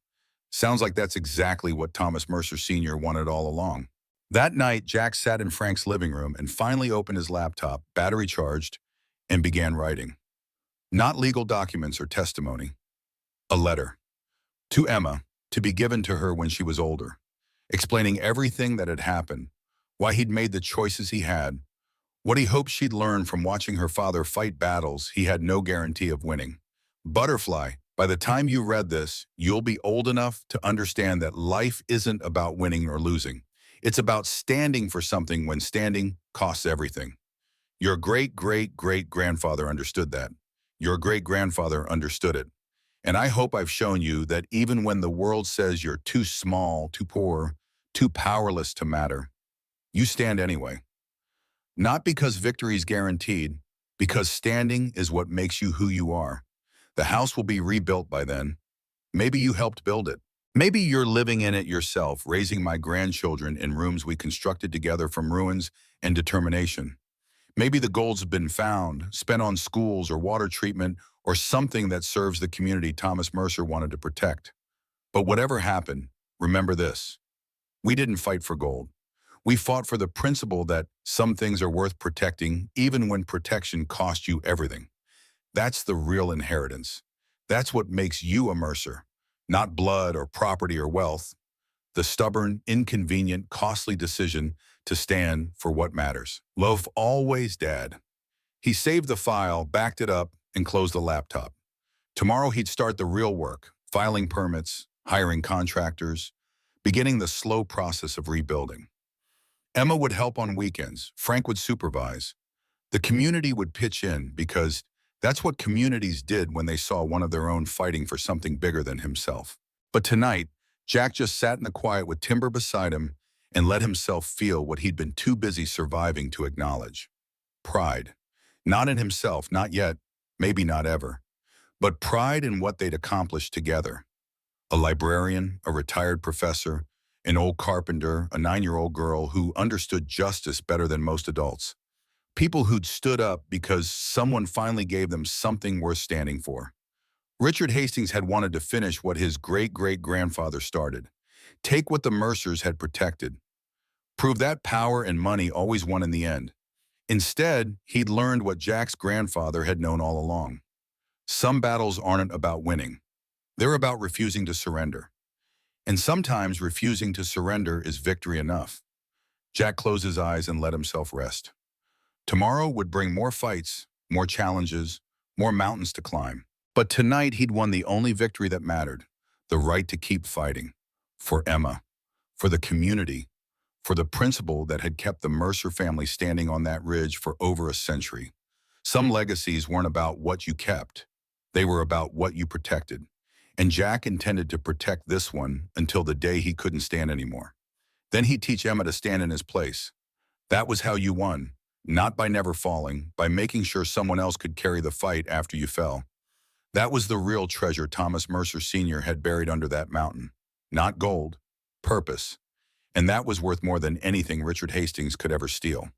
"Sounds like that's exactly what Thomas Mercer Sr. wanted all along." That night, Jack sat in Frank's living room and finally opened his laptop, battery charged, and began writing. Not legal documents or testimony. A letter. To Emma, to be given to her when she was older, explaining everything that had happened, why he'd made the choices he had, what he hoped she'd learn from watching her father fight battles he had no guarantee of winning. "Butterfly, by the time you read this, you'll be old enough to understand that life isn't about winning or losing. It's about standing for something when standing costs everything. Your great-great-great-grandfather understood that. Your great-grandfather understood it. And I hope I've shown you that even when the world says you're too small, too poor, too powerless to matter, you stand anyway. Not because victory is guaranteed, because standing is what makes you who you are. The house will be rebuilt by then. Maybe you helped build it. Maybe you're living in it yourself, raising my grandchildren in rooms we constructed together from ruins and determination. Maybe the gold's have been found, spent on schools or water treatment or something that serves the community Thomas Mercer wanted to protect. But whatever happened, remember this. We didn't fight for gold. We fought for the principle that some things are worth protecting even when protection costs you everything. That's the real inheritance. That's what makes you a Mercer. Not blood or property or wealth. The stubborn, inconvenient, costly decision to stand for what matters. Loaf always, Dad. He saved the file, backed it up, and closed the laptop. Tomorrow he'd start the real work, filing permits, hiring contractors, beginning the slow process of rebuilding. Emma would help on weekends. Frank would supervise. The community would pitch in because that's what communities did when they saw one of their own fighting for something bigger than himself. But tonight, Jack just sat in the quiet with Timber beside him and let himself feel what he'd been too busy surviving to acknowledge. Pride. Not in himself, not yet, maybe not ever, but pride in what they'd accomplished together. A librarian, a retired professor, an old carpenter, a 9-year-old girl who understood justice better than most adults. People who'd stood up because someone finally gave them something worth standing for. Richard Hastings had wanted to finish what his great-great-grandfather started. Take what the Mercers had protected. Prove that power and money always won in the end. Instead, he'd learned what Jack's grandfather had known all along. Some battles aren't about winning. They're about refusing to surrender. And sometimes refusing to surrender is victory enough. Jack closed his eyes and let himself rest. Tomorrow would bring more fights, more challenges, more mountains to climb. But tonight he'd won the only victory that mattered, the right to keep fighting. For Emma, for the community, for the principle that had kept the Mercer family standing on that ridge for over a century. Some legacies weren't about what you kept. They were about what you protected. And Jack intended to protect this one until the day he couldn't stand anymore. Then he'd teach Emma to stand in his place. That was how you won. Not by never falling, by making sure someone else could carry the fight after you fell. That was the real treasure Thomas Mercer Sr. had buried under that mountain. Not gold, purpose. And that was worth more than anything Richard Hastings could ever steal.